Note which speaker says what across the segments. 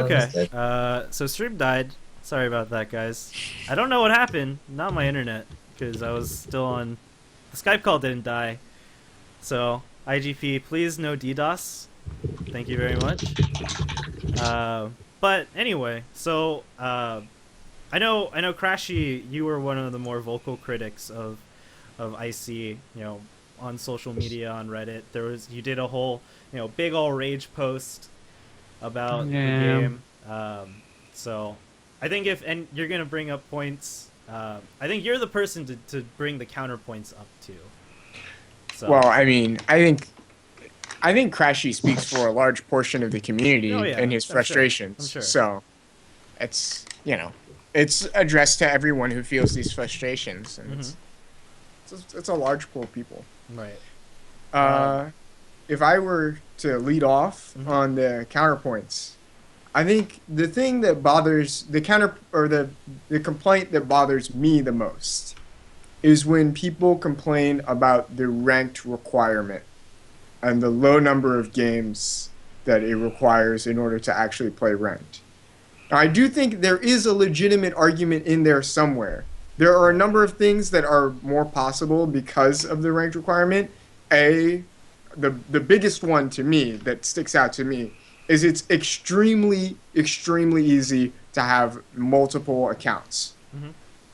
Speaker 1: Okay.
Speaker 2: Mistake.
Speaker 1: So stream died. Sorry about that, guys. I don't know what happened. Not my internet, because I was still on. The Skype call didn't die. So IGP, please no DDoS. Thank you very much. But anyway, so I know Crashy, you were one of the more vocal critics of IC. On social media, on Reddit, you did a whole big all rage post about the game. So I think and you're gonna bring up points, I think you're the person to bring the counterpoints up to. So.
Speaker 3: Well, I mean, I think Crashy speaks for a large portion of the community and his frustrations.
Speaker 1: I'm sure.
Speaker 3: So it's it's addressed to everyone who feels these frustrations, and it's a large pool of people.
Speaker 1: Right.
Speaker 3: If I were to lead off on the counterpoints, I think the thing that bothers the complaint that bothers me the most is when people complain about the ranked requirement and the low number of games that it requires in order to actually play ranked. Now, I do think there is a legitimate argument in there somewhere. There are a number of things that are more possible because of the ranked requirement. The biggest one to me that sticks out to me is it's extremely, extremely easy to have multiple accounts,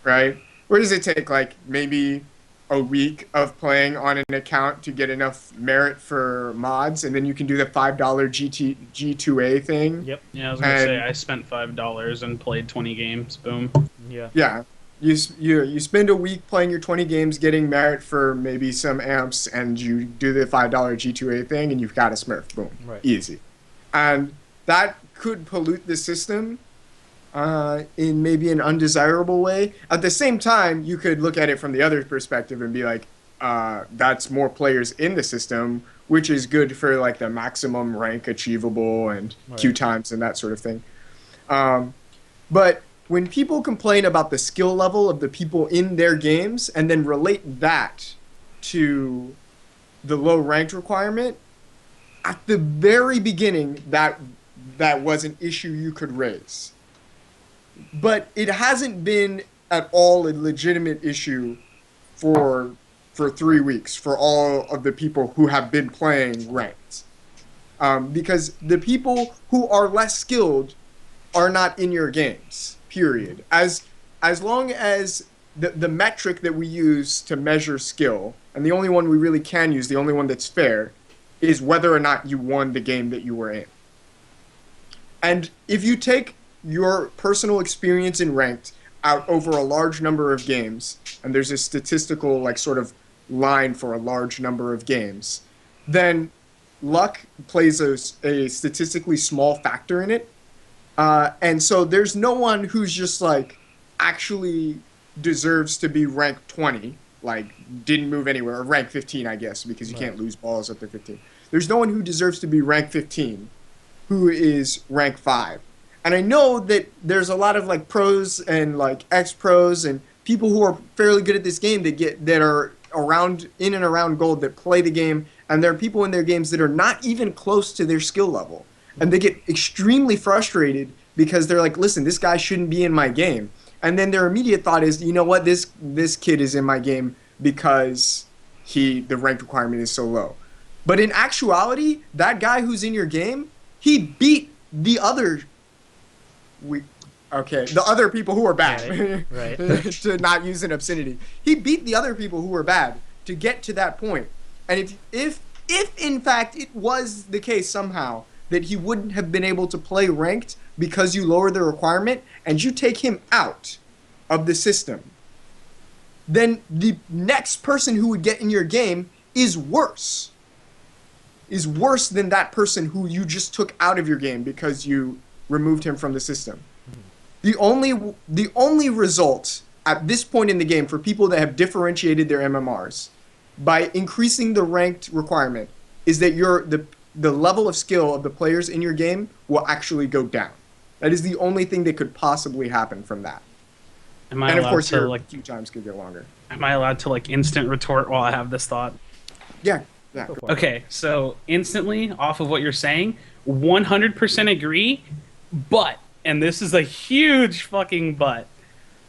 Speaker 3: right? Where does it take, like, maybe a week of playing on an account to get enough merit for mods, and then you can do the $5 G2A thing?
Speaker 1: Yep.
Speaker 4: Yeah, I was going to say, I spent $5 and played 20 games. Boom.
Speaker 1: Yeah.
Speaker 3: Yeah. You spend a week playing your 20 games, getting merit for maybe some amps, and you do the $5 G2A thing, and you've got a Smurf. Boom.
Speaker 1: Right.
Speaker 3: Easy. And that could pollute the system in maybe an undesirable way. At the same time, you could look at it from the other perspective and be like, that's more players in the system, which is good for like the maximum rank achievable and queue times and that sort of thing. But when people complain about the skill level of the people in their games and then relate that to the low ranked requirement, at the very beginning, that was an issue you could raise. But it hasn't been at all a legitimate issue for 3 weeks for all of the people who have been playing ranked. Because the people who are less skilled are not in your games, period. As long as the metric that we use to measure skill, and the only one we really can use, the only one that's fair, is whether or not you won the game that you were in. And if you take your personal experience in ranked out over a large number of games, and there's a statistical like sort of line for a large number of games, then luck plays a statistically small factor in it. And so there's no one who's just like actually deserves to be ranked 20, like didn't move anywhere, or rank 15, I guess, because you can't lose balls up to 15. There's no one who deserves to be rank 15 who is rank 5. And I know that there's a lot of like pros and like ex-pros and people who are fairly good at this game that are in and around gold that play the game, and there are people in their games that are not even close to their skill level. And they get extremely frustrated because they're like, listen, this guy shouldn't be in my game. And then their immediate thought is, you know what, this kid is in my game because the rank requirement is so low. But in actuality, that guy who's in your game, he beat the other people who are bad.
Speaker 1: Right.
Speaker 3: To not use an obscenity. He beat the other people who were bad to get to that point. And if in fact it was the case somehow that he wouldn't have been able to play ranked because you lowered the requirement and you take him out of the system, then the next person who would get in your game is worse than that person who you just took out of your game because you removed him from the system. The only result at this point in the game for people that have differentiated their MMRs by increasing the ranked requirement is that the level of skill of the players in your game will actually go down. That is the only thing that could possibly happen from that.
Speaker 4: Am I
Speaker 3: And of
Speaker 4: allowed
Speaker 3: course,
Speaker 4: to
Speaker 3: your
Speaker 4: like?
Speaker 3: queue times could get longer.
Speaker 4: Am I allowed to like instant retort while I have this thought?
Speaker 3: Yeah.
Speaker 4: Okay, so instantly off of what you're saying, 100% agree. But, and this is a huge fucking but,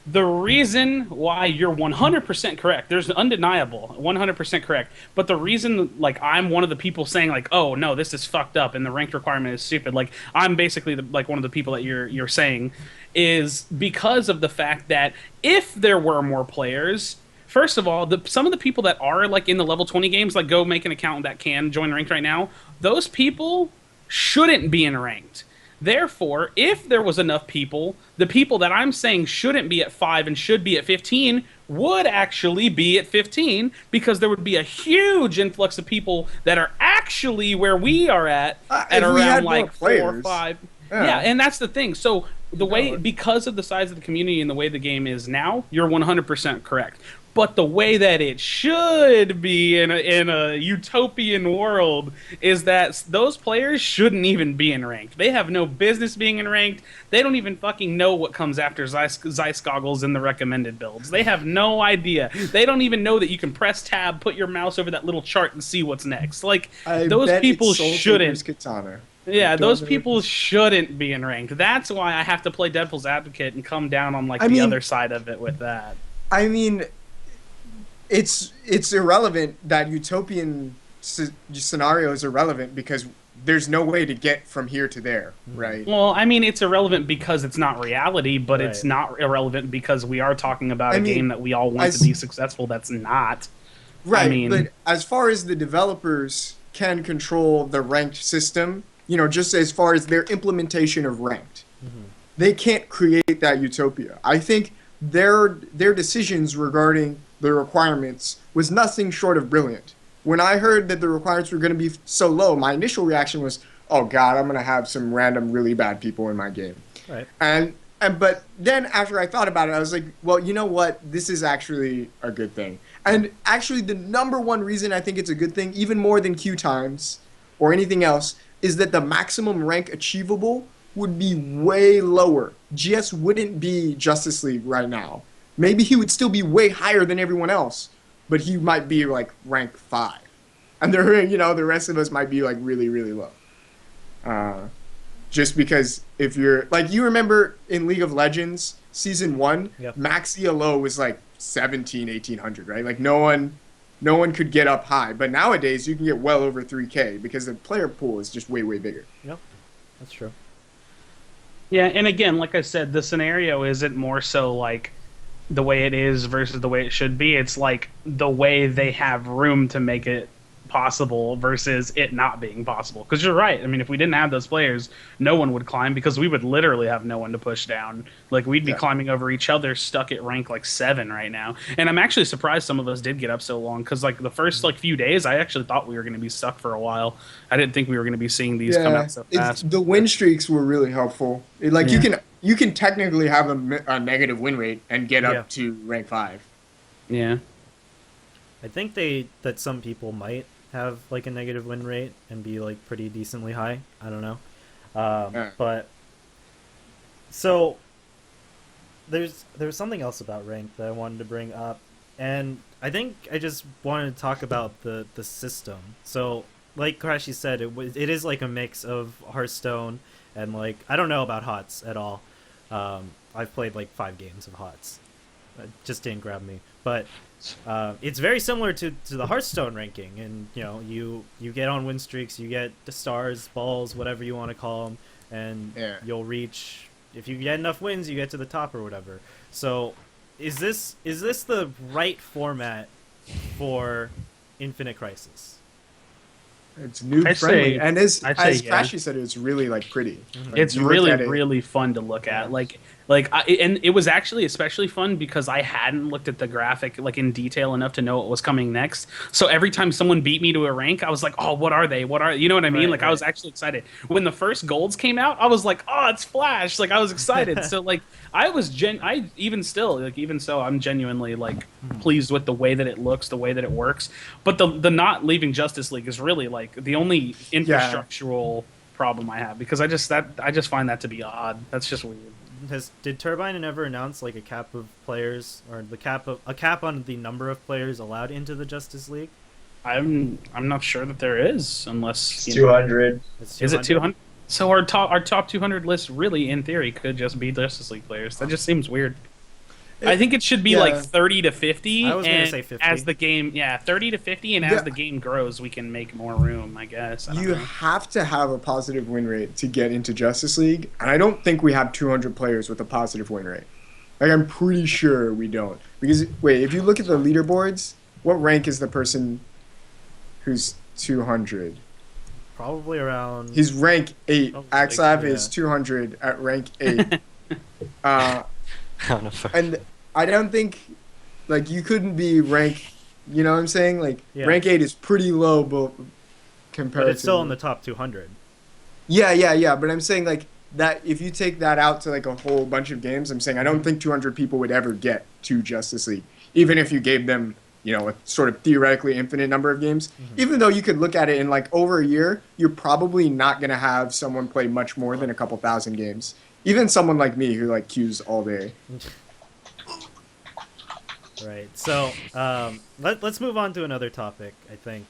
Speaker 4: the reason why you're 100% correct, there's undeniable 100% correct, but the reason, like, I'm one of the people saying, like, oh no, this is fucked up and the ranked requirement is stupid, like, I'm basically like one of the people that you're saying, is because of the fact that if there were more players, first of all, some of the people that are like in the level 20 games, like, go make an account that can join ranked right now, those people shouldn't be in ranked. Therefore, if there was enough people, the people that I'm saying shouldn't be at 5 and should be at 15 would actually be at 15, because there would be a huge influx of people that are actually where we are at
Speaker 3: if we
Speaker 4: around
Speaker 3: had more
Speaker 4: like 4 or
Speaker 3: players.
Speaker 4: 5.
Speaker 3: Yeah.
Speaker 4: Yeah, and that's the thing. So the way,
Speaker 3: No.
Speaker 4: because of the size of the community and the way the game is now, you're 100% correct. But the way that it should be in a utopian world is that those players shouldn't even be in ranked. They have no business being in ranked. They don't even fucking know what comes after Zeiss goggles in the recommended builds. They have no idea. They don't even know that you can press tab, put your mouse over that little chart, and see what's next. Like,
Speaker 3: I
Speaker 4: those
Speaker 3: bet
Speaker 4: people
Speaker 3: it's Soul
Speaker 4: shouldn't.
Speaker 3: Taker's Katana.
Speaker 4: Yeah,
Speaker 3: I don't
Speaker 4: those
Speaker 3: know
Speaker 4: people
Speaker 3: if
Speaker 4: shouldn't be in ranked. That's why I have to play devil's advocate and come down on like
Speaker 3: I
Speaker 4: the
Speaker 3: mean-
Speaker 4: other side of it with that.
Speaker 3: I mean, it's irrelevant. That utopian scenario is irrelevant because there's no way to get from here to there, right?
Speaker 4: Well, I mean, it's irrelevant because it's not reality, but it's
Speaker 1: Right.
Speaker 4: not irrelevant because we are talking about
Speaker 3: I
Speaker 4: a
Speaker 3: mean,
Speaker 4: game that we all want
Speaker 3: as-
Speaker 4: to be successful. That's not.
Speaker 3: Right,
Speaker 4: mean-
Speaker 3: but as far as the developers can control the ranked system, just as far as their implementation of ranked, they can't create that utopia. I think their decisions regarding the requirements was nothing short of brilliant. When I heard that the requirements were going to be so low, my initial reaction was, "Oh God, I'm going to have some random really bad people in my game."
Speaker 1: Right.
Speaker 3: But then after I thought about it, I was like, well, you know what? This is actually a good thing. And actually, the number one reason I think it's a good thing, even more than queue times or anything else, is that the maximum rank achievable would be way lower. GS wouldn't be Justice League right now. Maybe he would still be way higher than everyone else, but he might be like rank 5. And the rest of us might be like really, really low. Just because if you're like, you remember in League of Legends season 1,
Speaker 1: Yep.
Speaker 3: max ELO was like 1800, right? Like no one could get up high, but nowadays you can get well over 3K because the player pool is just way, way bigger.
Speaker 1: Yep. That's true.
Speaker 4: Yeah, and again, like I said, the scenario isn't more so like the way it is versus the way it should be. It's like the way they have room to make it possible versus it not being possible. Because you're right. I mean, if we didn't have those players, no one would climb because we would literally have no one to push down. Like, we'd be
Speaker 3: Yeah.
Speaker 4: climbing over each other, stuck at rank like 7 right now. And I'm actually surprised some of us did get up so long because, like, the first like few days, I actually thought we were going to be stuck for a while. I didn't think we were going to be seeing these come out so fast.
Speaker 3: The win streaks were really helpful. Like
Speaker 4: Yeah.
Speaker 3: you can technically have a negative win rate and get up
Speaker 1: Yeah.
Speaker 3: to rank 5.
Speaker 4: Yeah.
Speaker 1: I think that some people might have like a negative win rate and be like pretty decently high. I don't know.
Speaker 3: Yeah.
Speaker 1: But so there's something else about ranked that I wanted to bring up, and I think I just wanted to talk about the system. So like Crashy said, it is like a mix of Hearthstone and like, I don't know about HOTS at all. I've played like 5 games of HOTS. It just didn't grab me, but it's very similar to the Hearthstone ranking, and you get on win streaks, you get the stars, balls, whatever you want to call them, and
Speaker 3: Yeah.
Speaker 1: you'll reach, if you get enough wins, you get to the top or whatever. So is this the right format for Infinite Crisis?
Speaker 3: It's noob
Speaker 4: I'd
Speaker 3: friendly,
Speaker 4: say-
Speaker 3: and as
Speaker 4: I'd say yeah.
Speaker 3: Crashy said, it's really like pretty. Like,
Speaker 4: It's
Speaker 3: you look
Speaker 4: really
Speaker 3: at it-
Speaker 4: really fun to look at. And it was actually especially fun because I hadn't looked at the graphic like in detail enough to know what was coming next. So every time someone beat me to a rank, I was like, "Oh, what are they? What are you know what I mean?"
Speaker 1: Right,
Speaker 4: Like I was actually excited. When the first golds came out, I was like, "Oh, it's Flash!" Like I was excited. So like I was even so, I'm genuinely like pleased with the way that it looks, the way that it works. But the not leaving Justice League is really like the only infrastructural problem I have, because I just find that to be odd. That's just weird.
Speaker 1: Did Turbine ever announce like a cap of players, or a cap on the number of players allowed into the Justice League?
Speaker 4: I'm not sure that there is, unless
Speaker 2: It's 200.
Speaker 1: It's
Speaker 4: Is it 200? So our top 200 list really, in theory, could just be Justice League players. That just seems weird. I think it should be
Speaker 3: Yeah.
Speaker 4: like 30 to 50.
Speaker 1: I was gonna
Speaker 4: and
Speaker 1: say 50.
Speaker 4: As the game, 30 to 50, and
Speaker 3: Yeah.
Speaker 4: as the game grows, we can make more room. I guess. I don't
Speaker 3: You
Speaker 4: know.
Speaker 3: have to have a positive win rate to get into Justice League, and I don't think we have 200 players with a positive win rate. Like, I'm pretty sure we don't. Because, wait, if you look at the leaderboards, what rank is the person who's 200?
Speaker 1: Probably around.
Speaker 3: He's rank 8.
Speaker 1: Probably
Speaker 3: Axlav
Speaker 1: like,
Speaker 3: is
Speaker 1: yeah.
Speaker 3: 200 at rank 8.
Speaker 2: I don't know if I-
Speaker 3: And I don't think, like, you couldn't be rank, you know what I'm saying? Like,
Speaker 1: Yeah.
Speaker 3: rank 8 is pretty low compared
Speaker 1: but it's still
Speaker 3: to...
Speaker 1: in the top 200.
Speaker 3: Yeah. But I'm saying, like, that if you take that out to, like, a whole bunch of games, I'm saying I don't think 200 people would ever get to Justice League, even if you gave them, you know, a sort of theoretically infinite number of games. Even though you could look at it in, like, over a year, you're probably not going to have someone play much more than a couple thousand games. Even someone like me who, like, queues all day.
Speaker 1: Right. So let's move on to another topic. I think.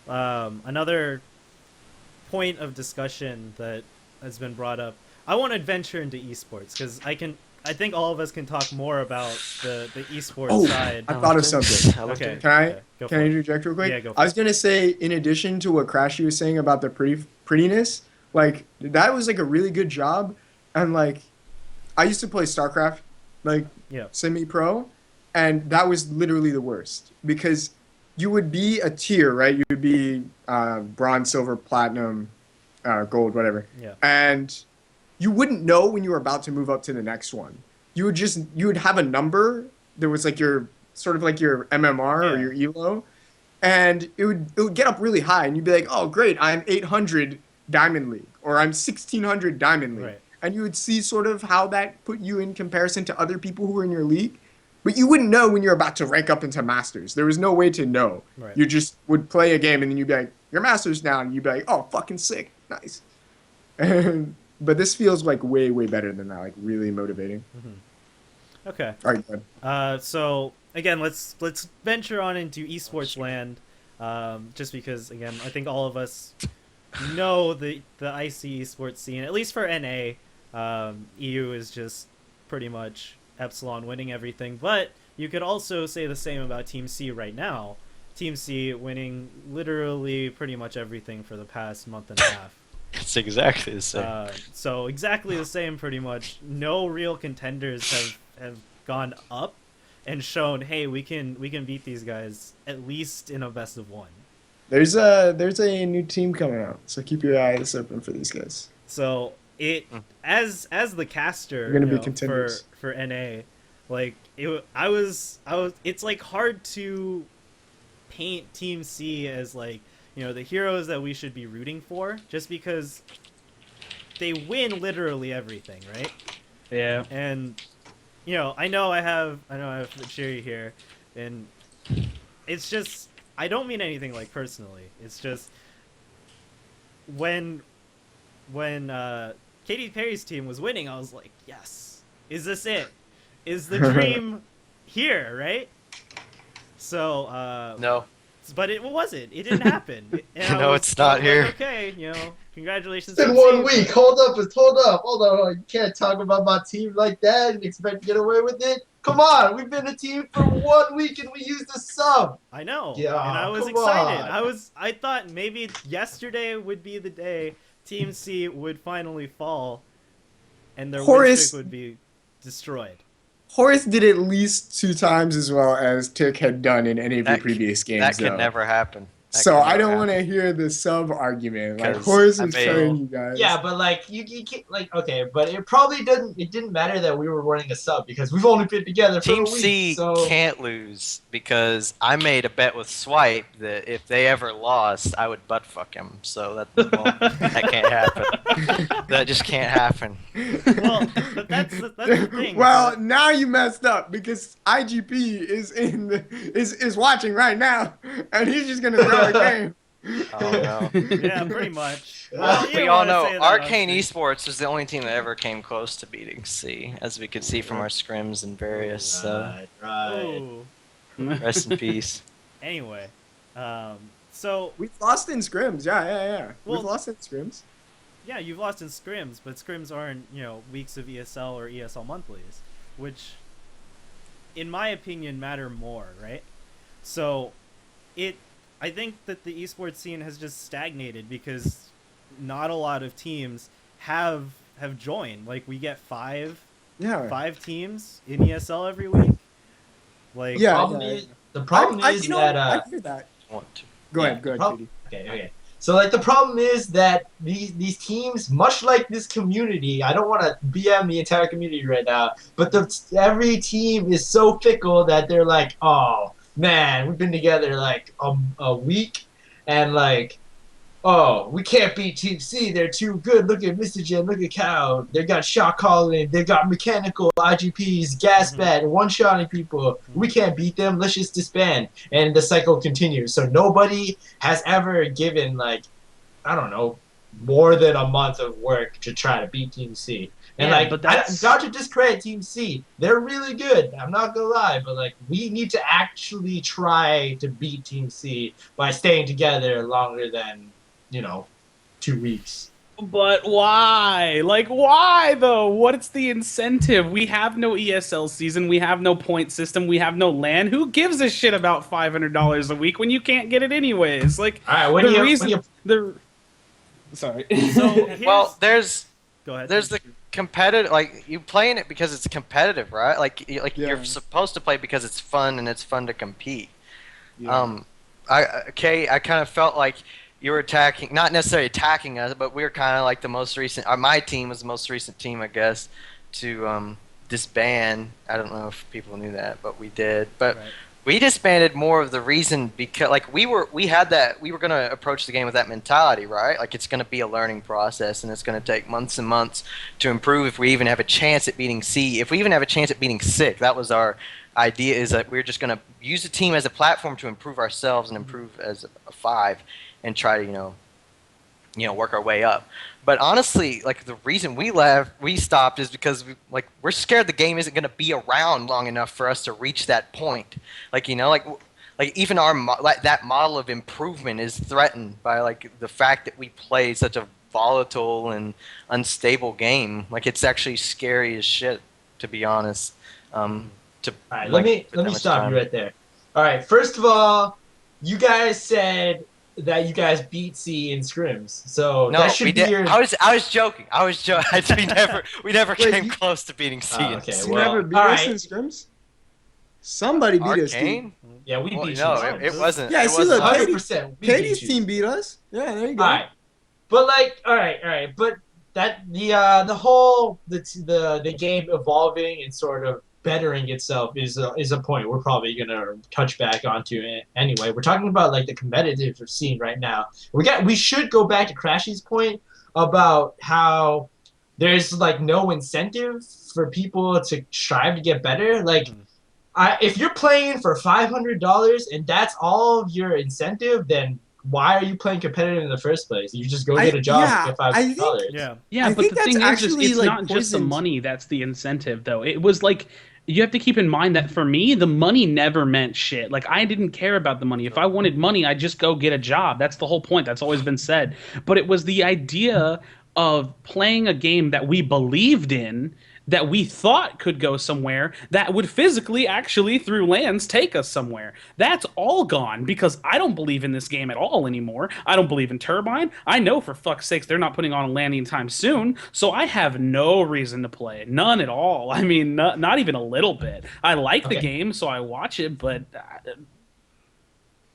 Speaker 1: Another point of discussion that has been brought up. I want to venture into esports because I think all of us can talk more about the esports
Speaker 3: Oh,
Speaker 1: side.
Speaker 3: I thought of something.
Speaker 2: I looked
Speaker 1: Okay.
Speaker 2: at-
Speaker 3: Can I
Speaker 1: Okay, go
Speaker 3: can
Speaker 1: for
Speaker 3: I
Speaker 1: it.
Speaker 3: interject real quick?
Speaker 1: Yeah, go for
Speaker 3: I was gonna say, in addition to what Crashy was saying about the prettiness, like that was like a really good job, and like I used to play StarCraft, like
Speaker 1: Yeah.
Speaker 3: semi-pro, and that was literally the worst because you would be a tier, right? You would be bronze, silver, platinum, gold, whatever,
Speaker 1: Yeah.
Speaker 3: and you wouldn't know when you were about to move up to the next one. You would have a number that was like your sort of like your MMR or
Speaker 1: Yeah.
Speaker 3: your ELO, and it would get up really high, and you'd be like, oh great, I'm 800 Diamond League, or I'm 1600 Diamond League,
Speaker 1: Right.
Speaker 3: and you would see sort of how that put you in comparison to other people who were in your league, but you wouldn't know when you're about to rank up into Masters. There was no way to know.
Speaker 1: Right.
Speaker 3: You just would play a game, and then you'd be like, you're Masters now, and you'd be like, oh fucking sick, nice. But this feels like way better than that, like really motivating.
Speaker 1: Okay.
Speaker 3: All right, good.
Speaker 1: So again, let's venture on into esports land, just because again, I think all of us know the IC esports scene, at least for NA. EU is just pretty much Epsilon winning everything, but you could also say the same about Team C right now. Team C winning literally pretty much everything for the past month and a half.
Speaker 2: It's exactly the same.
Speaker 1: So exactly the same, pretty much. No real contenders have gone up and shown, hey, we can beat these guys at least in a best of one.
Speaker 3: There's a new team coming out, so keep your eyes open for these guys.
Speaker 1: So it as the caster,
Speaker 3: They're gonna be
Speaker 1: you know,
Speaker 3: contenders.
Speaker 1: for NA, like I was it's like hard to paint Team C as like, you know, the heroes that we should be rooting for, just because they win literally everything, right?
Speaker 4: Yeah.
Speaker 1: And you know, I know I have Cherry here, and it's just, I don't mean anything like personally. It's just when Katy Perry's team was winning, I was like, yes, is this it? Is the dream here, right? So
Speaker 2: No.
Speaker 1: but it wasn't. It didn't happen. And I
Speaker 2: No,
Speaker 1: was-
Speaker 2: it's not
Speaker 1: I was like,
Speaker 2: here.
Speaker 1: okay, you know, congratulations.
Speaker 5: It's been
Speaker 1: Team
Speaker 5: 1
Speaker 1: C.
Speaker 5: week. Hold up. You can't talk about my team like that and expect to get away with it. Come on, we've been a team for 1 week and we used a sub.
Speaker 1: I know.
Speaker 5: Yeah,
Speaker 1: and I was
Speaker 5: come
Speaker 1: excited.
Speaker 5: on.
Speaker 1: I thought maybe yesterday would be the day Team C would finally fall and their win
Speaker 3: Horace-
Speaker 1: streak would be destroyed.
Speaker 3: Horace did at least 2 times as well as Tick had done in any of the
Speaker 2: That c-
Speaker 3: previous games.
Speaker 2: That could
Speaker 3: though.
Speaker 2: never happen. That
Speaker 3: So
Speaker 2: could
Speaker 3: I
Speaker 2: never
Speaker 3: don't
Speaker 2: happen.
Speaker 3: want to hear the sub argument. Like
Speaker 2: 'Cause
Speaker 3: Horace
Speaker 2: I
Speaker 3: is
Speaker 2: mean-
Speaker 3: telling you guys.
Speaker 5: Yeah, but like you can't like okay, but it probably didn't matter that we were running a sub because we've only been together for
Speaker 2: Team
Speaker 5: a week.
Speaker 2: C
Speaker 5: so
Speaker 2: can't lose because I made a bet with Swipe that if they ever lost, I would butt fuck him. So that can't happen. That just can't happen.
Speaker 1: Well, but that's the thing.
Speaker 3: Well, now you messed up because IGP is watching right now, and he's just gonna throw a game.
Speaker 2: Oh no.
Speaker 1: yeah, pretty much. Well, you
Speaker 2: We
Speaker 1: don't
Speaker 2: all
Speaker 1: wanna
Speaker 2: know
Speaker 1: say that on
Speaker 2: Arcane
Speaker 1: stream.
Speaker 2: Esports was the only team that ever came close to beating C, as we could see from our scrims and various.
Speaker 5: right.
Speaker 1: Ooh.
Speaker 2: Rest in peace.
Speaker 1: Anyway, So
Speaker 3: We've lost in scrims. Yeah.
Speaker 1: Well-
Speaker 3: We've lost in scrims.
Speaker 1: yeah, you've lost in scrims, but scrims aren't, weeks of ESL or ESL monthlies, which, in my opinion, matter more, right? So, I think that the esports scene has just stagnated because not a lot of teams have joined. Like, we get five teams in ESL every week. Like,
Speaker 3: Yeah.
Speaker 5: The problem is that
Speaker 3: I hear that.
Speaker 2: Want to.
Speaker 3: Go
Speaker 5: Yeah,
Speaker 3: ahead,
Speaker 5: prob-
Speaker 3: Katie.
Speaker 5: Okay. So like the problem is that these teams, much like this community, I don't want to BM the entire community right now, but every team is so fickle that they're like, oh man, we've been together like a week, and like, oh, we can't beat Team C. They're too good. Look at Mr. Jen. Look at Cow. They got shot calling. They got mechanical IGPs, gas bat, one-shotting people. We can't beat them. Let's just disband. And the cycle continues. So nobody has ever given, like, I don't know, more than a month of work to try to beat Team C. And
Speaker 4: Yeah,
Speaker 5: like,
Speaker 4: but that's-
Speaker 5: not to discredit Team C, they're really good. I'm not gonna lie, but like, we need to actually try to beat Team C by staying together longer than 2 weeks.
Speaker 4: But why? Like, why though? What's the incentive? We have no ESL season. We have no point system. We have no LAN. Who gives a shit about $500 a week when you can't get it anyways? Like,
Speaker 5: All right, what do you?
Speaker 4: Sorry.
Speaker 1: so here's,
Speaker 2: Well, there's
Speaker 1: go ahead.
Speaker 2: the competitive, like you playing it because it's competitive, right? Like
Speaker 3: Yeah.
Speaker 2: you're supposed to play because it's fun and it's fun to compete.
Speaker 3: Yeah.
Speaker 2: I kind of felt like you were attacking, not necessarily attacking us, but we were kind of like the most recent. My team was the most recent team, I guess, to disband. I don't know if people knew that, but we did. But
Speaker 1: Right.
Speaker 2: we disbanded more of the reason because, like, we were gonna approach the game with that mentality, right? Like, it's gonna be a learning process, and it's gonna take months and months to improve. If we even have a chance at beating C, if we even have a chance at beating SICK, that was our idea. Is that we're just gonna use the team as a platform to improve ourselves and improve as a 5, and try to work our way up. But honestly, like, the reason we stopped is because we're scared the game isn't going to be around long enough for us to reach that point. Like, even our that model of improvement is threatened by like the fact that we play such a volatile and unstable game. Like, it's actually scary as shit, to be honest.
Speaker 5: All right,
Speaker 2: like,
Speaker 5: let
Speaker 2: put that
Speaker 5: me
Speaker 2: much
Speaker 5: stop
Speaker 2: time.
Speaker 5: you right there. All right, first of all, you guys said that you guys beat C in scrims, so
Speaker 2: No,
Speaker 5: that should
Speaker 2: we
Speaker 5: be
Speaker 2: did.
Speaker 5: your.
Speaker 2: I was joking. we never
Speaker 3: Wait,
Speaker 2: came
Speaker 3: you-
Speaker 2: close to beating C.
Speaker 5: Oh,
Speaker 2: in
Speaker 5: okay,
Speaker 3: You
Speaker 2: scrims.
Speaker 5: well,
Speaker 3: never beat
Speaker 5: all
Speaker 3: us
Speaker 5: right.
Speaker 3: in scrims? Somebody beat us, team.
Speaker 2: Arcane?
Speaker 5: Yeah, we
Speaker 2: Well,
Speaker 5: beat
Speaker 2: no,
Speaker 5: you.
Speaker 2: it wasn't.
Speaker 3: Yeah,
Speaker 2: it
Speaker 3: see,
Speaker 2: wasn't
Speaker 3: look,
Speaker 2: us.
Speaker 5: 100%. We
Speaker 3: Katie's
Speaker 5: beat you.
Speaker 3: team beat us. Yeah, there you go.
Speaker 5: All right, but like, all right, but that the whole the game evolving and sort of bettering itself is a point we're probably gonna touch back onto anyway. We're talking about like the competitive scene right now. We should go back to Crashy's point about how there's like no incentive for people to strive to get better. Like, if you're playing for $500 and that's all of your incentive, then why are you playing competitive in the first place? You just go get a job
Speaker 3: yeah,
Speaker 5: and get
Speaker 3: I think-
Speaker 5: $500.
Speaker 1: Yeah.
Speaker 4: Yeah,
Speaker 3: I
Speaker 4: but
Speaker 3: think
Speaker 4: the thing
Speaker 3: that's
Speaker 4: is
Speaker 3: actually,
Speaker 4: it's
Speaker 3: like,
Speaker 4: not just the
Speaker 3: poisoned.
Speaker 4: money that's the incentive, though. It was like, you have to keep in mind that for me, the money never meant shit. Like, I didn't care about the money. If I wanted money, I'd just go get a job. That's the whole point. That's always been said. But it was the idea of playing a game that we believed in, that we thought could go somewhere, that would physically, actually, through lands, take us somewhere. That's all gone because I don't believe in this game at all anymore. I don't believe in Turbine. I know for fuck's sakes they're not putting on a land anytime soon, so I have no reason to play it. None at all. I mean, not even a little bit. I like the
Speaker 5: Okay.
Speaker 4: game, so I watch it, but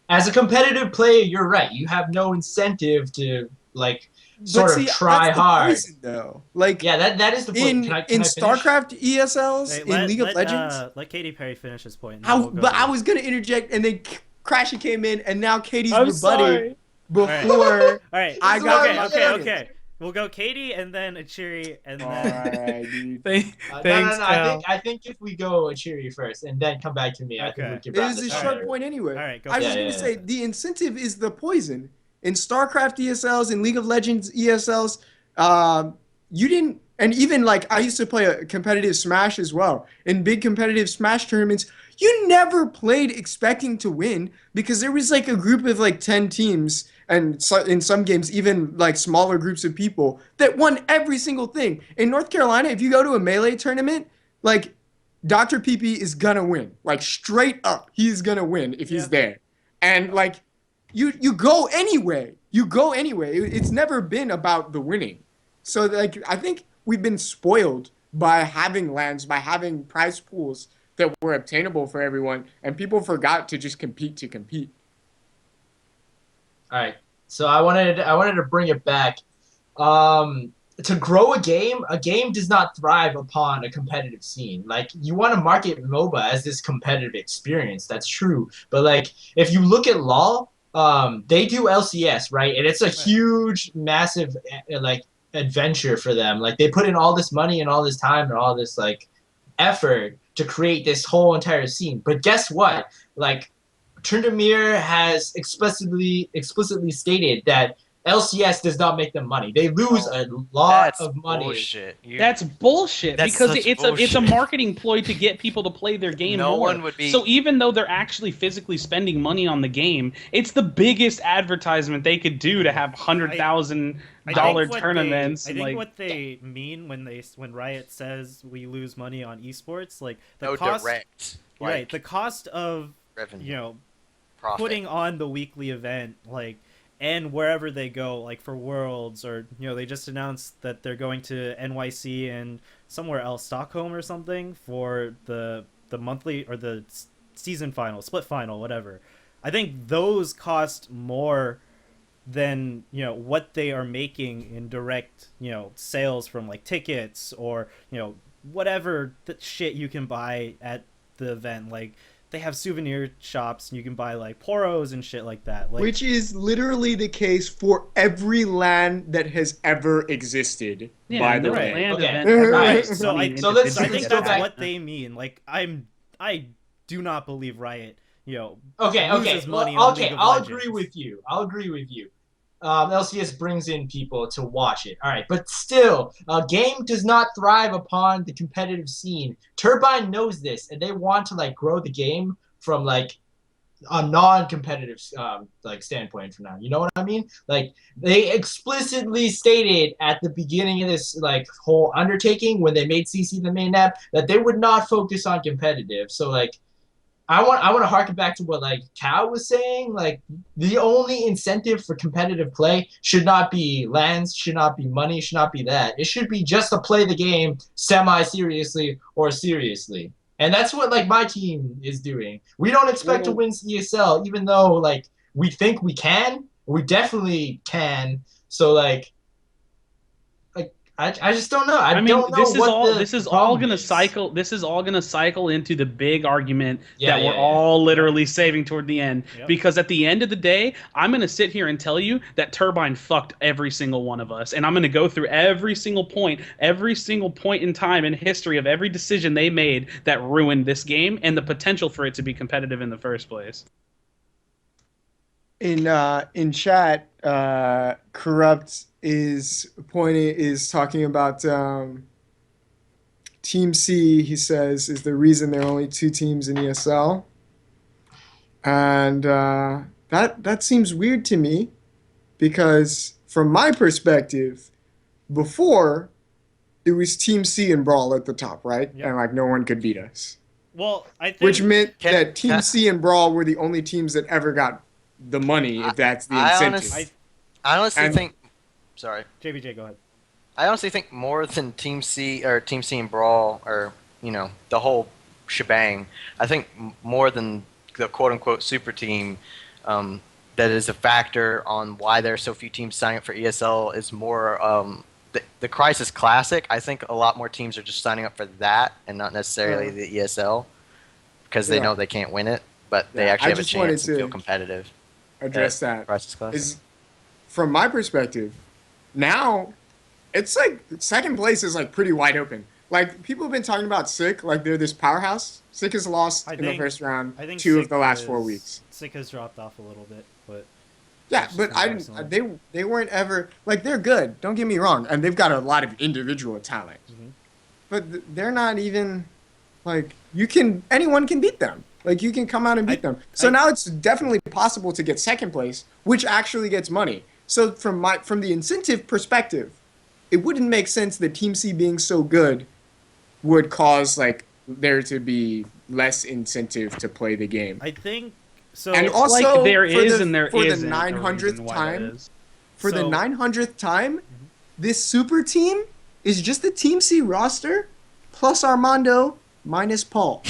Speaker 5: As a competitive player, you're right. You have no incentive to like sort of try
Speaker 3: that's the
Speaker 5: hard.
Speaker 3: poison, though. Like,
Speaker 5: Yeah, that is the point.
Speaker 3: in
Speaker 5: Can I
Speaker 3: in
Speaker 5: finish?
Speaker 3: StarCraft ESLs,
Speaker 1: Hey,
Speaker 3: in League of Legends.
Speaker 1: let Katy Perry finish his point. and then we'll go
Speaker 3: But
Speaker 1: to-
Speaker 3: I was gonna interject, and then Crashy came in, and now Katie's
Speaker 4: I'm
Speaker 3: rebutted
Speaker 4: sorry.
Speaker 3: before.
Speaker 1: All right.
Speaker 3: I got
Speaker 1: okay.
Speaker 3: it.
Speaker 1: Okay. We'll go Katie and then Achiri and then.
Speaker 3: Alright, dude.
Speaker 4: thanks,
Speaker 5: No,
Speaker 4: Cal.
Speaker 5: I think if we go Achiri first and then come back to me, I think
Speaker 1: Okay.
Speaker 5: we can
Speaker 3: It
Speaker 5: wrap
Speaker 3: was a
Speaker 5: this
Speaker 3: short
Speaker 5: up.
Speaker 3: point anyway.
Speaker 1: All right, go.
Speaker 3: I was
Speaker 1: for
Speaker 3: just
Speaker 1: it.
Speaker 3: gonna
Speaker 5: yeah,
Speaker 3: say
Speaker 5: yeah.
Speaker 3: the incentive is the poison. In StarCraft ESLs, in League of Legends ESLs, you didn't And even like I used to play a competitive Smash as well. In big competitive Smash tournaments, you never played expecting to win because there was like a group of like 10 teams and so, in some games even like smaller groups of people that won every single thing. In North Carolina, if you go to a Melee tournament, like Dr. PP is gonna win. Like straight up, he's gonna win if he's there. And like you go anyway. You go anyway. It's never been about the winning. So like I think we've been spoiled by having lands, by having prize pools that were obtainable for everyone, and people forgot to just compete to compete.
Speaker 5: All right. So I wanted to bring it back. To grow a game does not thrive upon a competitive scene. Like you want to market MOBA as this competitive experience. That's true. But like if you look at LoL, they do LCS, right? And it's a huge, massive like adventure for them. Like they put in all this money and all this time and all this like effort to create this whole entire scene. But guess what? Like Tryndamere has explicitly stated that LCS does not make them money. They lose a lot of money.
Speaker 2: Bullshit.
Speaker 4: That's bullshit
Speaker 2: That's
Speaker 4: because
Speaker 2: such
Speaker 4: it's
Speaker 2: bullshit.
Speaker 4: a marketing ploy to get people to play their game
Speaker 2: No
Speaker 4: more.
Speaker 2: one would be-
Speaker 4: So even though they're actually physically spending money on the game, it's the biggest advertisement they could do to have $100,000 tournaments.
Speaker 1: I think
Speaker 4: like,
Speaker 1: what they mean when Riot says we lose money on esports, like the
Speaker 2: No
Speaker 1: cost,
Speaker 2: direct. Like,
Speaker 1: right? The cost of
Speaker 2: revenue. Profit.
Speaker 1: putting on the weekly event, like, and wherever they go, like for Worlds, or they just announced that they're going to NYC and somewhere else, Stockholm or something, for the monthly or the season final, split final, whatever. I think those cost more than what they are making in direct sales from like tickets or whatever shit you can buy at the event. Like they have souvenir shops and you can buy like poros and shit like that. Like,
Speaker 3: Which is literally the case for every LAN that has ever existed, by the way.
Speaker 4: land
Speaker 5: Okay.
Speaker 4: event,
Speaker 3: Right.
Speaker 1: So I
Speaker 5: let's
Speaker 1: think
Speaker 5: go
Speaker 1: that's
Speaker 5: back.
Speaker 1: what they mean. Like I do not believe Riot,
Speaker 5: Okay,
Speaker 1: loses money
Speaker 5: well,
Speaker 1: on
Speaker 5: okay,
Speaker 1: League of
Speaker 5: I'll
Speaker 1: Legends.
Speaker 5: agree with you. LCS brings in people to watch it. All right, but still, a game does not thrive upon the competitive scene. Turbine knows this, and they want to like grow the game from like a non-competitive like standpoint from now. You know what I mean? Like they explicitly stated at the beginning of this like whole undertaking when they made CC the main map that they would not focus on competitive. So like I want to harken back to what like Cal was saying. Like the only incentive for competitive play should not be lands, should not be money, should not be that. It should be just to play the game semi-seriously or seriously. And that's what like my team is doing. We don't expect to win ESL, even though like we think we can. We definitely can. So like I just don't know. I don't know
Speaker 4: this is all gonna cycle into the big argument that we're
Speaker 5: all
Speaker 4: all literally saving toward the end.
Speaker 1: Yep.
Speaker 4: Because at the end of the day, I'm gonna sit here and tell you that Turbine fucked every single one of us, and I'm gonna go through every single point in time in history of every decision they made that ruined this game and the potential for it to be competitive in the first place.
Speaker 3: In chat, Corrupt is talking about Team C. He says is the reason there are only 2 teams in ESL, and that seems weird to me, because from my perspective, before it was Team C and Brawl at the top, right?
Speaker 1: Yep.
Speaker 3: And like no one could beat us,
Speaker 1: Well, I think
Speaker 3: which meant
Speaker 2: Can-
Speaker 3: that Team
Speaker 2: can-
Speaker 3: C and Brawl were the only teams that ever got the money, if that's the
Speaker 2: I
Speaker 3: incentive.
Speaker 2: I honestly
Speaker 3: And-
Speaker 2: think. Sorry.
Speaker 1: JBJ, go ahead.
Speaker 2: I honestly think more than Team C and Brawl or the whole shebang. I think more than the quote unquote super team, that is a factor on why there are so few teams signing up for ESL is more the Crisis Classic. I think a lot more teams are just signing up for that and not necessarily the ESL because they
Speaker 3: Yeah.
Speaker 2: know they can't win it, but they
Speaker 3: Yeah,
Speaker 2: actually
Speaker 3: I
Speaker 2: have a
Speaker 3: just wanted
Speaker 2: chance and
Speaker 3: to
Speaker 2: feel competitive.
Speaker 3: Address
Speaker 2: at
Speaker 3: that.
Speaker 2: Crisis Classic.
Speaker 3: Is from my perspective, now it's like second place is like pretty wide open. Like people have been talking about Sick, like they're this powerhouse. Sick has lost
Speaker 1: I
Speaker 3: in the
Speaker 1: think-
Speaker 3: first round
Speaker 1: I think
Speaker 3: 2 of
Speaker 1: Sick
Speaker 3: the last 4 weeks.
Speaker 1: Sick has dropped off a little bit, but
Speaker 3: Yeah,
Speaker 1: That's
Speaker 3: but
Speaker 1: just me
Speaker 3: I
Speaker 1: personally.
Speaker 3: didn't. They weren't ever like they're good. Don't get me wrong, and they've got a lot of individual talent.
Speaker 1: Mhm.
Speaker 3: But they're not even like you can anyone can beat them. Like you can come out and beat
Speaker 1: I,
Speaker 3: them. So
Speaker 1: I,
Speaker 3: now it's definitely possible to get second place, which actually gets money. So from the incentive perspective, it wouldn't make sense that Team C being so good would cause like there to be less incentive to play the game.
Speaker 1: I think so.
Speaker 3: And
Speaker 4: It's like
Speaker 3: also
Speaker 4: there
Speaker 3: for
Speaker 4: is
Speaker 3: the
Speaker 4: and there
Speaker 3: for the
Speaker 4: isn't a
Speaker 3: 900th
Speaker 4: reason why that
Speaker 3: time,
Speaker 4: is.
Speaker 3: for the
Speaker 1: So-
Speaker 3: 900th time, this super team is just the Team C roster plus Armando minus Paul.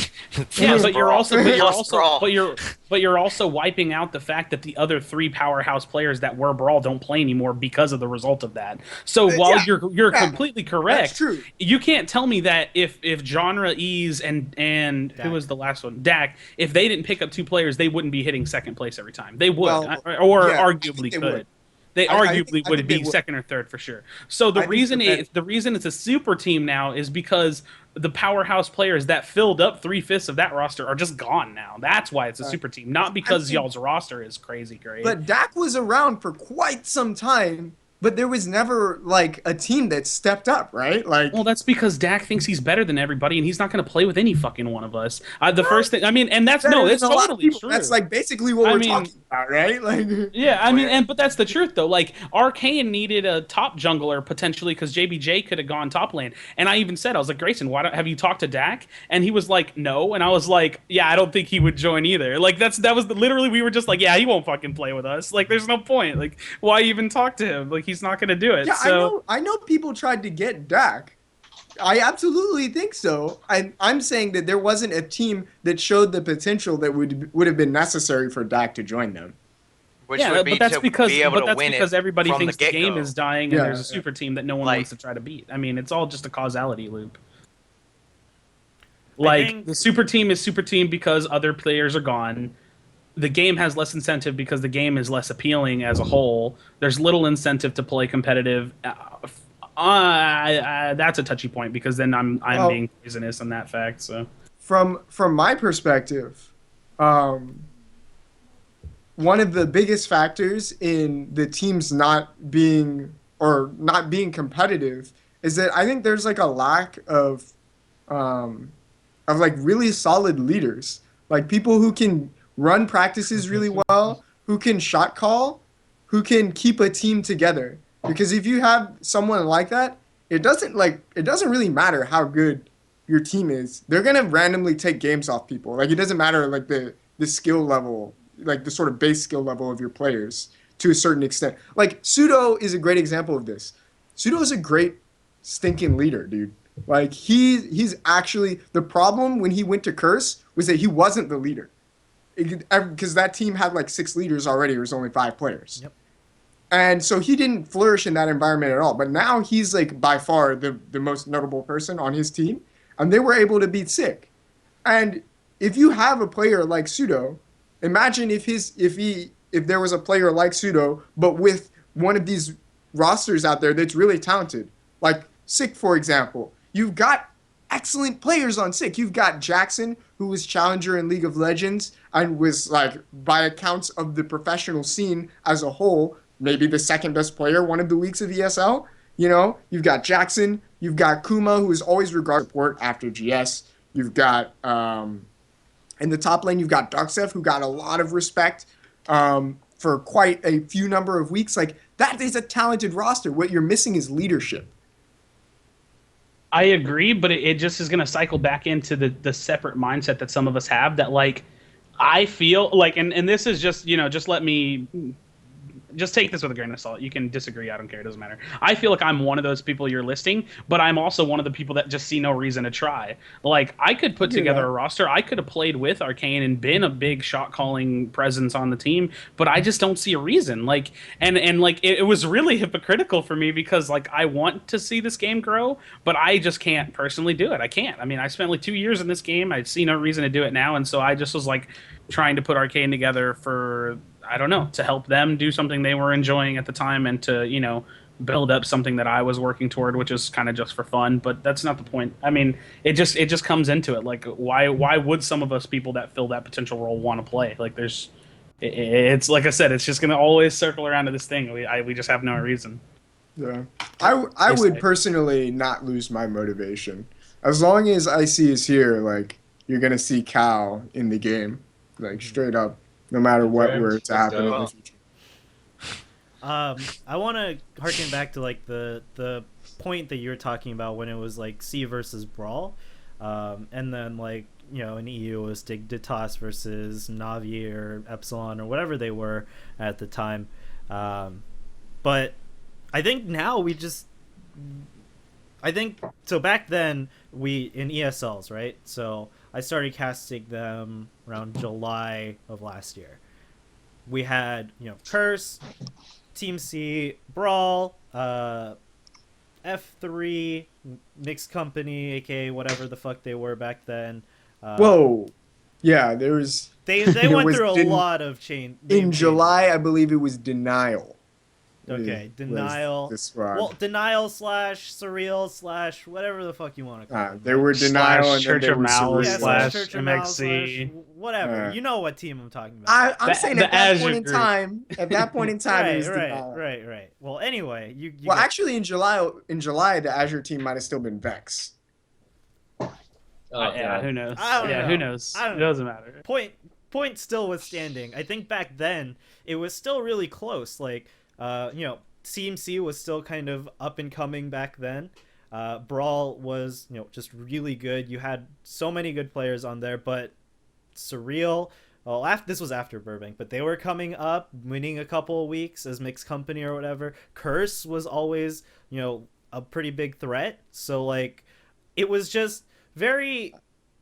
Speaker 4: Yeah, but you're also but you're
Speaker 2: Plus
Speaker 4: also
Speaker 2: Brawl.
Speaker 4: but you're also wiping out the fact that the other three powerhouse players that were Brawl don't play anymore because of the result of that. So while
Speaker 3: yeah,
Speaker 4: you're
Speaker 3: yeah,
Speaker 4: completely correct,
Speaker 3: that's true.
Speaker 4: you can't tell me that if Genre Ease and
Speaker 1: Dak.
Speaker 4: who was the last one, Dak, if they didn't pick up two players, they wouldn't be hitting second place every time. They would,
Speaker 3: Well,
Speaker 4: or
Speaker 3: yeah, I
Speaker 4: arguably
Speaker 3: think they
Speaker 4: could.
Speaker 3: would.
Speaker 4: They
Speaker 3: I
Speaker 4: arguably
Speaker 3: think
Speaker 4: would
Speaker 3: they
Speaker 4: be
Speaker 3: would.
Speaker 4: second or third for sure. So the
Speaker 3: I think
Speaker 4: reason
Speaker 3: that-
Speaker 4: the reason it's a super team now is because the powerhouse players that filled up 3/5 of that roster are just gone now. That's why it's a super team, not because
Speaker 3: think-
Speaker 4: y'all's roster is crazy great.
Speaker 3: But Dak was around for quite some time, but there was never like a team that stepped up, right? Like
Speaker 4: Well, that's because Dak thinks he's better than everybody, and he's not going to play with any fucking one of us. The first thing, I mean, and that's
Speaker 3: better
Speaker 4: no,
Speaker 3: than
Speaker 4: it's
Speaker 3: a lot of
Speaker 4: totally
Speaker 3: people.
Speaker 4: true.
Speaker 3: That's like basically what
Speaker 4: I
Speaker 3: we're
Speaker 4: mean-
Speaker 3: talking about, right? Like
Speaker 4: Yeah, I mean, but that's the truth though. Like Arcane needed a top jungler potentially because JBJ could have gone top lane, and I even said I was like, Grayson, why don't have you talked to Dak? And he was like, no, and I was like, yeah, I don't think he would join either. Like that was literally we were just like, yeah, he won't fucking play with us. Like there's no point. Like why even talk to him? Like he's not gonna do it.
Speaker 3: Yeah,
Speaker 4: So
Speaker 3: I know people tried to get Dak. I absolutely think so. I'm saying that there wasn't a team that showed the potential that would have been necessary for Dak to join them.
Speaker 2: Which
Speaker 4: yeah,
Speaker 2: would be
Speaker 4: but that's
Speaker 2: to
Speaker 4: because
Speaker 2: be able
Speaker 4: but
Speaker 2: to
Speaker 4: that's
Speaker 2: win
Speaker 4: because
Speaker 2: it
Speaker 4: everybody
Speaker 2: from
Speaker 4: thinks
Speaker 2: the
Speaker 4: the game
Speaker 2: get-go.
Speaker 4: is dying
Speaker 3: Yeah,
Speaker 4: and there's a
Speaker 3: yeah.
Speaker 4: super team that no one
Speaker 2: Like-
Speaker 4: wants to try to beat. I mean, it's all just a causality loop. Like
Speaker 1: think-
Speaker 4: the super team is super team because other players are gone. The game has less incentive because the game is less appealing as a whole. There's little incentive to play competitive. That's a touchy point because then I'm
Speaker 3: Well-
Speaker 4: being poisonous on that fact. So
Speaker 3: From my perspective, one of the biggest factors in the teams not being competitive is that I think there's like a lack of like really solid leaders, like people who can run practices really well, who can shot call, who can keep a team together. Because if you have someone like that, it doesn't really matter how good your team is. They're gonna randomly take games off people. Like it doesn't matter like the skill level, like the sort of base skill level of your players to a certain extent. Like Pseudo is a great example of this. Pseudo is a great stinking leader, dude. Like he's actually the problem when he went to Curse was that he wasn't the leader. Because that team had like 6 leaders already. There was only 5 players.
Speaker 1: Yep.
Speaker 3: And so he didn't flourish in that environment at all. But now he's like by far the most notable person on his team. And they were able to beat Sick. And if you have a player like Pseudo, imagine if there was a player like Pseudo, but with one of these rosters out there that's really talented. Like Sick, for example. You've got excellent players on Sick. You've got Jackson, who was challenger in League of Legends and was like, by accounts of the professional scene as a whole, maybe the second best player one of the weeks of ESL. You know, you've got Jackson, you've got Kuma, who is always regarded support after GS. You've got in the top lane, you've got Darksev, who got a lot of respect for quite a few number of weeks. Like that is a talented roster. What you're missing is leadership.
Speaker 4: I agree, but it just is going to cycle back into the separate mindset that some of us have that, like, I feel like, and this is just, just let me just take this with a grain of salt. You can disagree. I don't care. It doesn't matter. I feel like I'm one of those people you're listing, but I'm also one of the people that just see no reason to try. Like, I could put together a roster. I could have played with Arcane and been a big shot calling presence on the team, but I just don't see a reason. Like, and like, it was really hypocritical for me because, like, I want to see this game grow, but I just can't personally do it. I can't. I mean, I spent like 2 years in this game. I see no reason to do it now. And so I just was like trying to put Arcane together for, I don't know, to help them do something they were enjoying at the time and to, build up something that I was working toward, which is kind of just for fun. But that's not the point. I mean, it just comes into it. Like, why would some of us people that fill that potential role want to play? Like, there's It's like I said, it's just gonna always circle around to this thing. We just have no reason.
Speaker 3: Yeah. I
Speaker 4: It's
Speaker 3: would
Speaker 4: like-
Speaker 3: personally not lose my motivation. As long as IC is here, like, you're going to see Cal in the game. Like, straight up, no matter what
Speaker 5: Okay,
Speaker 3: were to
Speaker 5: let's
Speaker 3: happen in
Speaker 5: go.
Speaker 3: the future.
Speaker 1: I want to harken back to like the point that you were talking about when it was like C versus Brawl, and then like in EU it was Dignitas versus Navi or Epsilon or whatever they were at the time, but I think now I think so. Back then we in ESLs, right? So I started casting them around July of last year. We had Curse, Team C, Brawl, F3, Mixed Company, aka whatever the fuck they were back then.
Speaker 3: Whoa. Yeah, there was.
Speaker 1: They
Speaker 3: It
Speaker 1: went
Speaker 3: was
Speaker 1: through a
Speaker 3: in-
Speaker 1: lot of name
Speaker 3: In
Speaker 1: changes.
Speaker 3: July, I believe it was Denial.
Speaker 1: Okay,
Speaker 3: was
Speaker 1: Denial.
Speaker 3: The squad.
Speaker 1: Well, Denial / Surreal / whatever the fuck you want to call it.
Speaker 3: there were Denial and
Speaker 4: Church
Speaker 3: then there
Speaker 4: of
Speaker 3: were
Speaker 4: Malice
Speaker 3: Surreal.
Speaker 1: Yeah,
Speaker 4: slash
Speaker 1: Church of Malice
Speaker 4: MXC.
Speaker 1: / whatever.
Speaker 3: Yeah.
Speaker 1: You know what team I'm talking about.
Speaker 3: I'm saying
Speaker 4: the
Speaker 3: at that
Speaker 4: Azure
Speaker 3: point in
Speaker 4: group.
Speaker 3: time, it was Denial.
Speaker 1: right. Well, anyway, you
Speaker 3: Well,
Speaker 1: got-
Speaker 3: actually, in July, the Azure team might have still been Vex.
Speaker 5: Oh,
Speaker 4: Yeah,
Speaker 5: God.
Speaker 4: who knows?
Speaker 1: I don't
Speaker 4: Yeah,
Speaker 1: know.
Speaker 4: who knows?
Speaker 1: I don't
Speaker 4: It
Speaker 1: know.
Speaker 4: doesn't matter.
Speaker 1: point still withstanding. I think back then it was still really close. Like, Team C was still kind of up and coming back then. Brawl was, just really good. You had so many good players on there, but Surreal. Well, this was after Burbank, but they were coming up, winning a couple of weeks as Mixed Company or whatever. Curse was always, a pretty big threat. So like, it was just very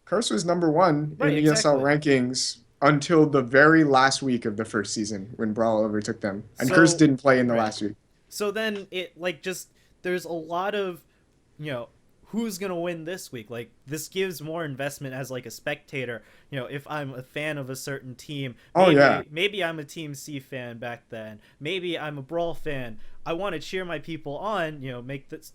Speaker 3: Curse was number one
Speaker 1: Right,
Speaker 3: in ESL
Speaker 1: exactly.
Speaker 3: rankings until the very last week of the first season when Brawl overtook them. And
Speaker 1: So-
Speaker 3: Curse didn't play in the
Speaker 1: right.
Speaker 3: last week.
Speaker 1: So then it like just there's a lot of who's gonna win this week. Like this gives more investment as like a spectator. If I'm a fan of a certain team,
Speaker 3: Oh, yeah.
Speaker 1: maybe I'm a Team C fan back then. Maybe I'm a Brawl fan. I want to cheer my people on.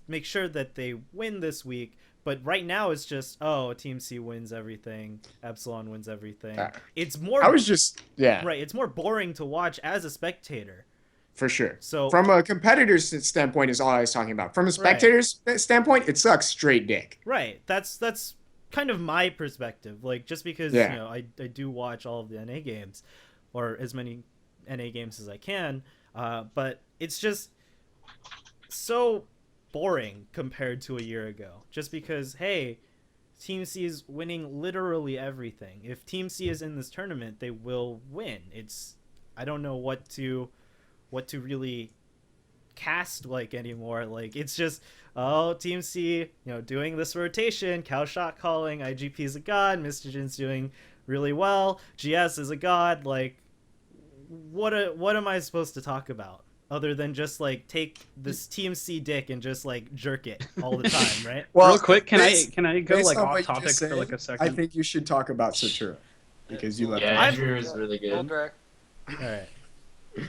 Speaker 1: Make sure that they win this week. But right now it's just Team C wins everything. Epsilon wins everything.
Speaker 3: Yeah.
Speaker 1: It's more
Speaker 3: I was just, yeah,
Speaker 1: right. It's more boring to watch as a spectator.
Speaker 3: for sure.
Speaker 1: So
Speaker 3: From a competitor's standpoint is all I was talking about. From a spectator's standpoint, it sucks straight dick.
Speaker 1: Right. That's kind of my perspective. Like just because
Speaker 3: Yeah.
Speaker 1: I do watch all of the NA games, or as many NA games as I can, but it's just so boring compared to a year ago. Just because hey, Team C is winning literally everything. If Team C is in this tournament, they will win. I don't know what to really cast like anymore. Like it's just Team C doing this rotation, Cal shot calling, IGP is a god, Mystigen's doing really well, GS is a god. Like what am I supposed to talk about other than just like take this Team C dick and just like jerk it all the time, right?
Speaker 4: Real quick, can
Speaker 3: based-
Speaker 4: I go
Speaker 3: based
Speaker 4: like
Speaker 3: on what
Speaker 4: off
Speaker 3: you
Speaker 4: topic
Speaker 3: just
Speaker 4: for like
Speaker 3: said,
Speaker 4: a second?
Speaker 3: I think you should talk about Satura because you left.
Speaker 5: Yeah,
Speaker 3: it.
Speaker 5: Azure is really good.
Speaker 2: Goldrack.
Speaker 1: All right.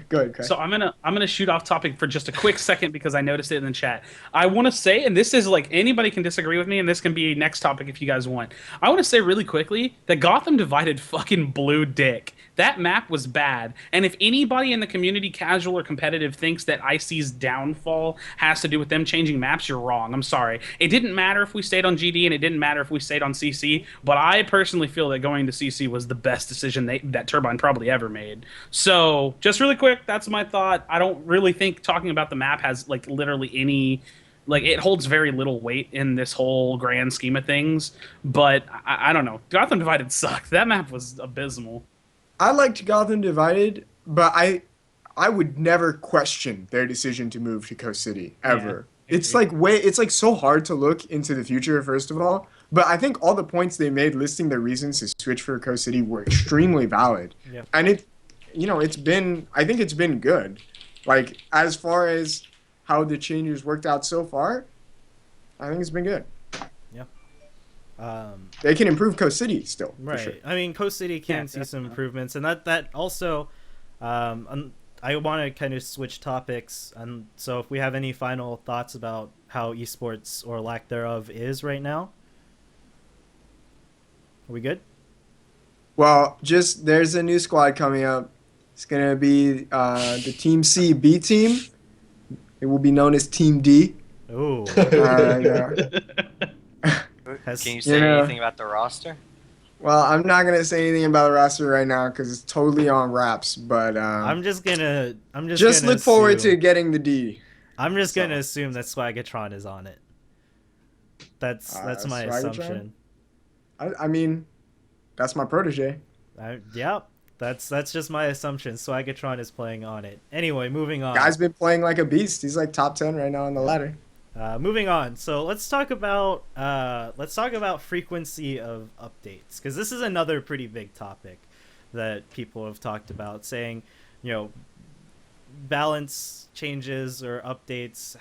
Speaker 3: Go ahead, Craig.
Speaker 4: So I'm gonna shoot off topic for just a quick second because I noticed it in the chat. I want to say, and this is like anybody can disagree with me, and this can be next topic if you guys want. I want to say really quickly that Gotham Divided fucking blew dick. That map was bad, and if anybody in the community, casual or competitive, thinks that IC's downfall has to do with them changing maps, you're wrong. I'm sorry. It didn't matter if we stayed on GD, and it didn't matter if we stayed on CC. But I personally feel that going to CC was the best decision that Turbine probably ever made. So just really quick, that's my thought. I don't really think talking about the map has like literally any, like it holds very little weight in this whole grand scheme of things. But I don't know. Gotham Divided sucked. That map was abysmal.
Speaker 3: I liked Gotham Divided, but I would never question their decision to move to Coast City ever.
Speaker 4: Yeah,
Speaker 3: It's like so hard to look into the future first of all, but I think all the points they made listing their reasons to switch for Coast City were extremely valid.
Speaker 1: Yeah.
Speaker 3: And I think it's been good. Like as far as how the changes worked out so far, I think it's been good. They can improve Coast City still. For
Speaker 1: Right.
Speaker 3: sure.
Speaker 1: I mean, Coast City can
Speaker 4: Yeah,
Speaker 1: see some
Speaker 4: definitely.
Speaker 1: improvements, and that also, I want to kind of switch topics, and so if we have any final thoughts about how esports or lack thereof is right now, are we good?
Speaker 3: Well, just there's a new squad coming up. It's gonna be the Team C B team. It will be known as Team D.
Speaker 1: Ooh.
Speaker 3: Yeah.
Speaker 1: Has-
Speaker 2: Can you say
Speaker 3: Yeah.
Speaker 2: anything about the roster?
Speaker 3: Well, I'm not gonna say anything about the roster right now because it's totally on wraps. But
Speaker 1: I'm just gonna
Speaker 3: just
Speaker 1: gonna
Speaker 3: look forward to
Speaker 1: assume-
Speaker 3: getting the D.
Speaker 1: I'm just
Speaker 3: so.
Speaker 1: gonna assume that Swagatron is on it. That's my
Speaker 3: Swagatron?
Speaker 1: assumption.
Speaker 3: I mean, that's my protege.
Speaker 1: Yep. That's just my assumption. Swagatron is playing on it. Anyway, moving on.
Speaker 3: Guy's been playing like a beast. He's like top 10 right now on the ladder.
Speaker 1: Moving on. So let's talk about frequency of updates, because this is another pretty big topic that people have talked about, saying, balance changes or updates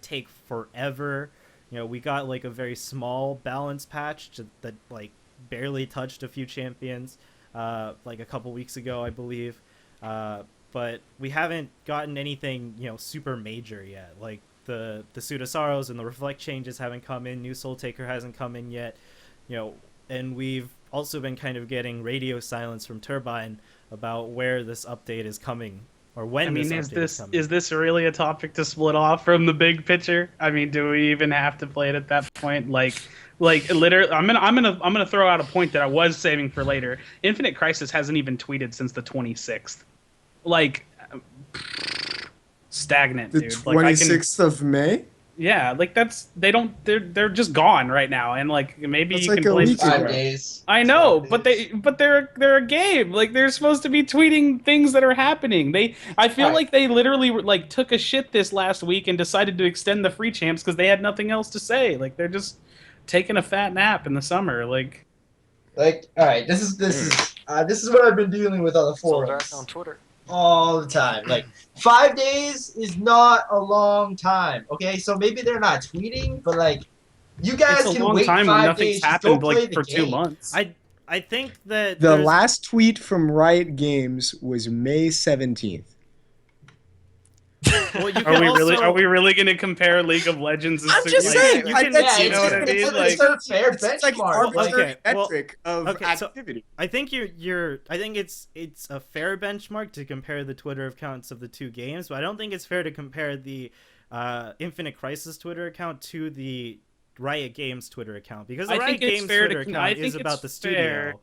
Speaker 1: take forever. We got like a very small balance patch that like barely touched a few champions, like a couple weeks ago, I believe. But we haven't gotten anything, super major yet. Like the Sudasaros and the Reflect changes haven't come in. New Soul Taker hasn't come in yet. And we've also been kind of getting radio silence from Turbine about where this update is coming, or when.
Speaker 4: I mean,
Speaker 1: this update is coming.
Speaker 4: is this really a topic to split off from the big picture? I mean, do we even have to play it at that point? Like literally, I'm gonna throw out a point that I was saving for later. Infinite Crisis hasn't even tweeted since the 26th. Like, stagnant,
Speaker 3: The
Speaker 4: dude.
Speaker 3: 26th of May?
Speaker 4: Yeah, like they're just gone right now, and like maybe
Speaker 3: That's
Speaker 4: you
Speaker 3: like
Speaker 4: can
Speaker 3: a
Speaker 4: blame.
Speaker 3: week ago.
Speaker 5: 5 days.
Speaker 4: I know,
Speaker 5: 5 days.
Speaker 4: but they're a game. Like they're supposed to be tweeting things that are happening. I feel
Speaker 5: Right.
Speaker 4: like they literally like took a shit this last week and decided to extend the free champs because they had nothing else to say. Like they're just taking a fat nap in the summer. Like
Speaker 5: All right, this is what I've been dealing with on the forums
Speaker 2: Soldark on Twitter.
Speaker 5: all the time. Like 5 days is not a long time. Okay, so maybe they're not tweeting, but like you guys
Speaker 4: it's a
Speaker 5: can
Speaker 4: long
Speaker 5: wait
Speaker 4: time when
Speaker 5: 5
Speaker 4: nothing's
Speaker 5: days. Just
Speaker 4: happened
Speaker 5: go play
Speaker 4: like
Speaker 5: the
Speaker 4: for
Speaker 5: game.
Speaker 4: 2 months.
Speaker 1: I think that
Speaker 3: The
Speaker 1: there's-
Speaker 3: last tweet from Riot Games was May 17th.
Speaker 1: well, you
Speaker 4: Are
Speaker 1: can
Speaker 4: we
Speaker 1: also,
Speaker 4: really gonna compare League of Legends?
Speaker 3: I'm just saying,
Speaker 1: you
Speaker 3: I-
Speaker 1: can-
Speaker 3: that's-
Speaker 1: you
Speaker 5: it's
Speaker 1: know what
Speaker 5: just-
Speaker 1: I mean?
Speaker 5: It's,
Speaker 1: Like-
Speaker 5: a fair
Speaker 3: It's like an
Speaker 5: benchmark.
Speaker 3: arbitrary
Speaker 1: Okay, well,
Speaker 3: metric of
Speaker 1: okay, so-
Speaker 3: activity.
Speaker 1: I think I think it's a fair benchmark to compare the Twitter accounts of the two games, but I don't think it's fair to compare the Infinite Crisis Twitter account to the Riot Games Twitter account, because the
Speaker 4: I
Speaker 1: Riot
Speaker 4: think it's
Speaker 1: Games
Speaker 4: fair
Speaker 1: Twitter
Speaker 4: to- I
Speaker 1: account is
Speaker 4: think
Speaker 1: about
Speaker 4: it's
Speaker 1: the studio.
Speaker 4: fair.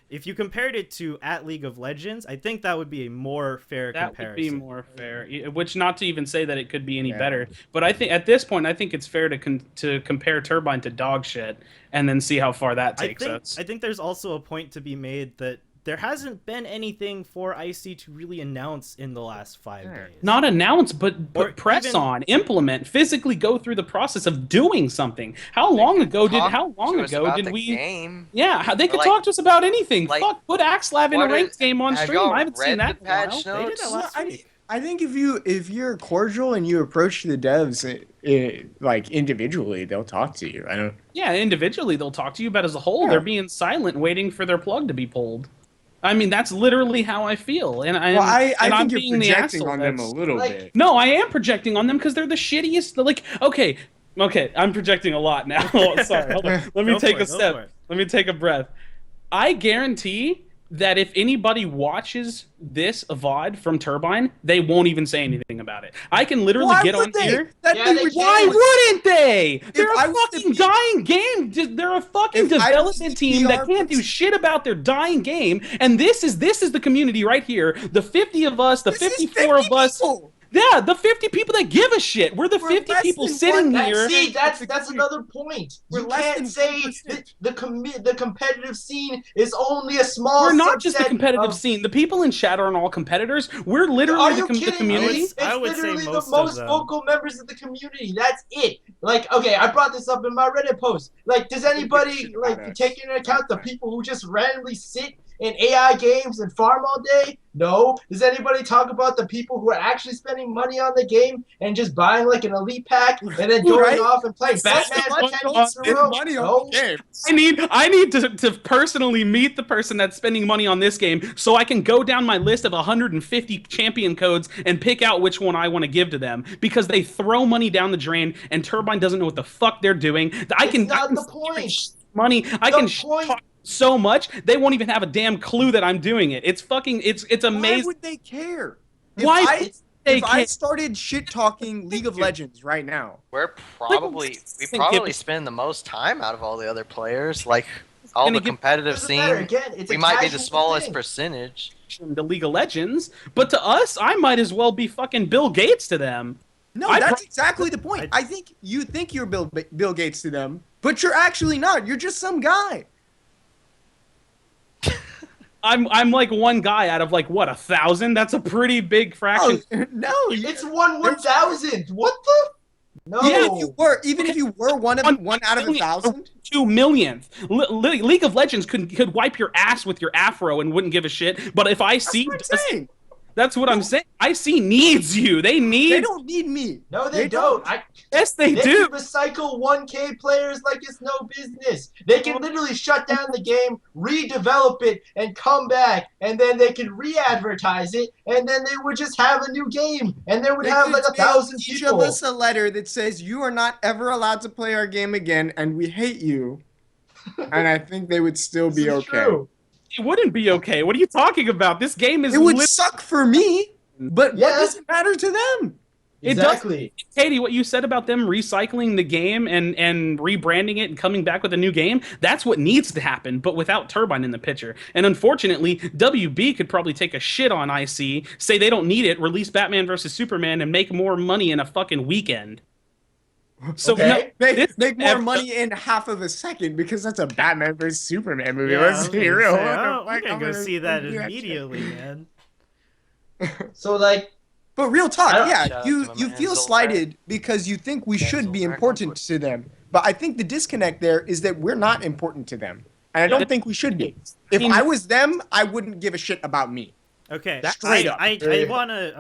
Speaker 1: If you compared it to @League of Legends, I think that would be a more fair
Speaker 4: That
Speaker 1: comparison.
Speaker 4: would be more fair. Which, not to even say that it could be any
Speaker 3: Yeah.
Speaker 4: better, but I think at this point, I think it's fair to compare Turbine to dog shit and then see how far that takes us.
Speaker 1: I think there's also a point to be made that there hasn't been anything for IC to really announce in the last 5 days.
Speaker 4: Not announce, but
Speaker 1: Or
Speaker 4: press
Speaker 1: even-
Speaker 4: on, implement, physically go through the process of doing something. How long ago
Speaker 2: Talk
Speaker 4: did
Speaker 2: to us about the
Speaker 4: we?
Speaker 2: game?
Speaker 4: Yeah, they could
Speaker 2: Like-
Speaker 4: talk to us about anything.
Speaker 2: like,
Speaker 4: Fuck, put Axelav in a
Speaker 2: what
Speaker 4: ranked
Speaker 2: is-
Speaker 4: game on
Speaker 2: have
Speaker 4: stream.
Speaker 2: y'all
Speaker 4: I haven't seen
Speaker 2: read
Speaker 4: that
Speaker 2: the
Speaker 4: in a while.
Speaker 2: patch
Speaker 1: They did
Speaker 2: notes?
Speaker 1: that last week.
Speaker 3: I think if you're cordial and you approach the devs like individually, they'll talk to you. I don't.
Speaker 4: Yeah, individually they'll talk to you, but as a whole,
Speaker 3: Yeah.
Speaker 4: they're being silent, waiting for their plug to be pulled. I mean, that's literally how I feel, and
Speaker 3: Well, I
Speaker 4: I'm
Speaker 3: think you're
Speaker 4: being the
Speaker 3: projecting
Speaker 4: asshole
Speaker 3: on them a
Speaker 4: that's-
Speaker 3: little
Speaker 5: like-
Speaker 3: bit.
Speaker 4: No, I am projecting on them because they're the shittiest. Like, okay, I'm projecting a lot now. Sorry, hold on. Let me
Speaker 1: Go
Speaker 4: take
Speaker 1: for
Speaker 4: a
Speaker 1: it, go
Speaker 4: step.
Speaker 1: for it.
Speaker 4: Let me take a breath. I guarantee that if anybody watches this VOD from Turbine, they won't even say anything about it. I can literally
Speaker 3: Why
Speaker 4: get
Speaker 3: would
Speaker 4: on
Speaker 3: they?
Speaker 4: here.
Speaker 3: That
Speaker 5: Yeah,
Speaker 3: thing
Speaker 5: they
Speaker 3: would-
Speaker 5: can.
Speaker 4: Why wouldn't they? They're
Speaker 3: I
Speaker 4: a
Speaker 3: was the
Speaker 4: fucking
Speaker 3: P-
Speaker 4: dying game. They're a fucking
Speaker 3: If I was
Speaker 4: development
Speaker 3: the
Speaker 4: team that
Speaker 3: PR
Speaker 4: can't do
Speaker 3: person-
Speaker 4: shit about their dying game. And this is the community right here. The 50 of us, the
Speaker 3: This is
Speaker 4: 54 of
Speaker 3: 50
Speaker 4: us.
Speaker 3: people.
Speaker 4: Yeah, the 50 people that give a shit. We're the
Speaker 3: We're
Speaker 4: 50
Speaker 3: less
Speaker 4: people
Speaker 3: than
Speaker 4: sitting
Speaker 3: one-
Speaker 4: here.
Speaker 5: See, that's another point.
Speaker 3: We're
Speaker 5: You
Speaker 3: less
Speaker 5: can't
Speaker 3: than
Speaker 5: say
Speaker 3: 1%.
Speaker 5: the competitive scene is only a small.
Speaker 4: We're not just the
Speaker 5: subset
Speaker 4: competitive
Speaker 5: of-
Speaker 4: scene. The people in chat aren't all competitors. We're
Speaker 5: Are
Speaker 4: literally
Speaker 5: you
Speaker 4: the
Speaker 5: kidding me?
Speaker 4: community.
Speaker 5: It's
Speaker 1: I would say
Speaker 5: literally
Speaker 1: most
Speaker 5: the
Speaker 1: of
Speaker 5: most
Speaker 1: them.
Speaker 5: vocal members of the community. That's it. Like, okay, I brought this up in my Reddit post. Like, does anybody
Speaker 3: shit
Speaker 5: like
Speaker 3: about us.
Speaker 5: take into account the people who just randomly sit in AI games and farm all day? No. Does anybody talk about the people who are actually spending money on the game and just buying like an elite pack and then going
Speaker 3: Right?
Speaker 5: off and playing
Speaker 4: That's
Speaker 5: Batman
Speaker 4: what
Speaker 5: 10
Speaker 4: I
Speaker 5: weeks in a row?
Speaker 3: money
Speaker 5: No.
Speaker 3: on the game.
Speaker 4: I need to personally meet the person that's spending money on this game so I can go down my list of 150 champion codes and pick out which one I want to give to them because they throw money down the drain and Turbine doesn't know what the fuck they're doing. I
Speaker 5: It's
Speaker 4: can
Speaker 5: not
Speaker 4: I can
Speaker 5: the point.
Speaker 4: money. I
Speaker 5: The
Speaker 4: can
Speaker 5: point-
Speaker 4: talk so much they won't even have a damn clue that I'm doing it. It's fucking it's
Speaker 3: Why
Speaker 4: amazing.
Speaker 3: would they care?
Speaker 4: Why
Speaker 3: If I started shit talking League of Legends right now,
Speaker 2: we probably spend the most time out of all the other players. Like all the competitive
Speaker 5: Doesn't matter.
Speaker 2: scene,
Speaker 5: Again, it's
Speaker 2: we
Speaker 5: a
Speaker 2: might be the
Speaker 5: casual
Speaker 2: smallest
Speaker 5: thing.
Speaker 2: percentage.
Speaker 4: the League of Legends, but to us, I might as well be fucking Bill Gates to them.
Speaker 3: no,
Speaker 4: I
Speaker 3: that's
Speaker 4: pro-
Speaker 3: exactly the point. I think you think you're Bill Gates to them, but you're actually not. You're just some guy.
Speaker 4: I'm like one guy out of like what 1,000. That's a pretty big fraction.
Speaker 3: Oh, no,
Speaker 5: It's 1/1000. What the? No.
Speaker 3: even if you were one out of 1,000.
Speaker 4: 2 millionth. League of Legends could wipe your ass with your afro and wouldn't give a shit. But if I see,
Speaker 3: That's what I'm saying.
Speaker 4: that's what I'm saying. I see needs you. They need.
Speaker 3: They don't need me.
Speaker 5: No, they don't.
Speaker 4: Yes, they
Speaker 5: They
Speaker 4: do.
Speaker 5: can recycle 1K players like it's no business. They can literally shut down the game, redevelop it, and come back, and then they can re-advertise it, and then they would just have a new game, and they would
Speaker 3: They
Speaker 5: have
Speaker 3: could
Speaker 5: like
Speaker 3: mail
Speaker 5: 1,000
Speaker 3: each
Speaker 5: people.
Speaker 3: of us a letter that says you are not ever allowed to play our game again, and we hate you. And I think they would still be
Speaker 5: This is
Speaker 3: okay.
Speaker 5: true.
Speaker 4: It wouldn't be okay. What are you talking about? This game is.
Speaker 3: It would suck for me, but what
Speaker 5: Yeah.
Speaker 3: does it matter to them?
Speaker 4: It does-
Speaker 5: Exactly.
Speaker 4: Katie, what you said about them recycling the game and rebranding it and coming back with a new game, that's what needs to happen, but without Turbine in the picture. And unfortunately, WB could probably take a shit on IC, say they don't need it, release Batman vs. Superman, and make more money in a fucking weekend. So
Speaker 5: Okay.
Speaker 3: Make more
Speaker 4: episode-
Speaker 3: money in half of a second because that's a Batman vs Superman movie.
Speaker 1: Yeah, I
Speaker 3: Let's
Speaker 1: was
Speaker 3: be
Speaker 1: gonna
Speaker 3: real.
Speaker 1: say,
Speaker 3: What the
Speaker 1: oh,
Speaker 3: fuck?
Speaker 1: we're gonna
Speaker 3: I'm
Speaker 1: go
Speaker 3: gonna
Speaker 1: see that
Speaker 3: do shit.
Speaker 1: immediately, man.
Speaker 5: So like,
Speaker 3: But real
Speaker 5: I
Speaker 3: talk,
Speaker 5: don't-
Speaker 3: yeah,
Speaker 2: Shout out
Speaker 3: you
Speaker 2: to my
Speaker 3: you
Speaker 2: man,
Speaker 3: feel
Speaker 2: Zoltar.
Speaker 3: slighted because you think we should be
Speaker 2: Zoltar
Speaker 3: important
Speaker 2: Conquest.
Speaker 3: to them. But I think the disconnect there is that we're not important to them, and I don't think we should be. If I was them, I wouldn't give a shit about me.
Speaker 1: Okay,
Speaker 3: Straight up.
Speaker 1: I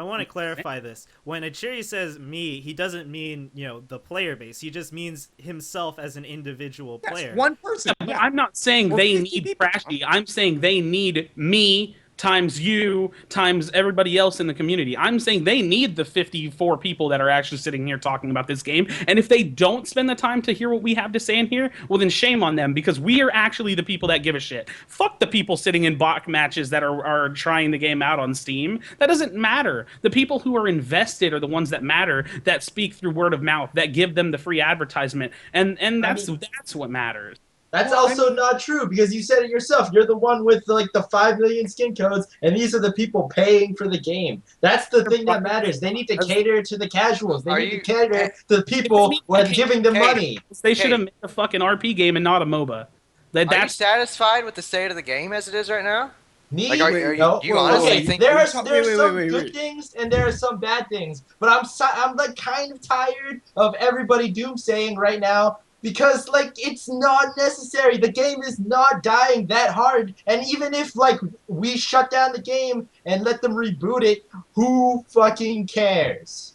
Speaker 1: wanna clarify this. When Achiri says me, he doesn't mean the player base. He just means himself as an individual
Speaker 3: Yes,
Speaker 1: player.
Speaker 3: one person.
Speaker 4: But
Speaker 3: Yeah.
Speaker 4: I'm not saying
Speaker 3: Or
Speaker 4: they
Speaker 3: 50
Speaker 4: need
Speaker 3: people.
Speaker 4: Trashy. I'm saying they need me times you times everybody else in the community. I'm saying they need the 54 people that are actually sitting here talking about this game. And if they don't spend the time to hear what we have to say in here, well then shame on them, because we are actually the people that give a shit. Fuck the people sitting in bot matches that are trying the game out on Steam. That doesn't matter. The people who are invested are the ones that matter, that speak through word of mouth, that give them the free advertisement. And that's what matters.
Speaker 5: that's
Speaker 3: Well,
Speaker 5: also not true because you said it yourself. You're the one with like the 5 million skin codes, and these are the people paying for the game. That's the thing that matters. They need to cater to the casuals. They
Speaker 2: Are
Speaker 5: need to
Speaker 2: you-
Speaker 5: cater to the people when giving them
Speaker 2: Katie.
Speaker 5: money.
Speaker 4: They should have
Speaker 2: Okay.
Speaker 4: made a fucking RP game and not a MOBA.
Speaker 2: Are you
Speaker 4: That's
Speaker 2: satisfied with the state of the game as it is right now?
Speaker 5: Me?
Speaker 2: Like, are you-
Speaker 5: no.
Speaker 2: do you honestly
Speaker 5: okay,
Speaker 2: think-
Speaker 5: there are
Speaker 3: Wait,
Speaker 5: some
Speaker 3: wait,
Speaker 5: good
Speaker 3: wait.
Speaker 5: things and there are some bad things, but I'm like kind of tired of everybody doomsaying right now because like it's not necessary. The game is not dying that hard, and even if like we shut down the game and let them reboot it, who fucking cares?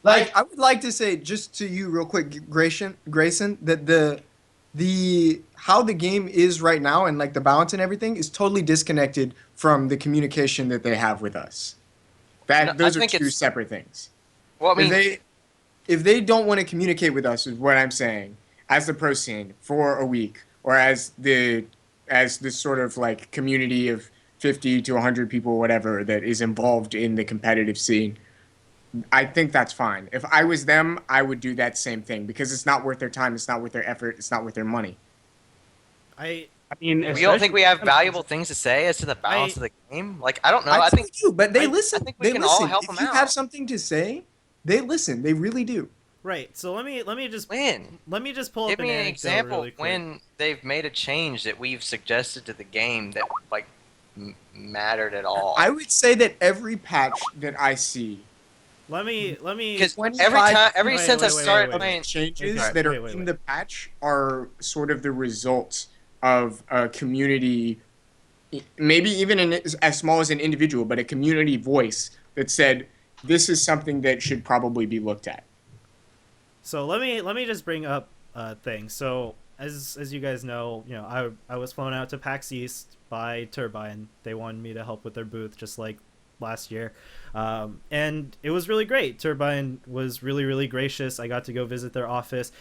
Speaker 5: Like
Speaker 3: I would like to say just to you real quick, Grayson, that the how the game is right now and like the balance and everything is totally disconnected from the communication that they have with us.
Speaker 2: No,
Speaker 3: Those
Speaker 2: I
Speaker 3: are
Speaker 2: think
Speaker 3: two
Speaker 2: it's-
Speaker 3: separate things.
Speaker 2: Well, I mean,
Speaker 3: If they don't want to communicate with us, is what I'm saying, as the pro scene for a week, or as this sort of like community of 50 to 100 people, whatever, that is involved in the competitive scene, I think that's fine. If I was them, I would do that same thing because it's not worth their time, it's not worth their effort, it's not worth their money.
Speaker 4: I mean,
Speaker 2: we don't think we have valuable things to say as to the balance of the game. Like, I don't know. I think
Speaker 3: we do, but they
Speaker 2: I
Speaker 3: listen.
Speaker 2: think we
Speaker 3: they
Speaker 2: can
Speaker 3: listen.
Speaker 2: all help
Speaker 3: if
Speaker 2: them
Speaker 3: you
Speaker 2: out.
Speaker 3: have something to say, they listen. They really do.
Speaker 1: Right. So let me just
Speaker 2: when.
Speaker 1: pull
Speaker 2: Give
Speaker 1: up
Speaker 2: me an
Speaker 1: anecdote
Speaker 2: example
Speaker 1: really quick.
Speaker 2: when they've made a change that we've suggested to the game that like mattered at all.
Speaker 3: I would say that every patch that I see
Speaker 1: Let me
Speaker 2: Because
Speaker 3: 25
Speaker 2: every time,
Speaker 1: Wait,
Speaker 2: since I
Speaker 1: wait, wait,
Speaker 2: started
Speaker 1: wait, wait.
Speaker 2: playing,
Speaker 3: changes
Speaker 1: Okay,
Speaker 3: that are
Speaker 1: wait,
Speaker 3: in
Speaker 1: wait.
Speaker 3: the patch are sort of the result of a community, maybe even as small as an individual, but a community voice that said this is something that should probably be looked at.
Speaker 1: So let me just bring up things. So as you guys know, I was flown out to PAX East by Turbine. They wanted me to help with their booth, just like last year, and it was really great. Turbine was really gracious. I got to go visit their office.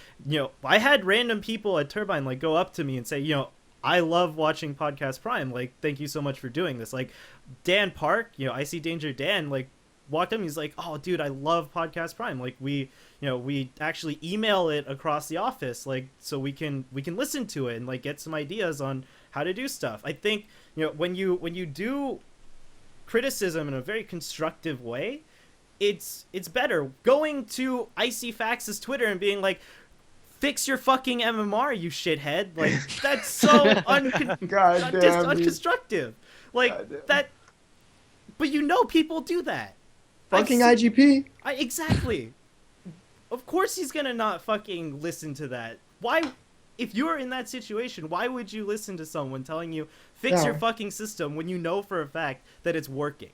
Speaker 1: I had random people at Turbine like go up to me and say, I love watching Podcast Prime. Like, thank you so much for doing this. Like, Dan Park, I See Danger Dan, like, walked up and he's like, oh, dude, I love Podcast Prime. Like, we actually email it across the office, like, so we can listen to it and, like, get some ideas on how to do stuff. I think, when you do criticism in a very constructive way, it's better. Going to Icy Facts' Twitter and being like, fix your fucking MMR, you shithead. Like, that's so unconstructive. Like, that... But people do that.
Speaker 3: Fucking IGP.
Speaker 1: Exactly. Of course he's gonna not fucking listen to that. Why... If you're in that situation, why would you listen to someone telling you, fix your fucking system, when you know for a fact that it's working?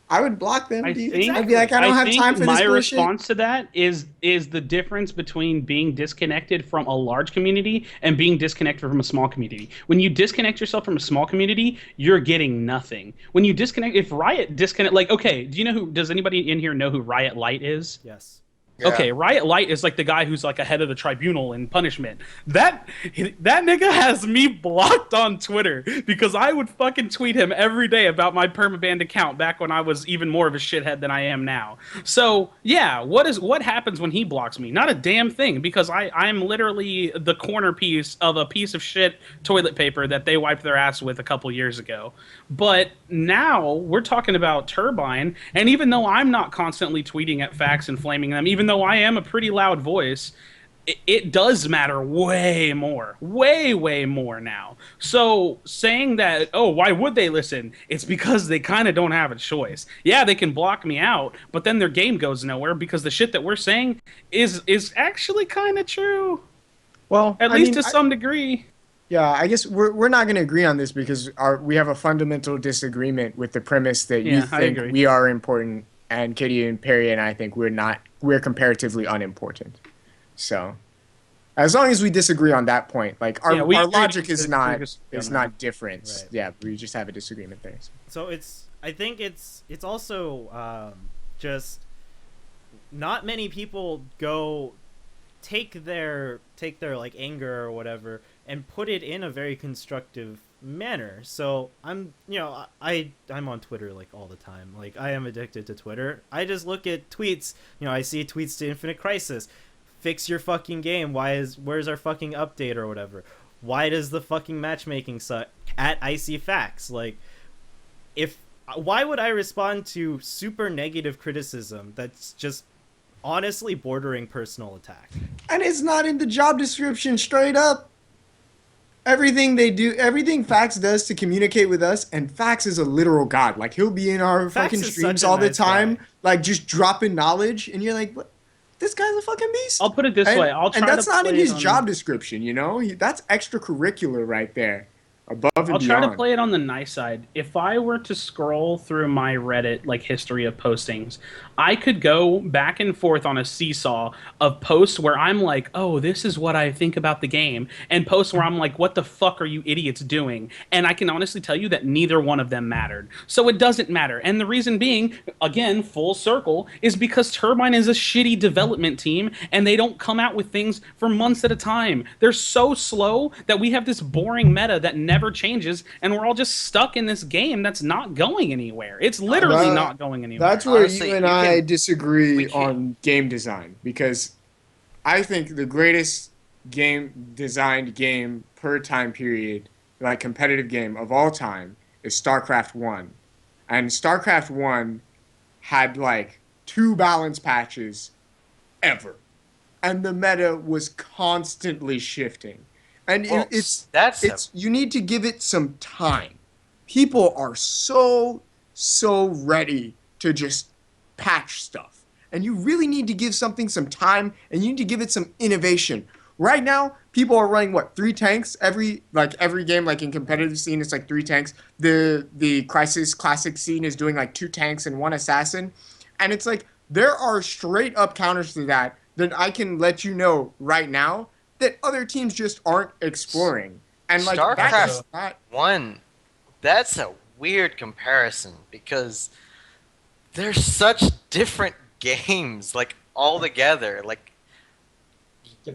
Speaker 3: I would block them.
Speaker 4: I'd be
Speaker 3: like, I don't have time for this
Speaker 4: my
Speaker 3: bullshit.
Speaker 4: response to that is the difference between being disconnected from a large community and being disconnected from a small community. When you disconnect yourself from a small community, you're getting nothing. When you disconnect, if Riot disconnect, like, okay, does anybody in here know who Riot Light is?
Speaker 1: Yes.
Speaker 2: Yeah.
Speaker 4: Okay, Riot Light is like the guy who's like ahead of the tribunal in punishment. That nigga has me blocked on Twitter because I would fucking tweet him every day about my permabanned account back when I was even more of a shithead than I am now. So yeah, what happens when he blocks me? Not a damn thing, because I'm literally the corner piece of a piece of shit toilet paper that they wiped their ass with a couple years ago. But now we're talking about Turbine, and even though I'm not constantly tweeting at Facts and flaming them, even though I am a pretty loud voice, it does matter way more now. So saying that, oh, why would they listen? It's because they kind of don't have a choice. Yeah, they can block me out, but then their game goes nowhere because the shit that we're saying is actually kind of true.
Speaker 3: Well,
Speaker 4: At least to some degree.
Speaker 3: Yeah, I guess we're not going to agree on this because we have a fundamental disagreement with the premise that you think we are important, and Kitty and Perry and I think we're comparatively unimportant. So, as long as we disagree on that point, like our logic is not different.
Speaker 1: Right.
Speaker 3: Yeah, we just have a disagreement there.
Speaker 1: So I think it's also just not many people take their like anger or whatever and put it in a very constructive manner. So I'm on Twitter like all the time. Like, I am addicted to Twitter. I just look at tweets. I see tweets to Infinite Crisis. Fix your fucking game. Where's our fucking update or whatever? Why does the fucking matchmaking suck? At Icy Facts. Like, why would I respond to super negative criticism that's just honestly bordering personal attack?
Speaker 3: And it's not in the job description straight up. Everything Fax does to communicate with us, and Fax is a literal god. Like, he'll be in our fucking streams all the time, like, just dropping knowledge, and you're like, what? This guy's a fucking beast.
Speaker 4: I'll put it this way.
Speaker 3: And that's not in his job description, that's extracurricular right there. Above and beyond.
Speaker 4: I'll try to play it on the nice side. If I were to scroll through my Reddit like history of postings, I could go back and forth on a seesaw of posts where I'm like, oh, this is what I think about the game, and posts where I'm like, what the fuck are you idiots doing? And I can honestly tell you that neither one of them mattered. So it doesn't matter. And the reason being, again, full circle, is because Turbine is a shitty development team, and they don't come out with things for months at a time. They're so slow that we have this boring meta that never changes, and we're all just stuck in this game that's not going anywhere. It's literally not going anywhere.
Speaker 3: That's where honestly, you and I disagree on game design, because I think the greatest designed game per time period, like competitive game of all time, is StarCraft 1. And StarCraft 1 had like 2 balance patches ever. And the meta was constantly shifting. And you need to give it some time. People are so ready to just patch stuff. And you really need to give something some time, and you need to give it some innovation. Right now, people are running 3 tanks every game, like in competitive scene, it's like 3 tanks. The Crisis Classic scene is doing like 2 tanks and 1 assassin. And it's like there are straight up counters to that I can let you know right now that other teams just aren't exploring. And like
Speaker 2: StarCraft 1, that's a weird comparison because they're such different games, like all together. Like, I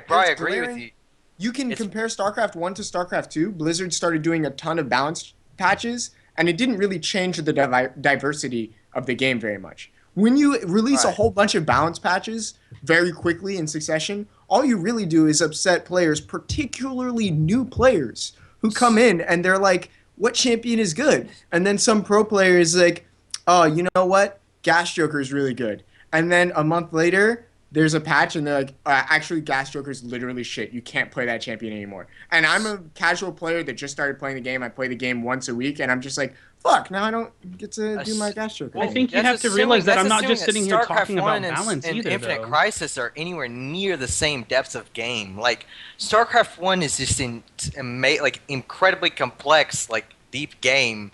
Speaker 2: probably agree with you.
Speaker 3: you can
Speaker 2: It's-
Speaker 3: compare StarCraft 1 to StarCraft 2. Blizzard started doing a ton of balance patches, and it didn't really change the diversity of the game very much. When you release a
Speaker 2: Right.
Speaker 3: whole bunch of balance patches very quickly in succession, all you really do is upset players, particularly new players, who come in and they're like, what champion is good? And then some pro player is like, oh, you know what? Gas Joker is really good. And then a month later, there's a patch and they're like, actually, Gas Joker is literally shit. You can't play that champion anymore. And I'm a casual player that just started playing the game. I play the game once a week, and I'm just like, fuck, now I don't get to do my Gas Joker.
Speaker 4: I think you
Speaker 2: That's
Speaker 4: have to
Speaker 2: assuming-
Speaker 4: realize that
Speaker 2: that's
Speaker 4: I'm not just
Speaker 2: assuming
Speaker 4: sitting
Speaker 2: that
Speaker 4: here
Speaker 2: StarCraft
Speaker 4: talking about
Speaker 2: 1 and-
Speaker 4: balance
Speaker 2: and
Speaker 4: either,
Speaker 2: Infinite
Speaker 4: though.
Speaker 2: Crisis are anywhere near the same depths of game. Like StarCraft 1 is just like incredibly complex, like deep game,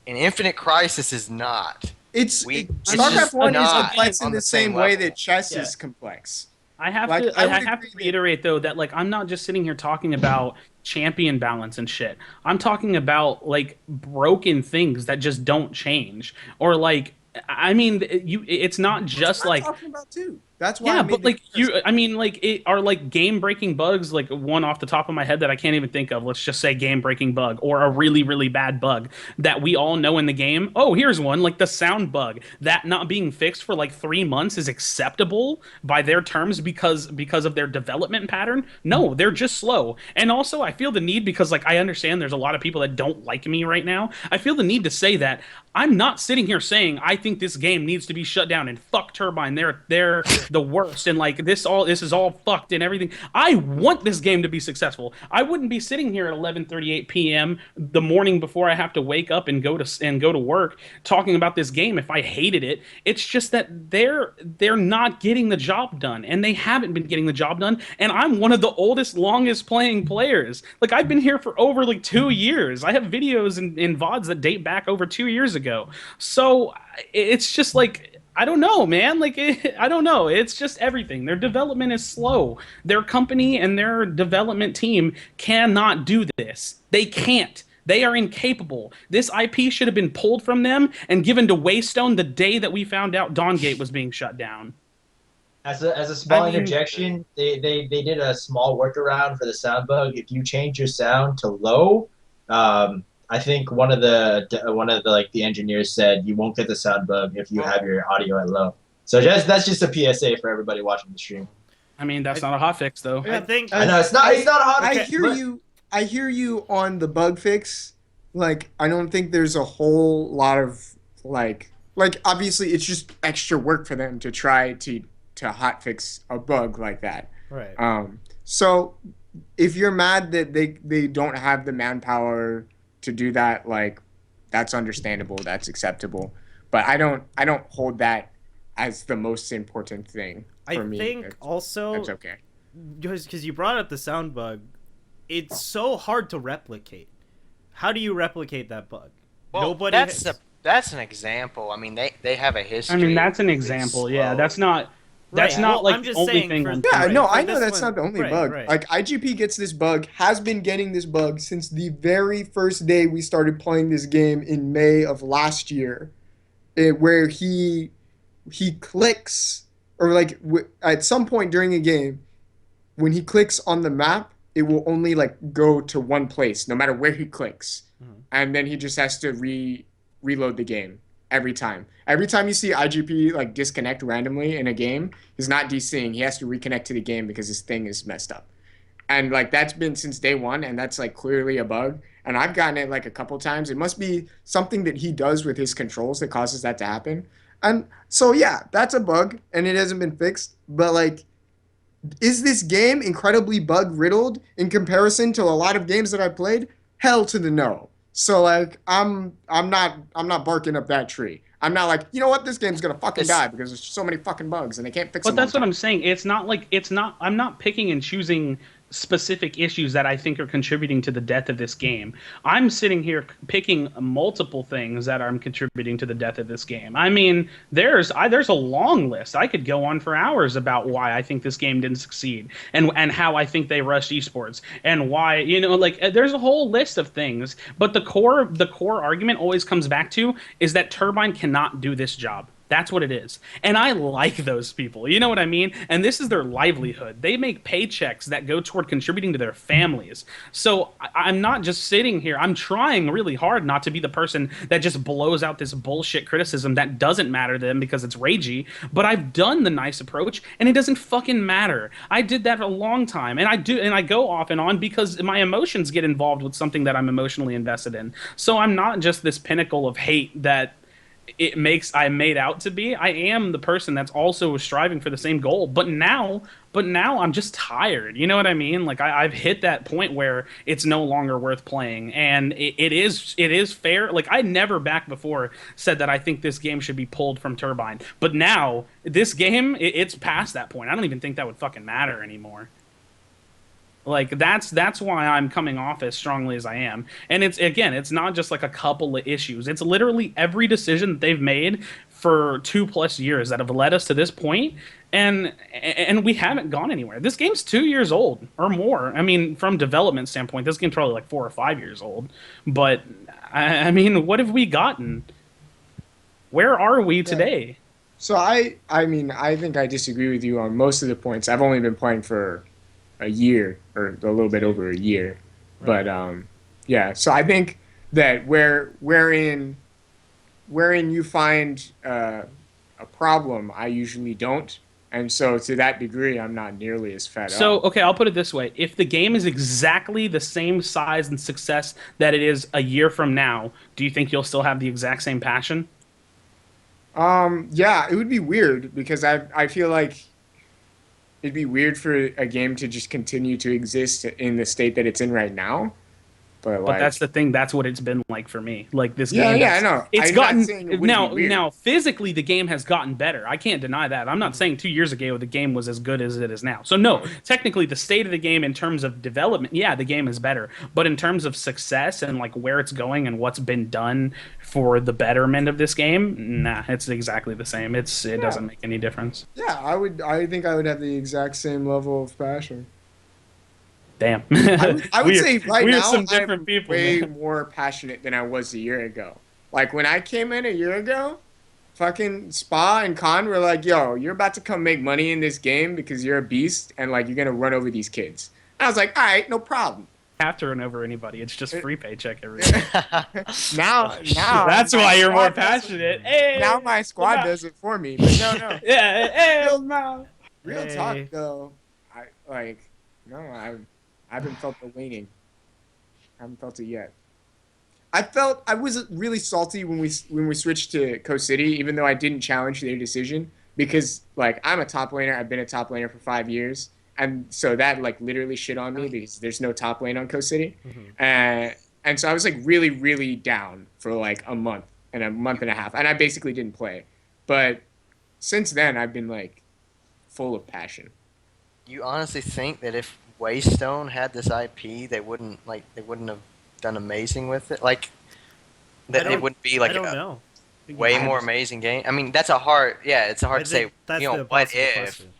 Speaker 2: and Infinite Crisis is not.
Speaker 3: It's
Speaker 2: It's
Speaker 3: StarCraft
Speaker 2: just
Speaker 3: 1 is
Speaker 2: not
Speaker 3: complex
Speaker 2: on
Speaker 3: in
Speaker 2: the
Speaker 3: the same
Speaker 2: same
Speaker 3: way
Speaker 2: level.
Speaker 3: that chess
Speaker 4: Yeah.
Speaker 3: is complex.
Speaker 4: I have
Speaker 3: Like,
Speaker 4: to.
Speaker 3: I
Speaker 4: I,
Speaker 3: would
Speaker 4: have
Speaker 3: agree
Speaker 4: to
Speaker 3: that-
Speaker 4: reiterate though that like I'm not just sitting here talking about champion balance and shit. I'm talking about like broken things that just don't change, or like I mean, It's not just
Speaker 3: I'm
Speaker 4: like
Speaker 3: talking about too. That's why. I
Speaker 4: yeah,
Speaker 3: made
Speaker 4: but
Speaker 3: the
Speaker 4: like
Speaker 3: comparison.
Speaker 4: I mean, like it are like game breaking bugs. Like one off the top of my head that I can't even think of. Let's just say game breaking bug or a really really bad bug that we all know in the game. Oh, here's one like the sound bug that not being fixed for like 3 months is acceptable by their terms because of their development pattern. No, they're just slow. And also, I feel the need because like I understand there's a lot of people that don't like me right now. I feel the need to say that I'm not sitting here saying I think this game needs to be shut down and fuck Turbine. They're the worst and like this is all fucked and everything. I want this game to be successful. I wouldn't be sitting here at 11:38 p.m. the morning before I have to wake up and go to work talking about this game if I hated it. It's just that they're not getting the job done and they haven't been getting the job done, and I'm one of the oldest longest playing players. Like I've been here for over like 2 years. I have videos and VODs that date back over 2 years ago. So it's just like I don't know, man. Like, I don't know. It's just everything. Their development is slow. Their company and their development team cannot do this. They can't. They are incapable. This IP should have been pulled from them and given to Waystone the day that we found out Dawngate was being shut down.
Speaker 5: As a small
Speaker 4: I mean-
Speaker 5: interjection, they did a small workaround for the sound bug. If you change your sound to low, I think one of the like the engineers said you won't get the sound bug if you have your audio at low. So that's just a PSA for everybody watching the stream.
Speaker 4: I mean, that's not a hot fix, though.
Speaker 1: I think
Speaker 5: I know it's not a hot.
Speaker 3: I
Speaker 5: fix,
Speaker 3: hear
Speaker 5: but-
Speaker 3: you. I hear you on the bug fix. Like, I don't think there's a whole lot of like obviously it's just extra work for them to try to hot fix a bug like that.
Speaker 1: right.
Speaker 3: So if you're mad that they don't have the manpower to do that, like, that's understandable, that's acceptable. But I don't hold that as the most important thing for
Speaker 1: I
Speaker 3: me.
Speaker 1: think also
Speaker 3: That's okay.
Speaker 1: because you brought up the sound bug, it's so hard to replicate. How do you replicate that bug?
Speaker 2: Well,
Speaker 1: Nobody.
Speaker 2: that's an example. I mean, they have a history.
Speaker 4: I mean, that's an
Speaker 2: of
Speaker 4: example.
Speaker 2: being
Speaker 4: Yeah,
Speaker 2: slow.
Speaker 4: that's not
Speaker 1: Right,
Speaker 4: not
Speaker 1: well,
Speaker 4: like
Speaker 1: I'm
Speaker 4: the
Speaker 1: just
Speaker 4: only
Speaker 1: saying
Speaker 4: thing.
Speaker 1: for-
Speaker 4: I'm
Speaker 3: Yeah,
Speaker 1: Right,
Speaker 3: no,
Speaker 1: for
Speaker 3: I know
Speaker 1: this
Speaker 3: that's
Speaker 1: one-
Speaker 3: not the only
Speaker 1: right,
Speaker 3: bug.
Speaker 1: right.
Speaker 3: Like, IGP gets this bug, has been getting this bug since the very first day we started playing this game in May of last year, where he clicks, or like at some point during a game, when he clicks on the map, it will only like go to one place, no matter where he clicks, and then he just has to reload the game every time. Every time you see IGP like disconnect randomly in a game, he's not DCing. He has to reconnect to the game because his thing is messed up. And like that's been since day one, and that's like clearly a bug. And I've gotten it like a couple times. It must be something that he does with his controls that causes that to happen. And so yeah, that's a bug, and it hasn't been fixed. But like, is this game incredibly bug riddled in comparison to a lot of games that I've played? Hell to the no. So like, I'm not barking up that tree. I'm not like, you know what, this game's gonna fucking die because there's so many fucking bugs and they can't fix
Speaker 4: But
Speaker 3: them.
Speaker 4: that's
Speaker 3: on
Speaker 4: what
Speaker 3: time.
Speaker 4: I'm saying. I'm not picking and choosing specific issues that I think are contributing to the death of this game. I'm sitting here picking multiple things that are contributing to the death of this game. I mean, there's a long list. I could go on for hours about why I think this game didn't succeed and how I think they rushed esports and why, like there's a whole list of things. But the core argument always comes back to is that Turbine cannot do this job. That's what it is. And I like those people. You know what I mean? And this is their livelihood. They make paychecks that go toward contributing to their families. So I'm not just sitting here. I'm trying really hard not to be the person that just blows out this bullshit criticism that doesn't matter to them because it's ragey. But I've done the nice approach and it doesn't fucking matter. I did that a long time. And I go off and on because my emotions get involved with something that I'm emotionally invested in. So I'm not just this pinnacle of hate that I made out to be. I am the person that's also striving for the same goal. But now I'm just tired. You know what I mean? Like I've hit that point where it's no longer worth playing, and it is fair. Like I never back before said that I think this game should be pulled from Turbine, but now this game it's past that point. I don't even think that would fucking matter anymore. Like that's why I'm coming off as strongly as I am. And it's not just like a couple of issues. It's literally every decision that they've made for 2+ years that have led us to this point, and we haven't gone anywhere. This game's 2 years old or more. I mean, from development standpoint, this game's probably like 4 or 5 years old. But I mean, what have we gotten? Where are we today?
Speaker 3: So I mean, I think I disagree with you on most of the points. I've only been playing for a year or a little bit over a year, but yeah. So I think that wherein you find a problem, I usually don't, and so to that degree, I'm not nearly as fed up.
Speaker 4: So okay, I'll put it this way: if the game is exactly the same size and success that it is a year from now, do you think you'll still have the exact same passion?
Speaker 3: Yeah, it would be weird because I feel like it'd be weird for a game to just continue to exist in the state that it's in right now. But
Speaker 4: that's the thing. That's what it's been like for me. Like this
Speaker 3: yeah,
Speaker 4: game.
Speaker 3: Yeah, I know.
Speaker 4: It's
Speaker 3: I'm
Speaker 4: gotten
Speaker 3: not saying it would be weird.
Speaker 4: now. Physically, the game has gotten better. I can't deny that. I'm not saying 2 years ago the game was as good as it is now. So no, technically, the state of the game in terms of development, yeah, the game is better. But in terms of success and like where it's going and what's been done for the betterment of this game, nah, it's exactly the same. It doesn't make any difference.
Speaker 3: Yeah, I think I would have the exact same level of passion.
Speaker 4: Damn.
Speaker 3: I would say right now
Speaker 4: some different
Speaker 3: I'm
Speaker 4: people,
Speaker 3: way
Speaker 4: man.
Speaker 3: more passionate than I was a year ago. Like when I came in a year ago, fucking Spa and Khan were like, "Yo, you're about to come make money in this game because you're a beast and like you're gonna run over these kids." And I was like, "All right, no problem."
Speaker 4: Have to run over anybody. It's just free paycheck every day.
Speaker 3: Now
Speaker 4: That's why you're more
Speaker 3: squad does
Speaker 4: passionate.
Speaker 3: it.
Speaker 4: Hey,
Speaker 3: Now my squad does it for me. But no.
Speaker 4: Yeah, hey, no.
Speaker 3: Real
Speaker 1: Hey.
Speaker 3: talk though, I haven't felt the waning. I haven't felt it yet. I was really salty when we switched to Coast City, even though I didn't challenge their decision because like I'm a top laner. I've been a top laner for 5 years, and so that like literally shit on me because there's no top lane on Coast City, and so I was like really really down for like a month and a half, and I basically didn't play. But since then, I've been like full of passion.
Speaker 2: You honestly think that if Waystone had this IP, they wouldn't have done amazing with it? Like that it wouldn't be like
Speaker 1: I don't
Speaker 2: a
Speaker 1: know.
Speaker 2: way more amazing game? I mean, it's a hard to say,
Speaker 1: That's
Speaker 2: you know,
Speaker 1: the
Speaker 2: what
Speaker 1: impossible
Speaker 2: if?
Speaker 1: question.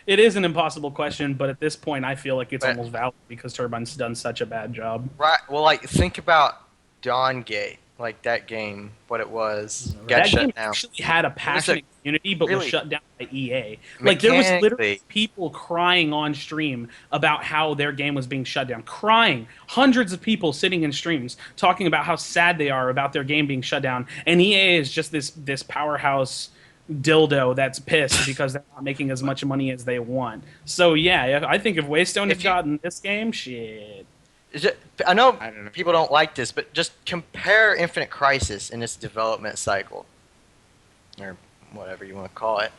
Speaker 4: It is an impossible question, but at this point, I feel like it's
Speaker 2: But-
Speaker 4: almost valid because Turbine's done such a bad job.
Speaker 2: Right. Well, like think about Dawn Gate, like that game, what it was, got
Speaker 4: That
Speaker 2: shut
Speaker 4: game
Speaker 2: down.
Speaker 4: actually had a passionate community, but was
Speaker 2: really-
Speaker 4: shut down by EA. Like there was literally
Speaker 2: Mechanically-
Speaker 4: people crying on stream about how their game was being shut down. Crying. Hundreds of people sitting in streams talking about how sad they are about their game being shut down. And EA is just this powerhouse dildo that's pissed because they're not making as much money as they want. So yeah, I think if Waystone had gotten this game, shit.
Speaker 2: I know
Speaker 3: I don't know.
Speaker 2: people don't like this, but just compare Infinite Crisis in its development cycle, or whatever you want to call it,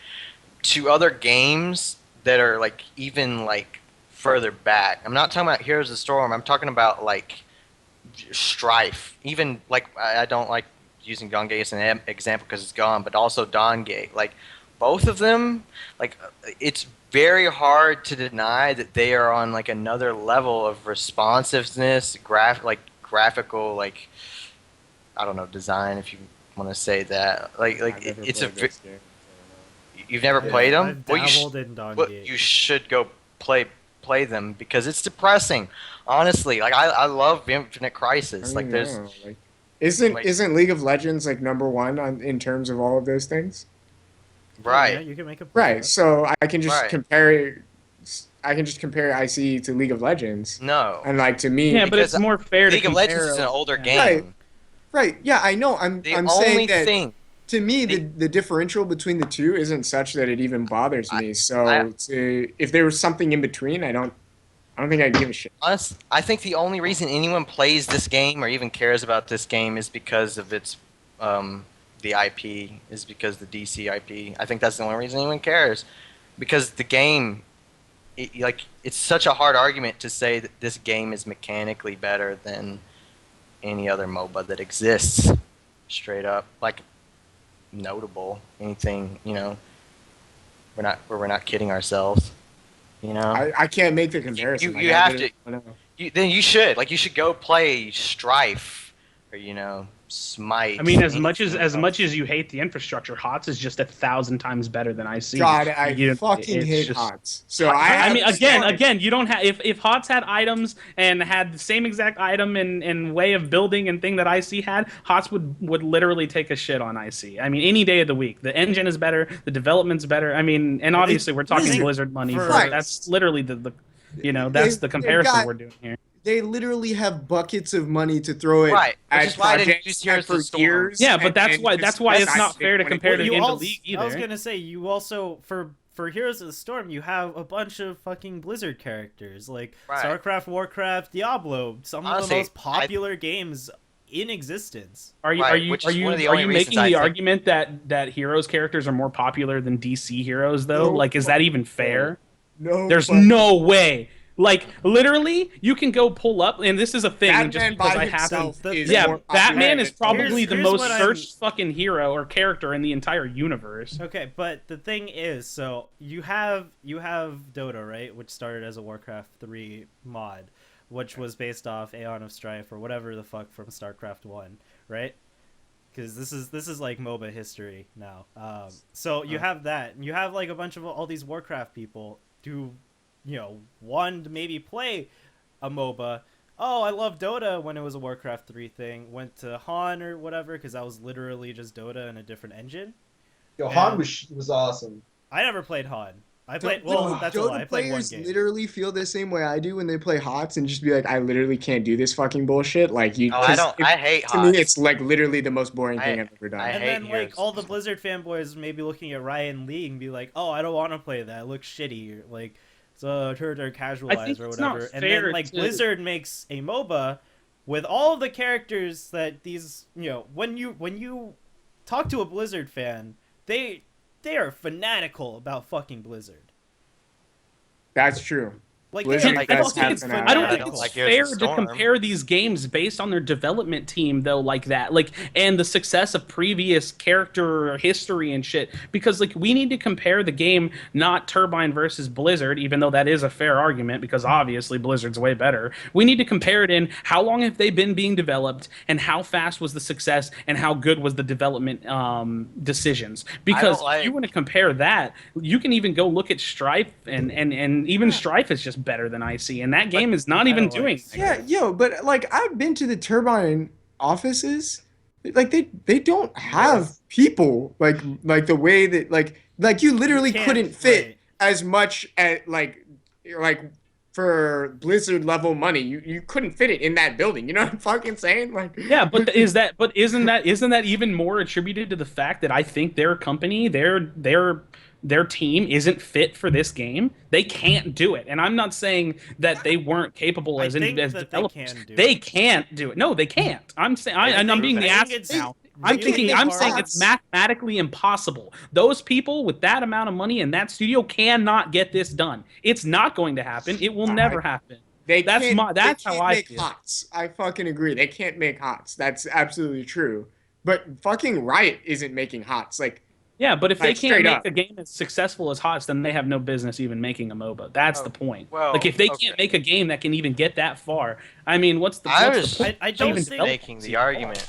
Speaker 2: to other games that are like even like further back. I'm not talking about Heroes of the Storm. I'm talking about like Strife. Even like I don't like using Dawn Gate as an example because it's gone, but also Dawn Gate. Like both of them, like it's very hard to deny that they are on like another level of responsiveness, graphical, like I don't know, design if you want to say that. Like it's you've never played them.
Speaker 1: I've dabbled in Dawn Gate.
Speaker 2: You should go play them because it's depressing. Honestly, like I love Infinite Crisis. Like there's
Speaker 3: Isn't
Speaker 2: Like-
Speaker 3: isn't League of Legends like number one in terms of all of those things?
Speaker 2: Right.
Speaker 1: Yeah, you can make a point
Speaker 3: Right.
Speaker 1: of that.
Speaker 3: So I can just
Speaker 2: Right.
Speaker 3: compare. I can just compare IC to League of Legends,
Speaker 2: No.
Speaker 3: and like to me,
Speaker 4: Yeah, but
Speaker 2: Because
Speaker 4: it's more fair
Speaker 2: League
Speaker 4: to
Speaker 2: of
Speaker 4: compare.
Speaker 2: Legends is an older
Speaker 4: Yeah.
Speaker 2: game.
Speaker 3: Right. right? Yeah, I know. I'm
Speaker 2: The
Speaker 3: I'm
Speaker 2: only
Speaker 3: saying that
Speaker 2: thing.
Speaker 3: to me the differential between the two isn't such that it even bothers me. So if there was something in between, I don't think I'd give a shit.
Speaker 2: I think the only reason anyone plays this game or even cares about this game is because of its the IP, is because the DC IP. I think that's the only reason anyone cares, because the game, it's such a hard argument to say that this game is mechanically better than any other MOBA that exists. Straight up, like notable anything, we're not kidding ourselves,
Speaker 3: I can't make the comparison.
Speaker 2: you
Speaker 3: Like, I
Speaker 2: have
Speaker 3: really
Speaker 2: to-
Speaker 3: don't know.
Speaker 2: Then you should go play Strife or Smite.
Speaker 4: I mean, as much
Speaker 2: anything
Speaker 4: as
Speaker 2: else.
Speaker 4: much as you hate the infrastructure, HOTS is just 1,000 times better than IC.
Speaker 3: God, I
Speaker 4: You-
Speaker 3: fucking
Speaker 4: it's
Speaker 3: hate
Speaker 4: just-
Speaker 3: HOTS. So
Speaker 4: I mean,
Speaker 3: understand.
Speaker 4: again, you don't have if HOTS had items and had the same exact item and way of building and thing that IC had, HOTS would literally take a shit on IC. I mean, any day of the week, the engine is better, the development's better. I mean, and obviously we're talking
Speaker 3: Blizzard-
Speaker 4: Blizzard money, but
Speaker 3: Right.
Speaker 4: that's literally the that's the
Speaker 3: They've
Speaker 4: comparison
Speaker 3: got-
Speaker 4: we're doing here.
Speaker 3: They literally have buckets of money to throw it
Speaker 2: Right, which
Speaker 3: at
Speaker 2: is why they
Speaker 3: projects
Speaker 2: use Heroes
Speaker 3: for
Speaker 2: of the Storm.
Speaker 3: years.
Speaker 4: Yeah, but
Speaker 3: and-
Speaker 4: that's
Speaker 3: and
Speaker 4: why
Speaker 3: just
Speaker 4: it's not fair to
Speaker 3: money.
Speaker 4: compare
Speaker 1: Well,
Speaker 4: it
Speaker 1: you
Speaker 4: into
Speaker 1: also,
Speaker 4: League
Speaker 1: I was
Speaker 4: either.
Speaker 1: gonna say you also for Heroes of the Storm you have a bunch of fucking Blizzard characters like
Speaker 2: Right.
Speaker 1: StarCraft, Warcraft, Diablo, some of
Speaker 2: Honestly,
Speaker 1: the most popular games in existence.
Speaker 4: Are you
Speaker 2: Right,
Speaker 4: are you
Speaker 2: which
Speaker 4: are
Speaker 2: is
Speaker 4: you
Speaker 2: one of the
Speaker 4: are
Speaker 2: only
Speaker 4: you
Speaker 2: reasons
Speaker 4: making
Speaker 2: I
Speaker 4: the
Speaker 2: think-
Speaker 4: argument that Heroes characters are more popular than DC heroes though?
Speaker 3: No
Speaker 4: Like, is that even fair?
Speaker 3: No,
Speaker 4: There's
Speaker 3: but
Speaker 4: no way. Like, literally, you can go pull up, and this is a thing. just
Speaker 3: Batman
Speaker 4: because
Speaker 3: by
Speaker 4: I happen,
Speaker 3: himself is
Speaker 4: yeah,
Speaker 3: more
Speaker 4: Batman
Speaker 3: popular
Speaker 4: is
Speaker 3: than-
Speaker 4: probably
Speaker 1: Here's
Speaker 4: the most
Speaker 1: what I'm-
Speaker 4: searched fucking hero or character in the entire universe.
Speaker 1: Okay, but the thing is, so you have Dota, right, which started as a Warcraft 3 mod, which was based off Aeon of Strife or whatever the fuck from StarCraft 1, right? Because this is like MOBA history now. So you have that, and you have like a bunch of all these Warcraft people who, wanted to maybe play a MOBA. Oh, I love Dota when it was a Warcraft 3 thing. Went to Han or whatever because that was literally just Dota in a different engine.
Speaker 5: Yo,
Speaker 1: Yeah.
Speaker 5: Han was awesome.
Speaker 1: I never played Han. I played
Speaker 3: Dota
Speaker 1: that's a lie. I played one
Speaker 3: players
Speaker 1: game.
Speaker 3: literally feel the same way I do when they play HOTS and just be like, I literally can't do this fucking bullshit. Like you,
Speaker 2: Oh, I
Speaker 3: 'cause
Speaker 2: don't. I hate
Speaker 3: to
Speaker 2: HOTS.
Speaker 3: me, it's like literally the most boring thing
Speaker 2: I-
Speaker 3: I've ever done.
Speaker 2: I
Speaker 1: And
Speaker 2: hate
Speaker 1: then
Speaker 2: Heroes.
Speaker 1: like all the Blizzard fanboys maybe looking at Ryan Lee and be like, "Oh, I don't want to play that. It looks shitty." Or, like so they're casualized or
Speaker 4: it's not
Speaker 1: whatever. And
Speaker 4: fair
Speaker 1: then like
Speaker 4: to-
Speaker 1: Blizzard makes a MOBA with all of the characters that these, when you talk to a Blizzard fan, they are fanatical about fucking Blizzard.
Speaker 3: That's true.
Speaker 1: Like
Speaker 3: Blizzard
Speaker 1: they are
Speaker 4: I don't
Speaker 3: does
Speaker 4: think
Speaker 3: have
Speaker 4: it's,
Speaker 3: fanatics.
Speaker 4: I don't
Speaker 2: I
Speaker 4: think
Speaker 2: don't
Speaker 4: it's
Speaker 2: like Heroes
Speaker 4: fair
Speaker 2: of the
Speaker 4: to
Speaker 2: Storm.
Speaker 4: compare these games based on their development team though, like that, like, and the success of previous character history and shit. Because like we need to compare the game, not Turbine versus Blizzard, even though that is a fair argument because obviously Blizzard's way better. We need to compare it in how long have they been being developed and how fast was the success and how good was the development decisions. Because if you want to compare that, you can even go look at Strife and even Strife is just better than IC, and that game is not
Speaker 1: I
Speaker 4: even
Speaker 1: don't
Speaker 4: doing.
Speaker 1: like-
Speaker 3: Yeah, yo, but like I've been to the Turbine offices. Like they don't have people like the way that like you literally
Speaker 1: You can't-
Speaker 3: couldn't fit
Speaker 1: right.
Speaker 3: as much at like for Blizzard level money. You couldn't fit it in that building. You know what I'm fucking saying? Like
Speaker 4: Yeah, but isn't that even more attributed to the fact that I think their company, their team isn't fit for this game? They can't do it. And I'm not saying that they weren't capable
Speaker 1: I
Speaker 4: as
Speaker 1: think
Speaker 4: as
Speaker 1: that they
Speaker 4: developers.
Speaker 1: can do
Speaker 4: They
Speaker 1: it.
Speaker 4: can't do it. No, they can't. I'm saying and I'm being the
Speaker 1: I
Speaker 4: ass
Speaker 1: think it's
Speaker 4: now.
Speaker 1: really
Speaker 4: I'm
Speaker 1: hard.
Speaker 4: saying it's mathematically impossible. Those people with that amount of money in that studio cannot get this done. It's not going to happen. It will never happen.
Speaker 3: That's
Speaker 4: That's how I
Speaker 3: make
Speaker 4: feel.
Speaker 3: HOTS. I fucking agree. They can't make HOTS. That's absolutely true. But fucking Riot isn't making HOTS. Like
Speaker 4: Yeah, but if they
Speaker 3: Like,
Speaker 4: can't
Speaker 3: straight
Speaker 4: make
Speaker 3: up.
Speaker 4: a game as successful as HOTS, then they have no business even making a MOBA. That's the point.
Speaker 2: well,
Speaker 4: like if they
Speaker 2: okay.
Speaker 4: can't make a game that can even get that far, I mean, what's the?
Speaker 2: I
Speaker 4: what's
Speaker 2: was-
Speaker 4: the point
Speaker 1: I
Speaker 4: of
Speaker 1: don't
Speaker 4: even
Speaker 1: think-
Speaker 4: developing
Speaker 2: making the
Speaker 4: it?
Speaker 2: argument.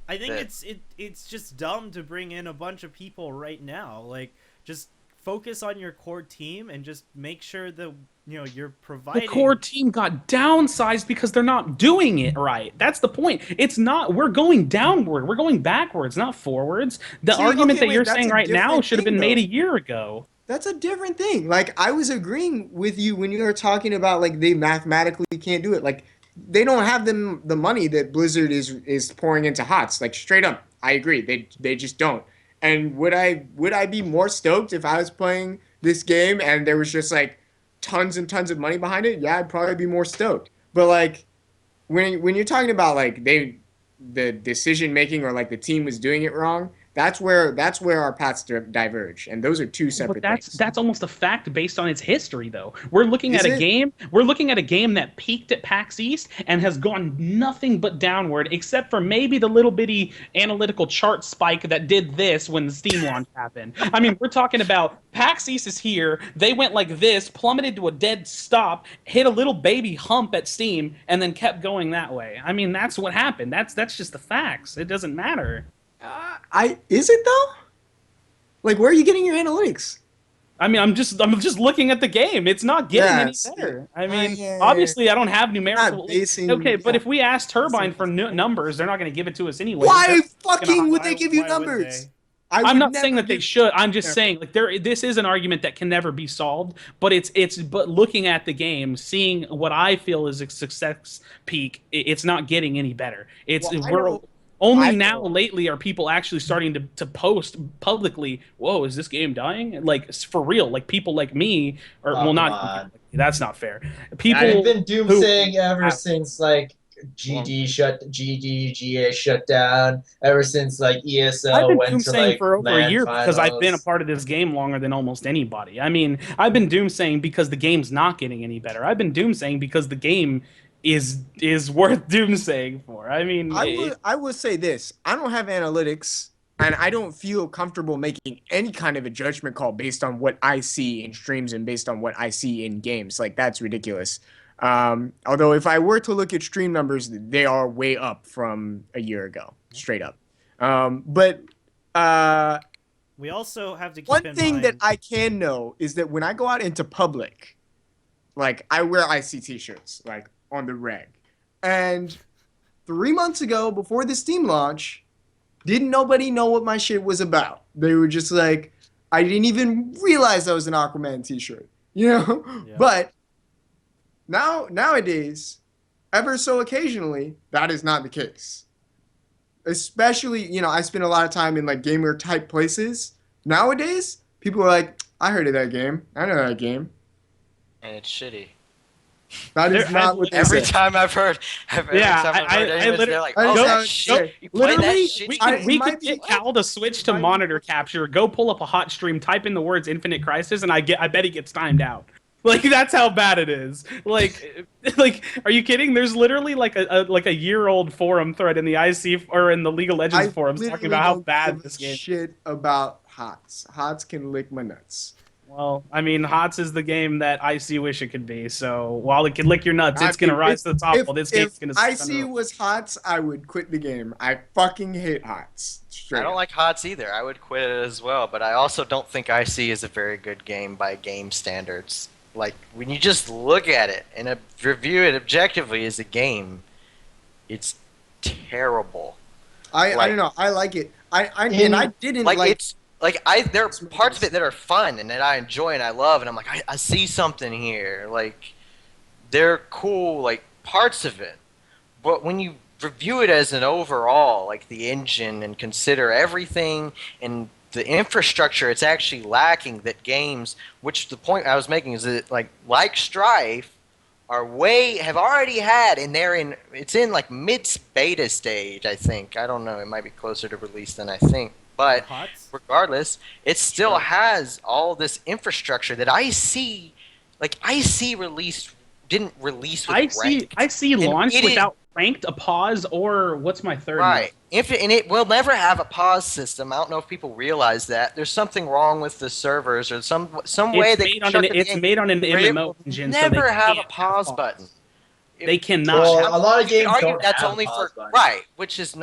Speaker 1: I think
Speaker 2: that-
Speaker 1: it's just dumb to bring in a bunch of people right now. Like just focus on your core team and just make sure that you're
Speaker 4: The
Speaker 1: providing.
Speaker 4: core team got downsized because they're not doing it right. That's the point. It's not, we're going downward. We're going backwards, not forwards. The
Speaker 3: See,
Speaker 4: argument
Speaker 3: okay,
Speaker 4: that
Speaker 3: wait,
Speaker 4: you're
Speaker 3: that's
Speaker 4: saying
Speaker 3: a
Speaker 4: right now
Speaker 3: different
Speaker 4: should have
Speaker 3: thing,
Speaker 4: been made
Speaker 3: though.
Speaker 4: a year ago.
Speaker 3: That's a different thing. Like, I was agreeing with you when you were talking about like they mathematically can't do it. Like, they don't have the money that Blizzard is pouring into HOTS. Like, straight up, I agree. They just don't. And would I be more stoked if I was playing this game and there was just like tons and tons of money behind it? Yeah, I'd probably be more stoked. But like when you're talking about like the decision making or like the team was doing it wrong, that's where our paths diverge, and those are two separate
Speaker 4: But
Speaker 3: things.
Speaker 4: that's almost a fact based on its history, though. We're looking
Speaker 3: Is
Speaker 4: at a
Speaker 3: it?
Speaker 4: game. We're looking at a game that peaked at PAX East and has gone nothing but downward, except for maybe the little bitty analytical chart spike that did this when the Steam launch happened. I mean, we're talking about PAX East is here. They went like this, plummeted to a dead stop, hit a little baby hump at Steam, and then kept going that way. I mean, that's what happened. That's just the facts. It doesn't matter.
Speaker 3: Is it though? Like, where are you getting your analytics?
Speaker 4: I mean, I'm just looking at the game. It's not getting any
Speaker 3: Yes.
Speaker 4: better. I mean,
Speaker 3: Yeah.
Speaker 4: obviously, I don't have numerical.
Speaker 3: Not basing-
Speaker 4: Okay, but
Speaker 3: yeah.
Speaker 4: if we ask Turbine for numbers, they're not going to give it to us anyway.
Speaker 3: Why
Speaker 4: They're
Speaker 3: fucking
Speaker 4: gonna-
Speaker 3: would they give you
Speaker 1: Why would
Speaker 3: numbers?
Speaker 1: they?
Speaker 3: I
Speaker 4: I'm
Speaker 3: would
Speaker 4: not saying
Speaker 3: never
Speaker 4: that they
Speaker 3: give-
Speaker 4: should. I'm just
Speaker 3: Yeah.
Speaker 4: saying like this is an argument that can never be solved. But but looking at the game, seeing what I feel is a success peak, it's not getting any better.
Speaker 3: Well, I
Speaker 4: we're
Speaker 3: know-
Speaker 4: only
Speaker 3: I
Speaker 4: now
Speaker 3: know.
Speaker 4: lately are people actually starting to post publicly. Whoa, is this game dying? Like for real? Like people like me, or
Speaker 5: Oh,
Speaker 4: well, not.
Speaker 5: come on.
Speaker 4: That's not fair.
Speaker 5: I've
Speaker 4: People
Speaker 5: been doomsaying ever
Speaker 4: Wow.
Speaker 5: since like GA shut down. Ever since like ESL
Speaker 4: I've been
Speaker 5: went to
Speaker 4: doomsaying
Speaker 5: like
Speaker 4: for over a
Speaker 5: LAN
Speaker 4: year because I've been a
Speaker 5: finals.
Speaker 4: part of this game longer than almost anybody. I mean, I've been doomsaying because the game's not getting any better. I've been doomsaying because the game is worth doomsaying for. I mean,
Speaker 3: I would say this. I don't have analytics, and I don't feel comfortable making any kind of a judgment call based on what I see in streams and based on what I see in games. Like, that's ridiculous. Although if I were to look at stream numbers, they are way up from a year ago, straight up. But
Speaker 1: We also have to keep
Speaker 3: one
Speaker 1: in
Speaker 3: thing
Speaker 1: mind,
Speaker 3: that I can know is that when I go out into public, like, I wear IC t-shirts, like, on the reg. And 3 months ago, before the Steam launch, didn't nobody know what my shit was about. They were just like, I didn't even realize that was an Aquaman t-shirt, you know?
Speaker 1: Yeah.
Speaker 3: But nowadays, ever so occasionally, that is not the case. Especially, I spend a lot of time in like gamer type places. Nowadays, people are like, I heard of that game. I know that game.
Speaker 2: And it's shitty.
Speaker 3: That is
Speaker 4: There-
Speaker 3: not what they
Speaker 2: Every
Speaker 3: say.
Speaker 2: time I've heard, every
Speaker 4: Yeah,
Speaker 2: time I've
Speaker 4: I
Speaker 2: heard anyone,
Speaker 4: literally-
Speaker 2: they're like,
Speaker 3: I
Speaker 2: "Oh,
Speaker 3: just
Speaker 2: that
Speaker 3: don't-
Speaker 2: shit! You play that
Speaker 3: literally,
Speaker 2: shit?"
Speaker 4: we
Speaker 3: I-
Speaker 4: can, we
Speaker 3: it
Speaker 4: could
Speaker 3: might be-
Speaker 4: get Cal to switch to
Speaker 3: might be-
Speaker 4: monitor capture, go pull up a hot stream, type in the words Infinite Crisis, and I bet he gets timed out. Like, that's how bad it is. Like, are you kidding? There's literally like a year-old forum thread in the IC or in the League of Legends forums talking
Speaker 3: literally
Speaker 4: about how
Speaker 3: don't
Speaker 4: bad
Speaker 3: give
Speaker 4: this
Speaker 3: a
Speaker 4: game.
Speaker 3: shit about HOTS. HOTS can lick my nuts.
Speaker 4: Well, I mean, HOTS is the game that IC wish it could be. So while it can lick your nuts, it's
Speaker 3: I
Speaker 4: gonna
Speaker 3: mean,
Speaker 4: rise to the top. Well, this game's
Speaker 3: if
Speaker 4: gonna.
Speaker 3: IC was HOTS, I would quit the game. I fucking hate HOTS. Straight
Speaker 2: I don't
Speaker 3: up.
Speaker 2: like HOTS either. I would quit it as well, but I also don't think IC is a very good game by game standards. Like, when you just look at it and review it objectively as a game, it's terrible.
Speaker 3: I
Speaker 2: like-
Speaker 3: don't know. I like it. I didn't
Speaker 2: Like,
Speaker 3: like.
Speaker 2: it's like there are parts of it that are fun and that I enjoy and I love, and I'm like, I see something here. Like, they're cool, like, parts of it. But when you review it as an overall, like the engine, and consider everything and the infrastructure it's actually lacking, that games, which the point I was making is that like Strife have already had, and it's in like mid beta stage, I think. I don't know, it might be closer to release than I think. But
Speaker 1: HOTS?
Speaker 2: regardless, it still has all this infrastructure that IC didn't release with ranked.
Speaker 4: IC launched
Speaker 2: it is-
Speaker 4: without ranked, a pause, or what's my third?
Speaker 2: Right. And it will never have a pause system. I don't know if people realize that. There's something wrong with the servers or some way
Speaker 4: It's
Speaker 2: they
Speaker 4: made on
Speaker 2: constructed
Speaker 4: an,
Speaker 2: the
Speaker 4: it's
Speaker 2: game
Speaker 4: made on an
Speaker 2: where it
Speaker 4: MMO
Speaker 2: will
Speaker 4: engine. so they
Speaker 2: never have a
Speaker 4: can't
Speaker 2: pause button.
Speaker 4: They cannot.
Speaker 5: Well,
Speaker 2: Have-
Speaker 5: a lot of
Speaker 2: you could
Speaker 5: games
Speaker 2: argue
Speaker 5: don't
Speaker 2: that's
Speaker 5: have
Speaker 2: only
Speaker 5: pause
Speaker 2: for
Speaker 5: buttons.
Speaker 2: right, which is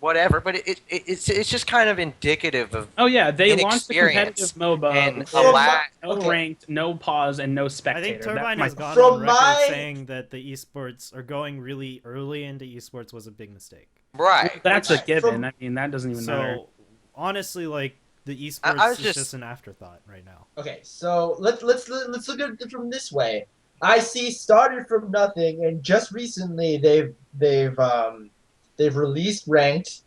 Speaker 2: whatever. But it's just kind of indicative of
Speaker 4: Oh yeah, they launched the
Speaker 2: inexperience
Speaker 4: competitive MOBA
Speaker 2: and
Speaker 4: with
Speaker 2: a lack.
Speaker 4: no
Speaker 5: Okay.
Speaker 4: ranked, no pause, and no
Speaker 1: I
Speaker 4: spectator.
Speaker 1: think Turbine
Speaker 4: That's
Speaker 1: has gone
Speaker 5: From
Speaker 1: on record
Speaker 5: my-
Speaker 1: saying that the esports or going really early into esports was a big mistake.
Speaker 2: Right.
Speaker 4: That's a
Speaker 5: Right.
Speaker 4: given.
Speaker 5: From-
Speaker 4: I mean, that doesn't even matter.
Speaker 1: So honestly, like the esports
Speaker 2: I was
Speaker 1: is
Speaker 2: just-
Speaker 1: just an afterthought right now.
Speaker 5: Okay, so let's look at it from this way. IC started from nothing, and just recently they've released ranked.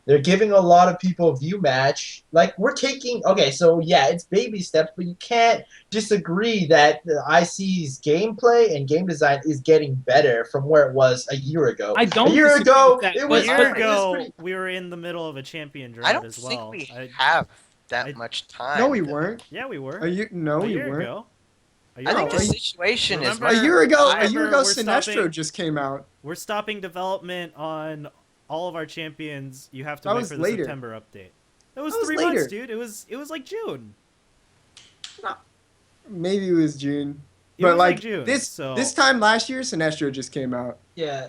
Speaker 5: They're giving a lot of people view match. Like we're taking okay, so yeah, it's baby steps, but you can't disagree that the IC's gameplay and game design is getting better from where it was a year ago.
Speaker 4: I don't
Speaker 5: A year
Speaker 4: disagree
Speaker 5: ago,
Speaker 4: with that,
Speaker 5: it
Speaker 1: A
Speaker 4: but
Speaker 5: was
Speaker 1: year
Speaker 5: it was
Speaker 1: ago,
Speaker 5: pretty-
Speaker 1: we were in the middle of a champion drought
Speaker 2: I don't
Speaker 1: as
Speaker 2: think
Speaker 1: well.
Speaker 2: we
Speaker 1: I-
Speaker 2: have that
Speaker 1: I-
Speaker 2: much time.
Speaker 3: No, we weren't.
Speaker 1: yeah, we were.
Speaker 3: No,
Speaker 1: a
Speaker 3: we
Speaker 1: year
Speaker 3: weren't.
Speaker 1: ago. A year
Speaker 2: I think
Speaker 1: ago.
Speaker 2: the situation is
Speaker 1: Remember-
Speaker 3: A year ago,
Speaker 1: Remember, we're
Speaker 3: Sinestro
Speaker 1: stopping-
Speaker 3: just came out.
Speaker 1: We're stopping development on all of our champions. You have to
Speaker 3: That
Speaker 1: wait
Speaker 3: was
Speaker 1: for the
Speaker 3: later.
Speaker 1: September update. That was
Speaker 3: That was
Speaker 1: 3
Speaker 3: later.
Speaker 1: months, dude. It was like June.
Speaker 3: Maybe it was June.
Speaker 1: It
Speaker 3: But
Speaker 1: was
Speaker 3: like
Speaker 1: June.
Speaker 3: this
Speaker 1: so
Speaker 3: this time last year, Sinestro just came out.
Speaker 5: yeah.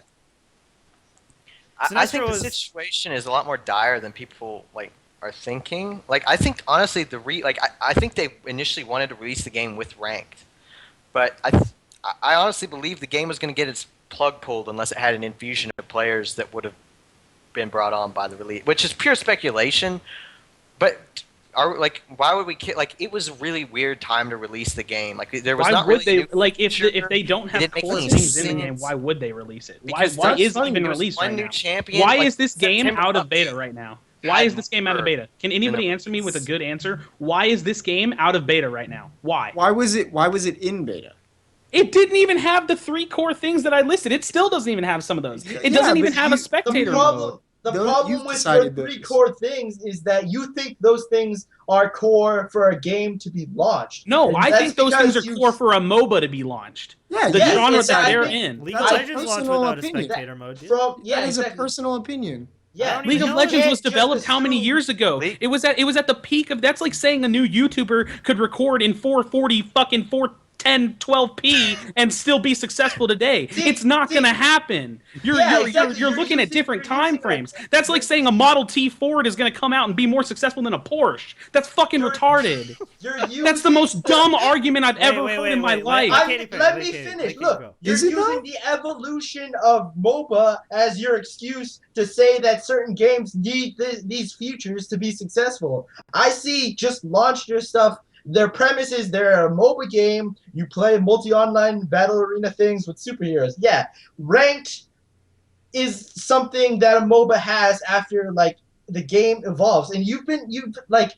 Speaker 2: I think
Speaker 1: Sinestro
Speaker 2: the
Speaker 1: was-
Speaker 2: situation is a lot more dire than people like are thinking. Like I think honestly, I think they initially wanted to release the game with ranked, but I honestly believe the game was going to get its plug pulled unless it had an infusion of players that would have been brought on by the release, which is pure speculation. But why would we like? It was a really weird time to release the game. Like there was
Speaker 4: Why
Speaker 2: not
Speaker 4: would
Speaker 2: really
Speaker 4: they like if they don't
Speaker 2: It
Speaker 4: have
Speaker 2: didn't make
Speaker 4: core
Speaker 2: any
Speaker 4: things in the
Speaker 2: sense.
Speaker 4: game? Why would they release it?
Speaker 2: Because
Speaker 4: Why
Speaker 3: that's
Speaker 4: is it
Speaker 3: funny,
Speaker 4: even
Speaker 2: There was
Speaker 4: released
Speaker 2: one
Speaker 4: right
Speaker 2: new
Speaker 4: now?
Speaker 2: champion.
Speaker 4: Why
Speaker 2: like,
Speaker 4: is this game
Speaker 2: September
Speaker 4: out of
Speaker 2: update.
Speaker 4: beta right now? Why is this game out of beta? Can anybody answer me with a good answer? Why is this game out of beta right now? Why?
Speaker 3: Why was it in beta?
Speaker 4: It didn't even have the 3 core things that I listed. It still doesn't even have some of those. It
Speaker 3: Yeah,
Speaker 4: doesn't even
Speaker 3: but
Speaker 4: have a
Speaker 3: you-
Speaker 4: spectator
Speaker 5: The problem,
Speaker 4: mode.
Speaker 5: the
Speaker 3: Those-
Speaker 5: problem
Speaker 3: you've
Speaker 5: with your
Speaker 3: decided
Speaker 5: 3
Speaker 3: those.
Speaker 5: core things is that you think those things are core for a game to be launched.
Speaker 4: No,
Speaker 5: And
Speaker 4: I
Speaker 5: that's
Speaker 4: think those
Speaker 5: because
Speaker 4: things are
Speaker 5: you-
Speaker 4: core for a MOBA to be launched.
Speaker 3: Yeah,
Speaker 4: The
Speaker 5: Yes,
Speaker 4: genre
Speaker 5: yes,
Speaker 4: that
Speaker 5: I
Speaker 4: they're
Speaker 5: think-
Speaker 4: in.
Speaker 1: League
Speaker 3: That's
Speaker 1: of
Speaker 3: a
Speaker 1: Legends launched
Speaker 3: personal
Speaker 1: without
Speaker 3: opinion.
Speaker 1: a spectator mode, dude.
Speaker 5: From yeah,
Speaker 3: that is a
Speaker 5: exactly.
Speaker 3: personal opinion.
Speaker 5: Yeah,
Speaker 1: don't
Speaker 4: League
Speaker 1: even
Speaker 4: of
Speaker 1: know
Speaker 4: Legends
Speaker 5: it.
Speaker 4: was
Speaker 5: Can't
Speaker 4: developed
Speaker 5: just
Speaker 4: how many
Speaker 5: assume.
Speaker 4: years ago?
Speaker 2: League-
Speaker 4: It was at the peak of that's like saying a new YouTuber could record in 440 fucking 410 12p and still be successful today.
Speaker 5: See-
Speaker 4: It's not
Speaker 5: see-
Speaker 4: going to happen. You're
Speaker 5: Yeah,
Speaker 4: you're,
Speaker 5: exactly.
Speaker 4: you're
Speaker 5: You're
Speaker 4: looking at
Speaker 5: using-
Speaker 4: different
Speaker 5: you're
Speaker 4: time
Speaker 5: using
Speaker 4: frames.
Speaker 5: a-
Speaker 4: That's like saying a Model T Ford is going to come out and be more successful than a Porsche. That's fucking
Speaker 5: You're-
Speaker 4: retarded.
Speaker 5: You're
Speaker 4: That's the
Speaker 5: using-
Speaker 4: most dumb argument I've ever
Speaker 1: wait,
Speaker 4: heard
Speaker 1: wait,
Speaker 4: in my
Speaker 1: wait,
Speaker 4: life.
Speaker 1: let-
Speaker 5: I'm-
Speaker 1: Katy Perry,
Speaker 5: let
Speaker 1: let
Speaker 5: me
Speaker 1: Katy-
Speaker 5: finish.
Speaker 1: let Katy
Speaker 5: Look,
Speaker 1: go.
Speaker 5: you're
Speaker 3: Is it
Speaker 5: using
Speaker 3: though?
Speaker 5: the evolution of MOBA as your excuse to say that certain games need these features to be successful. I see just launched their stuff. Their premise is they're a MOBA game. You play multi-online battle arena things with superheroes. Yeah, ranked is something that a MOBA has after like the game evolves, and you've like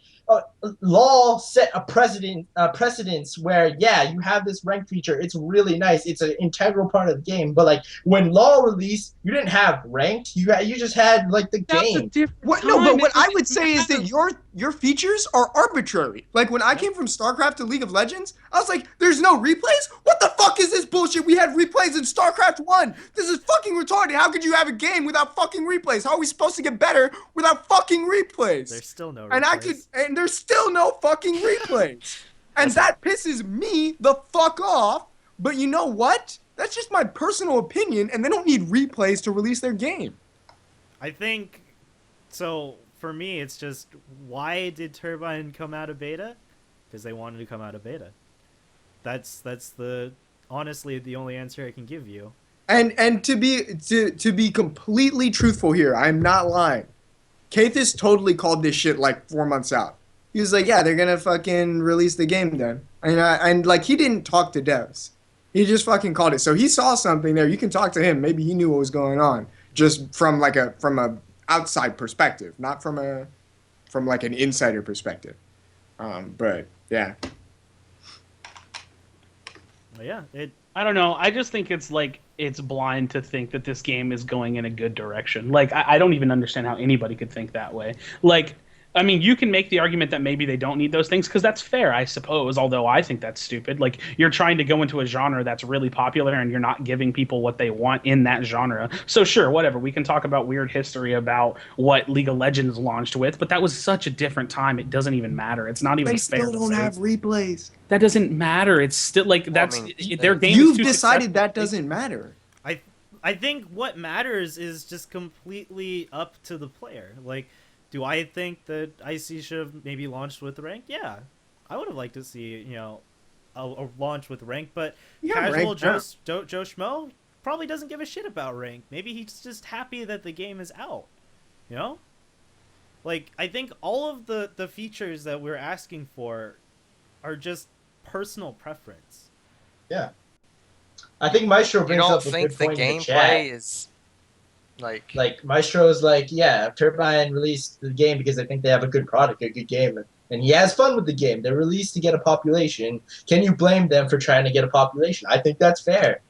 Speaker 5: LoL set a precedence where yeah, you have this rank feature. It's really nice. It's an integral part of the game. But like when LoL released, you didn't have ranked. You just had like the
Speaker 4: That's a
Speaker 5: game.
Speaker 4: different
Speaker 3: What? No,
Speaker 4: time.
Speaker 3: but what
Speaker 4: It
Speaker 3: I
Speaker 4: doesn't
Speaker 3: would say is
Speaker 4: matter.
Speaker 3: that your features are arbitrary. Like when I came from StarCraft to League of Legends, I was like, "There's no replays. What the fuck is this bullshit? We had replays in StarCraft 1. This is fucking retarded. How could you have a game without fucking replays? How are we supposed to get better without fucking replays?"
Speaker 1: There's still no.
Speaker 3: And
Speaker 1: replays.
Speaker 3: there's still no fucking replays. And that pisses me the fuck off. But you know what? That's just my personal opinion, and they don't need replays to release their game.
Speaker 1: I think so. For me, it's just why did Turbine come out of beta? Because they wanted to come out of beta. That's the honestly the only answer I can give you.
Speaker 3: And to be completely truthful here, I'm not lying. Kathis totally called this shit like 4 months out. He was like, "Yeah, they're gonna fucking release the game then," and like he didn't talk to devs. He just fucking called it. So he saw something there. You can talk to him. Maybe he knew what was going on, just from a outside perspective, not from like an insider perspective. But yeah.
Speaker 1: But yeah,
Speaker 4: I don't know. I just think it's like it's blind to think that this game is going in a good direction. Like I don't even understand how anybody could think that way. Like I mean, you can make the argument that maybe they don't need those things because that's fair, I suppose. Although I think that's stupid. Like you're trying to go into a genre that's really popular and you're not giving people what they want in that genre. So sure, whatever. We can talk about weird history about what League of Legends launched with, but that was such a different time. It doesn't even matter. It's not even
Speaker 3: They
Speaker 4: fair.
Speaker 3: still
Speaker 4: to
Speaker 3: don't
Speaker 4: say.
Speaker 3: have replays.
Speaker 4: That doesn't matter. It's still like that's
Speaker 2: mean,
Speaker 4: their game.
Speaker 3: You've
Speaker 4: is too
Speaker 3: decided
Speaker 4: successful.
Speaker 3: that doesn't matter.
Speaker 1: I think what matters is just completely up to the player. Like, do I think that IC should have maybe launched with rank? Yeah, I would have liked to see a launch with rank, but
Speaker 3: Yeah,
Speaker 1: casual
Speaker 3: rank, yeah.
Speaker 1: Joe Schmo probably doesn't give a shit about rank. Maybe he's just happy that the game is out. You know, like I think all of the features that we're asking for are just personal preference.
Speaker 5: Yeah. I think Maestro
Speaker 2: You
Speaker 5: brings
Speaker 2: don't
Speaker 5: up a
Speaker 2: think
Speaker 5: good
Speaker 2: the
Speaker 5: point in the chat.
Speaker 2: gameplay is
Speaker 5: Like Maestro's like, yeah, Turbine released the game because they think they have a good product, a good game, and he has fun with the game. They're released to get a population. Can you blame them for trying to get a population? I think that's fair.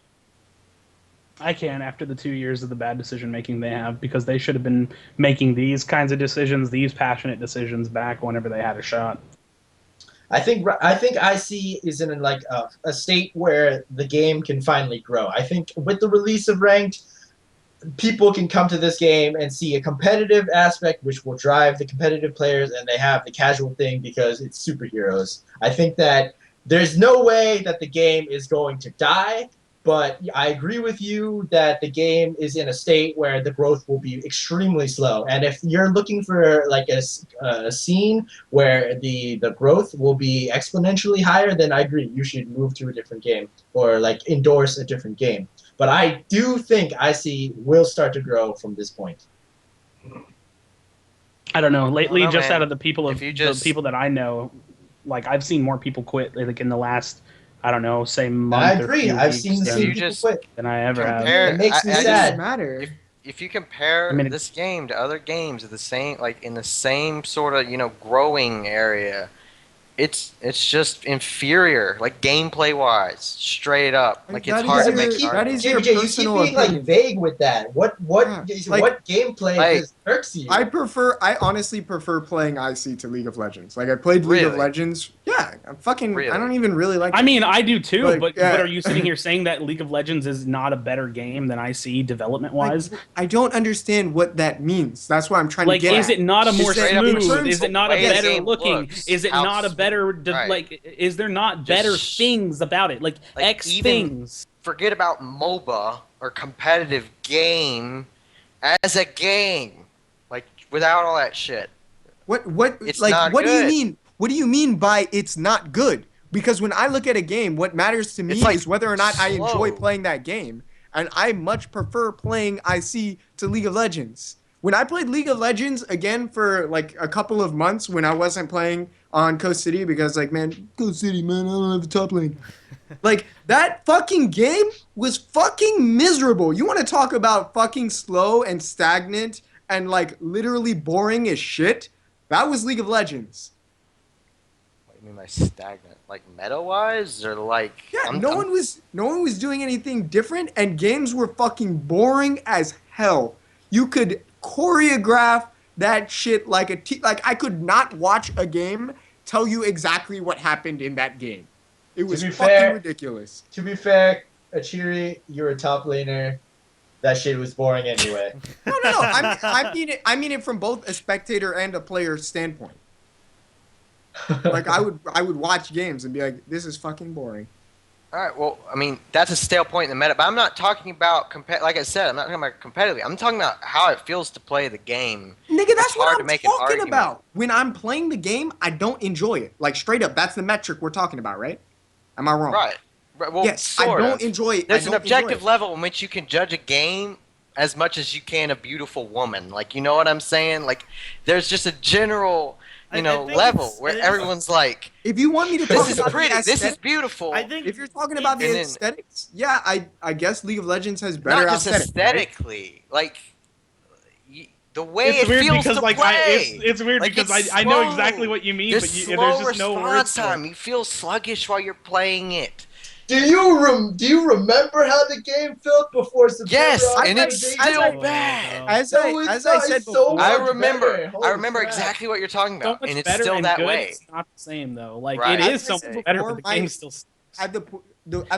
Speaker 4: I can, after the 2 years of the bad decision making they have, because they should have been making these kinds of decisions, these passionate decisions back whenever they had a shot.
Speaker 5: I think IC is in like a state where the game can finally grow. I think with the release of Ranked, people can come to this game and see a competitive aspect which will drive the competitive players, and they have the casual thing because it's superheroes. I think that there's no way that the game is going to die, but I agree with you that the game is in a state where the growth will be extremely slow. And if you're looking for like a scene where the growth will be exponentially higher, then I agree. You should move to a different game or like endorse a different game. But I do think IC will start to grow from this point.
Speaker 4: I don't know. Lately,
Speaker 2: I don't know,
Speaker 4: just
Speaker 2: man.
Speaker 4: out of the people
Speaker 2: If you just-
Speaker 4: the people that I know, like I've seen more people quit like in the last, I don't know, say month.
Speaker 5: I
Speaker 4: or
Speaker 5: agree.
Speaker 4: few
Speaker 5: I've
Speaker 4: weeks
Speaker 5: seen the
Speaker 4: than,
Speaker 5: same
Speaker 2: You
Speaker 5: people
Speaker 2: just-
Speaker 5: quit.
Speaker 4: than I ever have.
Speaker 2: compare.
Speaker 5: It makes me
Speaker 2: I
Speaker 3: It
Speaker 5: sad.
Speaker 3: doesn't matter.
Speaker 2: If you compare
Speaker 4: I mean,
Speaker 2: this game to other games of the same, like in the same sort of growing area, it's just inferior, like gameplay wise, straight up.
Speaker 3: I mean,
Speaker 2: Like it's
Speaker 3: that
Speaker 2: hard
Speaker 3: is
Speaker 2: to
Speaker 3: your-
Speaker 2: make
Speaker 3: that
Speaker 2: an argument.
Speaker 3: is your
Speaker 5: JBJ, you keep
Speaker 3: personal
Speaker 5: being like
Speaker 3: opinion.
Speaker 5: vague with that. What
Speaker 3: Yeah, like-
Speaker 5: what gameplay
Speaker 2: Like-
Speaker 5: is irks you?
Speaker 3: I honestly prefer playing IC to League of Legends. Like I played League of
Speaker 2: Really?
Speaker 3: Legends. Yeah, I
Speaker 2: Really?
Speaker 3: don't even really like
Speaker 4: I mean, I do too,
Speaker 3: Like,
Speaker 4: but
Speaker 3: yeah.
Speaker 4: are you sitting here saying that League of Legends is not a better game than IC development wise?
Speaker 3: Like, I don't understand what that means. That's what I'm trying
Speaker 4: Like,
Speaker 3: to get
Speaker 4: is
Speaker 3: at.
Speaker 4: it not a
Speaker 3: Is
Speaker 4: more
Speaker 3: that
Speaker 2: Straight up in
Speaker 4: smooth?
Speaker 2: terms
Speaker 4: Is it
Speaker 2: of
Speaker 4: not a
Speaker 2: the way the
Speaker 4: better
Speaker 2: game
Speaker 4: looking?
Speaker 2: looks,
Speaker 4: Is it
Speaker 2: how
Speaker 4: not a better
Speaker 2: right.
Speaker 4: like? Is there not
Speaker 2: Just
Speaker 4: better things about it? Like X
Speaker 2: even-
Speaker 4: things.
Speaker 2: Forget about MOBA or competitive game as a game, like without all that shit.
Speaker 3: What
Speaker 2: It's
Speaker 3: like
Speaker 2: not
Speaker 3: what do you
Speaker 2: good.
Speaker 3: mean? What do you mean by it's not good? Because when I look at a game, what matters to me
Speaker 2: It's, like,
Speaker 3: is whether or not I enjoy
Speaker 2: slow.
Speaker 3: playing that game. And I much prefer playing IC to League of Legends. When I played League of Legends again for like a couple of months when I wasn't playing on Coast City because like man, Coast City man, I don't have a top lane. Like that fucking game was fucking miserable. You want to talk about fucking slow and stagnant and like literally boring as shit? That was League of Legends.
Speaker 2: What do you mean by stagnant? Like meta wise, or like?
Speaker 3: Yeah, no one was doing anything different, and games were fucking boring as hell. You could choreograph that shit like like I could not watch a game tell you exactly what happened in that game. It was
Speaker 5: be
Speaker 3: fucking
Speaker 5: fair-
Speaker 3: ridiculous.
Speaker 5: To be fair, Achiri, you're a top laner. That shit was boring anyway.
Speaker 3: No. I mean it from both a spectator and a player standpoint. Like I would watch games and be like, this is fucking boring.
Speaker 2: All right. Well, I mean that's a stale point in the meta, but I'm not talking about like I said, I'm not talking about competitively. I'm talking about how it feels to play the game.
Speaker 3: Nigga,
Speaker 2: It's
Speaker 3: that's
Speaker 2: hard
Speaker 3: what
Speaker 2: to
Speaker 3: I'm
Speaker 2: make an
Speaker 3: talking
Speaker 2: argument.
Speaker 3: about. When I'm playing the game, I don't enjoy it. Like straight up, that's the metric we're talking about, right? Am I wrong?
Speaker 2: Right. Well,
Speaker 3: Yes, I
Speaker 2: sort
Speaker 3: don't
Speaker 2: of.
Speaker 3: enjoy it.
Speaker 2: There's
Speaker 3: I
Speaker 2: an
Speaker 3: don't enjoy
Speaker 2: objective
Speaker 3: it.
Speaker 2: level in which you can judge a game as much as you can a beautiful woman. Like, you know what I'm saying? Like, there's just a general,
Speaker 1: I think
Speaker 2: level
Speaker 1: it's-
Speaker 2: where
Speaker 1: I think-
Speaker 2: everyone's like,
Speaker 3: If you want me to talk
Speaker 2: this is
Speaker 3: about
Speaker 2: pretty,
Speaker 3: the
Speaker 2: this is
Speaker 3: aesthetic-
Speaker 2: beautiful.
Speaker 1: I think
Speaker 3: if you're talking about the
Speaker 2: And then-
Speaker 3: aesthetics, yeah, I guess League of Legends has better
Speaker 2: not just
Speaker 3: aesthetics. right?
Speaker 2: aesthetically, like the way
Speaker 4: It's
Speaker 2: it
Speaker 4: weird
Speaker 2: feels
Speaker 4: because
Speaker 2: to
Speaker 4: like
Speaker 2: play.
Speaker 4: it's weird
Speaker 2: Like,
Speaker 4: because
Speaker 2: it's
Speaker 4: I know
Speaker 2: slow.
Speaker 4: exactly what you mean,
Speaker 2: There's
Speaker 4: but
Speaker 2: slow
Speaker 4: there's just no words
Speaker 2: response
Speaker 4: for it.
Speaker 2: time. You feel sluggish while you're playing it.
Speaker 5: do you remember how the game felt before September?
Speaker 2: Yes,
Speaker 3: I
Speaker 2: and
Speaker 3: like-
Speaker 2: it's
Speaker 3: I
Speaker 2: still
Speaker 3: like-
Speaker 2: bad.
Speaker 3: As
Speaker 5: No,
Speaker 3: I
Speaker 5: it's
Speaker 3: said
Speaker 5: it's so
Speaker 3: before,
Speaker 5: much
Speaker 2: I remember.
Speaker 5: better.
Speaker 2: I
Speaker 5: Holy
Speaker 2: remember
Speaker 5: crap.
Speaker 2: exactly what you're talking
Speaker 4: So
Speaker 2: about,
Speaker 4: much
Speaker 2: and it's
Speaker 4: better
Speaker 2: still
Speaker 4: and
Speaker 2: that
Speaker 4: good,
Speaker 2: way.
Speaker 4: It's not the same though. Like
Speaker 2: Right.
Speaker 4: it is
Speaker 3: As I
Speaker 4: so
Speaker 3: said
Speaker 4: much better,
Speaker 3: before,
Speaker 4: but the
Speaker 3: my-
Speaker 4: game's still.
Speaker 3: at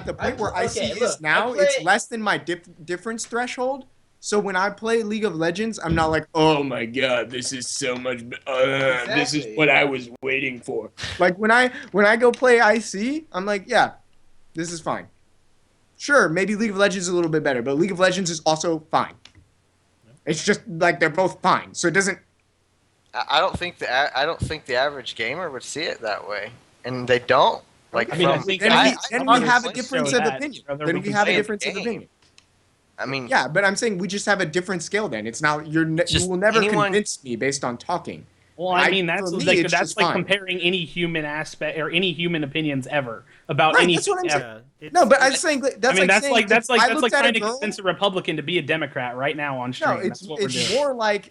Speaker 3: the point where
Speaker 5: I-
Speaker 3: IC
Speaker 5: okay,
Speaker 3: is
Speaker 5: look,
Speaker 3: now,
Speaker 5: I play-
Speaker 3: it's less than my difference threshold. So when I play League of Legends, I'm not like, oh my god, this is so much. This is
Speaker 5: Exactly.
Speaker 3: what I was waiting for. Like when I go play IC, I'm like, yeah, this is fine. Sure, maybe League of Legends is a little bit better, but League of Legends is also fine. It's just like they're both fine, so it doesn't.
Speaker 2: I don't think I don't think the average gamer would see it that way, and they don't. Like,
Speaker 4: I mean, I
Speaker 2: from,
Speaker 4: think
Speaker 3: Then we have a
Speaker 2: honestly-
Speaker 3: difference
Speaker 4: show
Speaker 3: of
Speaker 4: that.
Speaker 3: opinion.
Speaker 4: Rather
Speaker 3: Then
Speaker 4: we
Speaker 3: we
Speaker 4: can
Speaker 3: have a
Speaker 2: play the
Speaker 3: difference of
Speaker 2: game.
Speaker 3: opinion.
Speaker 2: I mean,
Speaker 3: Yeah, but I'm saying we just have a different scale. Then it's not you
Speaker 2: Just
Speaker 3: will never
Speaker 2: anyone-
Speaker 3: convince me based on talking.
Speaker 4: Well, I mean,
Speaker 3: for
Speaker 4: that's
Speaker 3: me,
Speaker 4: like
Speaker 3: it's
Speaker 4: that's
Speaker 3: just
Speaker 4: like
Speaker 3: fine.
Speaker 4: comparing any human aspect or any human opinions ever about
Speaker 3: Right,
Speaker 4: anything.
Speaker 3: that's what I'm saying.
Speaker 4: ever.
Speaker 1: Yeah,
Speaker 3: No, but I'm saying that's
Speaker 4: I mean,
Speaker 3: like
Speaker 4: that's
Speaker 3: saying
Speaker 4: like that's
Speaker 3: if
Speaker 4: like
Speaker 3: I
Speaker 4: that's like
Speaker 3: looked at
Speaker 4: trying
Speaker 3: a
Speaker 4: to
Speaker 3: girl-
Speaker 4: convince a Republican to be a Democrat right now on stream.
Speaker 3: No, it's
Speaker 4: that's what we're doing.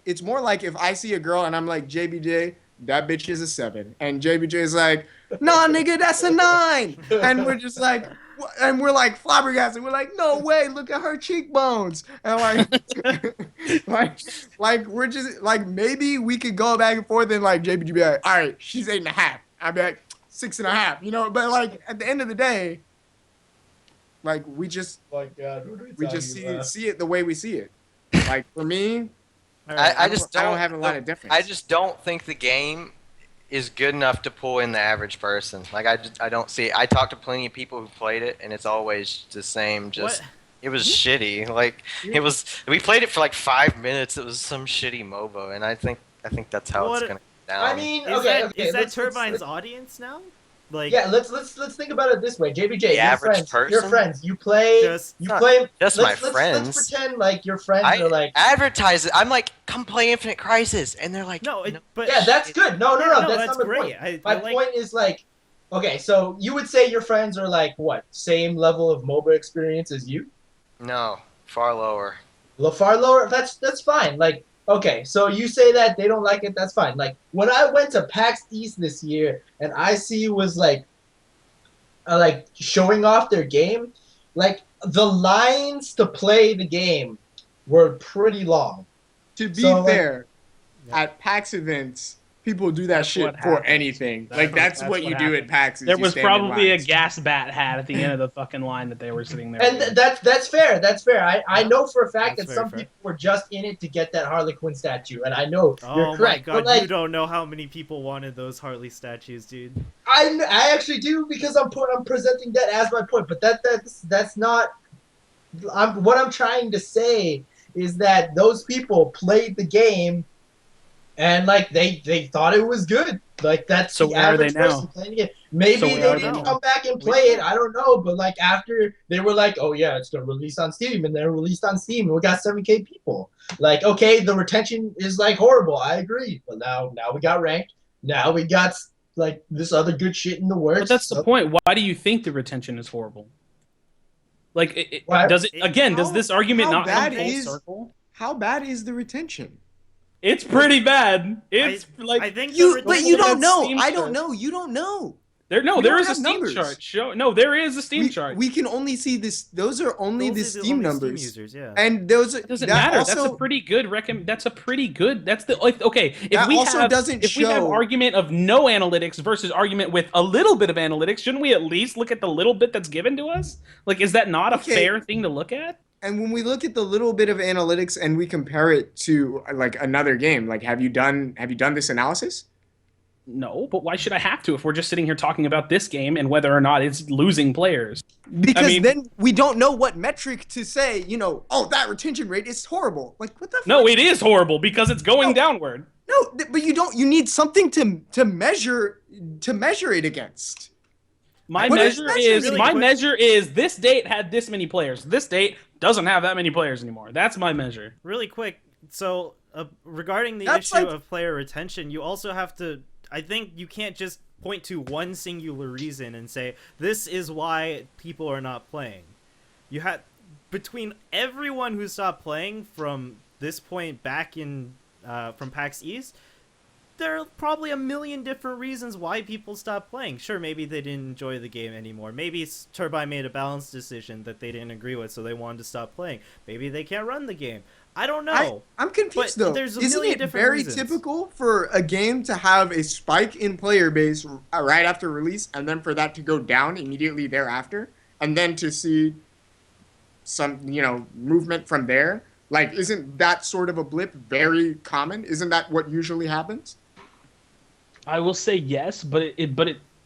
Speaker 3: it's more like if I see a girl and I'm like JBJ, that bitch is a 7, and JBJ is like, nah, nigga, that's a 9, and we're just like, and we're like flabbergasted. We're like, no way, look at her cheekbones, and like we're just like maybe we could go back and forth and like JBJ be like, all right, she's 8.5. I'd be like 6.5, you know. But like at the end of the day, like we just
Speaker 5: Oh my God, what are
Speaker 3: we just see it the way we see it. Like for me,
Speaker 1: All right,
Speaker 2: I just
Speaker 3: I
Speaker 2: don't
Speaker 3: don't have a lot of difference.
Speaker 2: I just don't think the game is good enough to pull in the average person. Like I don't see it. I talked to plenty of people who played it, and it's always the same. Just
Speaker 1: What?
Speaker 2: it was shitty. Like it was. We played it for like 5 minutes. It was some shitty MOBA, and I think that's how
Speaker 1: What-
Speaker 2: it's gonna go down.
Speaker 5: I mean,
Speaker 1: Is
Speaker 5: okay,
Speaker 1: that,
Speaker 5: okay.
Speaker 1: is that
Speaker 5: let's-
Speaker 1: Turbine's audience now? Like,
Speaker 5: Yeah, let's think about it this way. JBJ,
Speaker 2: The
Speaker 5: your
Speaker 2: average
Speaker 5: friends,
Speaker 2: person?
Speaker 5: your friends. You play.
Speaker 1: Just-
Speaker 5: You
Speaker 2: Not
Speaker 5: play.
Speaker 2: just
Speaker 5: let's,
Speaker 2: my
Speaker 5: let's,
Speaker 2: friends.
Speaker 5: Let's pretend like your friends
Speaker 2: I
Speaker 5: are like.
Speaker 2: advertise it. I'm like, come play Infinite Crisis, and they're like,
Speaker 1: no, but
Speaker 5: Yeah, that's good. No,
Speaker 1: Yeah,
Speaker 5: that's not my
Speaker 1: great.
Speaker 5: point.
Speaker 1: I
Speaker 5: My
Speaker 1: like,
Speaker 5: point is like, okay, so you would say your friends are like what? Same level of MOBA experience as you?
Speaker 2: no, far lower.
Speaker 5: Far lower. That's fine. Like, okay, so you say that they don't like it. That's fine. Like when I went to PAX East this year, and IC was like showing off their game, like the lines to play the game were pretty long.
Speaker 3: To be
Speaker 5: So, like-
Speaker 3: fair, at PAX events, people do that
Speaker 4: That's
Speaker 3: shit
Speaker 4: what
Speaker 3: for
Speaker 4: happens.
Speaker 3: anything.
Speaker 4: That's
Speaker 3: Like
Speaker 4: what-
Speaker 3: that's
Speaker 4: that's
Speaker 3: what
Speaker 4: what
Speaker 3: you do at
Speaker 4: happens.
Speaker 3: PAX. is
Speaker 4: There
Speaker 3: you
Speaker 4: was
Speaker 3: stand in
Speaker 4: probably a
Speaker 3: lines.
Speaker 4: gas bat hat at the end of the fucking line that they were sitting there.
Speaker 5: And
Speaker 4: with.
Speaker 5: that's fair. That's fair. I know for a fact
Speaker 1: That's
Speaker 5: that
Speaker 1: very
Speaker 5: some
Speaker 1: fair.
Speaker 5: people were just in it to get that Harley Quinn statue, and I know
Speaker 1: oh
Speaker 5: you're
Speaker 1: my
Speaker 5: correct.
Speaker 1: god,
Speaker 5: But like,
Speaker 1: you don't know how many people wanted those Harley statues, dude.
Speaker 5: I actually do because I'm presenting that as my point. But that's not. What I'm trying to say is that those people played the game, and like they thought it was good. Like that's
Speaker 4: So
Speaker 5: the
Speaker 4: where are they
Speaker 5: average person
Speaker 4: now?
Speaker 5: playing it. Maybe
Speaker 4: So
Speaker 5: they
Speaker 4: where are
Speaker 5: didn't
Speaker 1: they now?
Speaker 5: come back and
Speaker 1: We
Speaker 5: play it.
Speaker 1: don't.
Speaker 5: I don't know. But like after they were like, oh yeah, it's gonna release on Steam, and they're released on Steam, and we got 7K people. Like okay, the retention is like horrible. I agree. But now we got ranked. Now we got like this other good shit in the works.
Speaker 4: But that's the
Speaker 5: So-
Speaker 4: point. Why do you think the retention is horrible? Like,
Speaker 5: Why-
Speaker 4: does it again? Does
Speaker 3: How-
Speaker 4: this argument
Speaker 3: how
Speaker 4: not come
Speaker 3: bad
Speaker 4: full
Speaker 3: is-
Speaker 4: circle?
Speaker 3: How bad is the retention?
Speaker 4: It's pretty bad. It's like
Speaker 1: I think
Speaker 3: You,
Speaker 1: the
Speaker 3: but
Speaker 1: retention-
Speaker 3: you don't
Speaker 4: at
Speaker 3: know.
Speaker 4: Steam
Speaker 3: I don't
Speaker 4: chart.
Speaker 3: know. You don't know.
Speaker 4: there. No,
Speaker 3: we
Speaker 4: there
Speaker 3: don't
Speaker 4: is a
Speaker 3: have
Speaker 4: Steam
Speaker 3: numbers.
Speaker 4: chart. No, there is a Steam chart.
Speaker 3: We can only see this. Those are only
Speaker 1: those
Speaker 3: the
Speaker 1: are
Speaker 3: Steam
Speaker 1: only
Speaker 3: numbers,
Speaker 1: users, yeah.
Speaker 3: and those
Speaker 4: It doesn't
Speaker 3: that
Speaker 4: matter.
Speaker 3: Also,
Speaker 4: That's a pretty good That's a pretty good. That's the like, okay. If
Speaker 3: That
Speaker 4: we
Speaker 3: also
Speaker 4: have
Speaker 3: doesn't
Speaker 4: if we have
Speaker 3: show-
Speaker 4: argument of no analytics versus argument with a little bit of analytics, shouldn't we at least look at the little bit that's given to us? Like, is that not a
Speaker 3: Okay.
Speaker 4: fair thing to look at?
Speaker 3: and when we look at the little bit of analytics and we compare it to like another game, like have you done this analysis?
Speaker 4: No, but why should I have to if we're just sitting here talking about this game and whether or not it's losing players?
Speaker 3: Because
Speaker 4: mean-
Speaker 3: then we don't know what metric to say. You know, oh, that retention rate is horrible. Like what the?
Speaker 4: No, it is horrible because it's going downward.
Speaker 3: No, but you don't. You need something to measure it against.
Speaker 4: My
Speaker 3: What is
Speaker 4: measure
Speaker 3: measure
Speaker 4: is
Speaker 1: really
Speaker 4: my
Speaker 1: quick?
Speaker 4: measure is this date had this many players. This date doesn't have that many players anymore. That's my measure.
Speaker 1: Really quick, so regarding the
Speaker 3: That's
Speaker 1: issue
Speaker 3: like-
Speaker 1: of player retention, you also have to. I think you can't just point to one singular reason and say this is why people are not playing. You had between everyone who stopped playing from this point back in from PAX East, there are probably a million different reasons why people stopped playing. Sure, maybe they didn't enjoy the game anymore. Maybe Turbine made a balanced decision that they didn't agree with, so they wanted to stop playing. Maybe they can't run the game. I don't know.
Speaker 3: I'm confused
Speaker 1: But
Speaker 3: though.
Speaker 1: there's a
Speaker 3: Isn't
Speaker 1: million
Speaker 3: it
Speaker 1: different
Speaker 3: very
Speaker 1: reasons.
Speaker 3: typical for a game to have a spike in player base right after release, and then for that to go down immediately thereafter, and then to see some movement from there? Like, isn't that sort of a blip very common? Isn't that what usually happens?
Speaker 4: I will say yes, but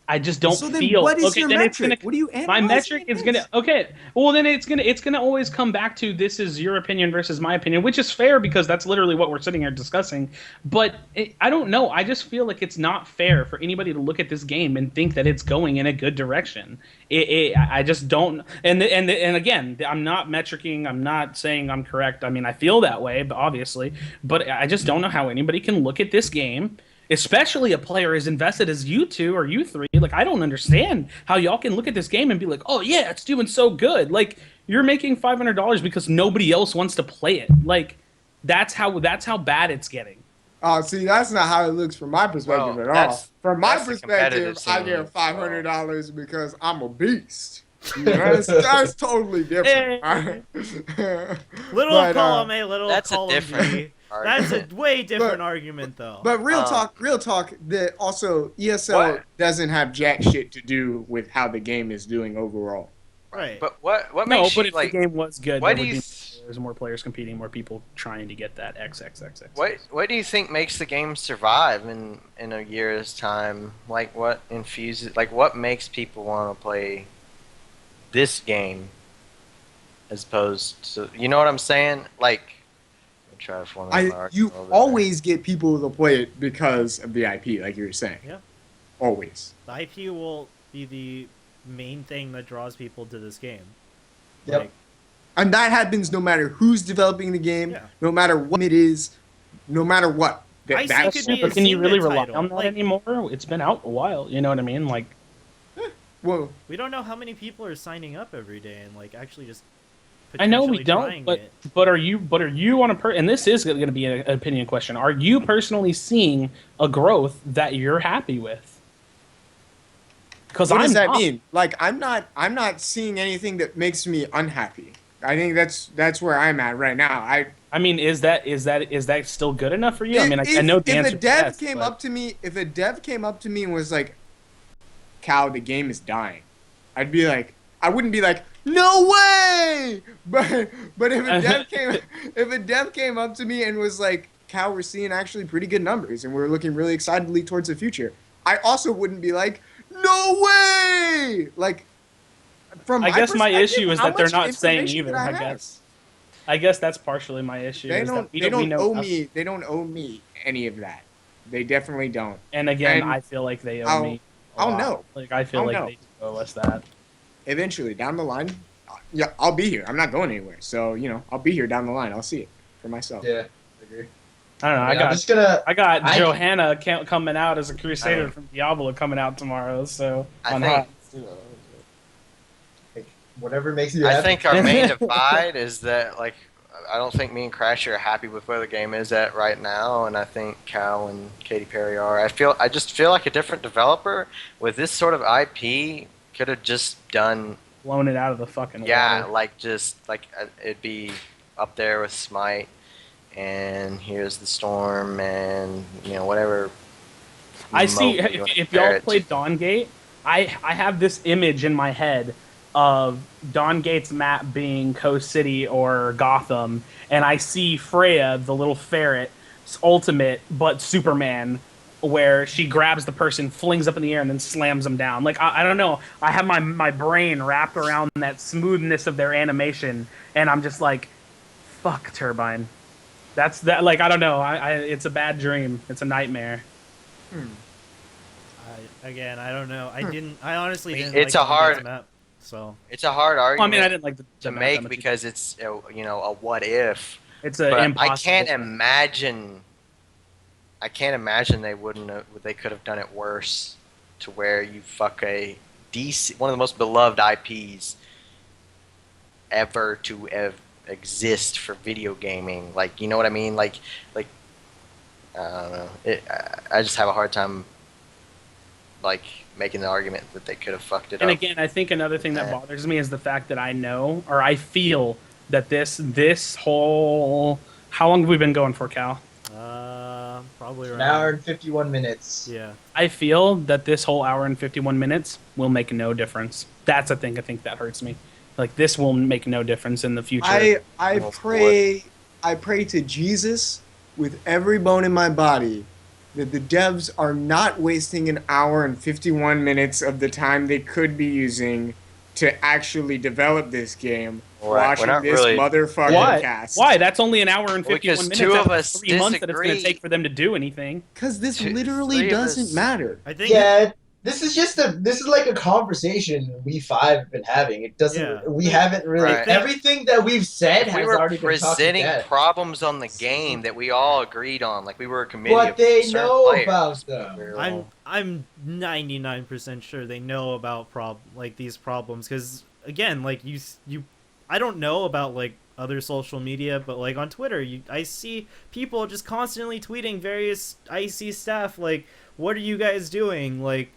Speaker 4: I just don't
Speaker 3: So then,
Speaker 4: feel.
Speaker 3: what is
Speaker 4: okay,
Speaker 3: your
Speaker 4: then
Speaker 3: metric?
Speaker 4: it's gonna.
Speaker 3: What do you
Speaker 4: My
Speaker 3: analyze
Speaker 4: metric
Speaker 3: it
Speaker 4: is gonna.
Speaker 3: against?
Speaker 4: Okay, well then it's gonna always come back to this is your opinion versus my opinion, which is fair because that's literally what we're sitting here discussing. But I don't know. I just feel like it's not fair for anybody to look at this game and think that it's going in a good direction. I just don't. And again, I'm not metricing. I'm not saying I'm correct. I mean, I feel that way, but obviously, but I just don't know how anybody can look at this game, especially a player as invested as you two or you three. Like, I don't understand how y'all can look at this game and be like, oh yeah, it's doing so good. Like, you're making $500 because nobody else wants to play it. Like, that's how bad it's getting.
Speaker 3: Oh, see, that's not how it looks from my perspective
Speaker 2: Well,
Speaker 3: at all.
Speaker 2: that's-
Speaker 3: From my
Speaker 2: that's the competitive
Speaker 3: perspective, I
Speaker 2: scene,
Speaker 3: get $500 because I'm a beast. You know, that's totally different.
Speaker 1: Little
Speaker 3: But,
Speaker 1: column A, little
Speaker 2: that's a
Speaker 1: column
Speaker 2: different
Speaker 1: B. That's a
Speaker 2: argument.
Speaker 1: way different
Speaker 3: But-
Speaker 1: argument, though.
Speaker 3: But real
Speaker 2: Um,
Speaker 3: talk. That also ESL
Speaker 2: What?
Speaker 3: doesn't have jack shit to do with how the game is doing overall.
Speaker 1: right.
Speaker 2: But what
Speaker 4: No,
Speaker 2: makes
Speaker 4: but
Speaker 2: you
Speaker 4: if
Speaker 2: like?
Speaker 4: the game was good,
Speaker 2: why
Speaker 4: there
Speaker 2: do
Speaker 4: would
Speaker 2: you
Speaker 4: be
Speaker 2: th-
Speaker 4: there's more players competing, more people trying to get that XXXX.
Speaker 2: What do you think makes the game survive in a year's time? Like what infuses? Like what makes people want to play this game as opposed to, you know what I'm saying? Like, I'm trying to formulate my argument
Speaker 3: You
Speaker 2: a little bit better.
Speaker 3: always get people to play it because of the IP, like you were saying.
Speaker 1: Yeah.
Speaker 3: Always.
Speaker 1: The IP will be the main thing that draws people to this game.
Speaker 5: Yep.
Speaker 1: Like,
Speaker 3: And that happens no matter who's developing the game,
Speaker 1: Yeah.
Speaker 3: no matter what it is, no matter what.
Speaker 1: I see
Speaker 3: That's
Speaker 1: could be a
Speaker 4: But can you really
Speaker 1: Zynga
Speaker 4: rely
Speaker 1: title.
Speaker 4: on that
Speaker 1: Like-
Speaker 4: anymore? It's been out a while. You know what I mean? Like,
Speaker 3: well,
Speaker 1: we don't know how many people are signing up every day and like actually just.
Speaker 4: I know we
Speaker 1: potentially
Speaker 4: don't,
Speaker 1: trying
Speaker 4: but
Speaker 1: it.
Speaker 4: are you on a and this is going to be an opinion question. Are you personally seeing a growth that you're happy with? Because
Speaker 3: what
Speaker 4: I'm
Speaker 3: does that
Speaker 4: not.
Speaker 3: mean? Like I'm not seeing anything that makes me unhappy. I think that's where I'm at right now.
Speaker 4: I mean, is that still good enough for you? I mean, I know the
Speaker 3: if
Speaker 4: answer
Speaker 3: a
Speaker 4: is
Speaker 3: dev
Speaker 4: yes,
Speaker 3: came
Speaker 4: but-
Speaker 3: up to me, if a dev came up to me and was like, "Cal, the game is dying," I'd be like, I wouldn't be like, "No way!" But if a dev came up to me and was like, "Cal, we're seeing actually pretty good numbers and we're looking really excitedly towards the future," I also wouldn't be like, "No way!" Like, from
Speaker 4: I guess my
Speaker 3: perspective,
Speaker 4: issue is
Speaker 3: how
Speaker 4: that they're
Speaker 3: much
Speaker 4: not saying
Speaker 3: information
Speaker 4: either.
Speaker 3: did
Speaker 4: I
Speaker 3: have?
Speaker 4: guess. I guess that's partially my issue.
Speaker 3: They
Speaker 4: is that
Speaker 3: don't.
Speaker 4: we
Speaker 3: They
Speaker 4: we
Speaker 3: don't
Speaker 4: know
Speaker 3: owe
Speaker 4: nothing.
Speaker 3: me. They don't owe me any of that. They definitely don't.
Speaker 4: And again,
Speaker 3: And
Speaker 4: I feel like they owe
Speaker 3: I'll-
Speaker 4: me. a
Speaker 3: I'll
Speaker 4: lot.
Speaker 3: know.
Speaker 4: Like I feel
Speaker 3: I'll
Speaker 4: like
Speaker 3: know.
Speaker 4: they owe us that.
Speaker 3: Eventually, down the line, yeah, I'll be here. I'm not going anywhere. So I'll be here down the line. I'll see it for myself.
Speaker 5: Yeah, I agree.
Speaker 4: I don't know.
Speaker 5: I'm just gonna.
Speaker 4: I got
Speaker 5: I-
Speaker 4: Johanna coming out as a Crusader
Speaker 2: Oh.
Speaker 4: from Diablo coming out tomorrow. So
Speaker 2: I
Speaker 4: on
Speaker 2: think-
Speaker 4: hot.
Speaker 5: Like, whatever makes you
Speaker 2: I
Speaker 5: happy.
Speaker 2: think our main divide is that like I don't think me and Crash are happy with where the game is at right now, and I think Cal and Katy Perry are. I just feel like a different developer with this sort of IP could have just done
Speaker 4: Blown it out of the fucking
Speaker 2: yeah,
Speaker 4: water.
Speaker 2: like just like it'd be up there with Smite, and here's the Storm, and whatever.
Speaker 4: I see.
Speaker 2: moat you wanna
Speaker 4: If
Speaker 2: compare
Speaker 4: y'all
Speaker 2: it to.
Speaker 4: played Dawngate, I have this image in my head of Dawngate's map being Coast City or Gotham, and I see Freya, the little ferret's ultimate, but Superman, where she grabs the person, flings up in the air, and then slams them down. Like I don't know. I have my brain wrapped around that smoothness of their animation, and I'm just like, fuck Turbine. That's that. Like I don't know. It's a bad dream. It's a nightmare.
Speaker 1: I don't know. I honestly didn't.
Speaker 2: It's
Speaker 1: like
Speaker 2: a hard-
Speaker 1: Dawngate's map, so
Speaker 2: It's a hard
Speaker 4: Well, I
Speaker 2: argument
Speaker 4: mean, I didn't like the
Speaker 2: to
Speaker 4: map that
Speaker 2: make
Speaker 4: much.
Speaker 2: because it's a what if.
Speaker 4: It's an
Speaker 2: But
Speaker 4: impossible.
Speaker 2: I can't imagine. I can't imagine they wouldn't. They could have done it worse, to where you fuck a DC, one of the most beloved IPs ever to exist for video gaming. Like, you know what I mean? Like I don't know. I just have a hard time like making the argument that they could have fucked it
Speaker 4: And
Speaker 2: up.
Speaker 4: again, I think another thing that
Speaker 2: Yeah.
Speaker 4: bothers me is the fact that I know or I feel that this whole how long have we been going for, Cal?
Speaker 1: probably
Speaker 5: An
Speaker 1: around.
Speaker 5: hour and 51 minutes.
Speaker 1: Yeah.
Speaker 4: I feel that this whole hour and 51 minutes will make no difference. That's a thing I think that hurts me. Like this will make no difference in the future.
Speaker 3: I
Speaker 2: Well,
Speaker 3: pray to Jesus with every bone in my body that the devs are not wasting an hour and 51 minutes of the time they could be using to actually develop this game
Speaker 2: Right, we're
Speaker 3: watching
Speaker 2: not
Speaker 3: this
Speaker 2: really-
Speaker 3: motherfucker
Speaker 4: Why?
Speaker 3: cast.
Speaker 4: Why? That's only an hour and
Speaker 2: Well,
Speaker 4: 51
Speaker 2: because
Speaker 4: minutes
Speaker 2: two
Speaker 4: out
Speaker 2: of
Speaker 4: of
Speaker 2: us
Speaker 4: 3 months that it's going to
Speaker 2: disagree.
Speaker 4: take for them to do anything.
Speaker 3: Because this
Speaker 2: Three
Speaker 3: literally
Speaker 2: of
Speaker 3: doesn't
Speaker 2: us-
Speaker 3: matter.
Speaker 1: I think
Speaker 5: Yeah, this is like a conversation we five have been having. It doesn't.
Speaker 1: Yeah.
Speaker 5: We haven't really.
Speaker 2: Right.
Speaker 5: Everything that we've said
Speaker 2: If
Speaker 5: has
Speaker 2: we were
Speaker 5: already been talked to
Speaker 2: presenting
Speaker 5: death.
Speaker 2: problems on the game that we all agreed on, like we were a committee
Speaker 5: But
Speaker 2: of
Speaker 5: they
Speaker 2: concerned
Speaker 5: know
Speaker 2: players.
Speaker 5: about them.
Speaker 2: We were like,
Speaker 1: I'm 99% sure they know about these problems, because again, like you I don't know about like other social media, but like on Twitter, I see people just constantly tweeting various IC staff like, what are you guys doing, like,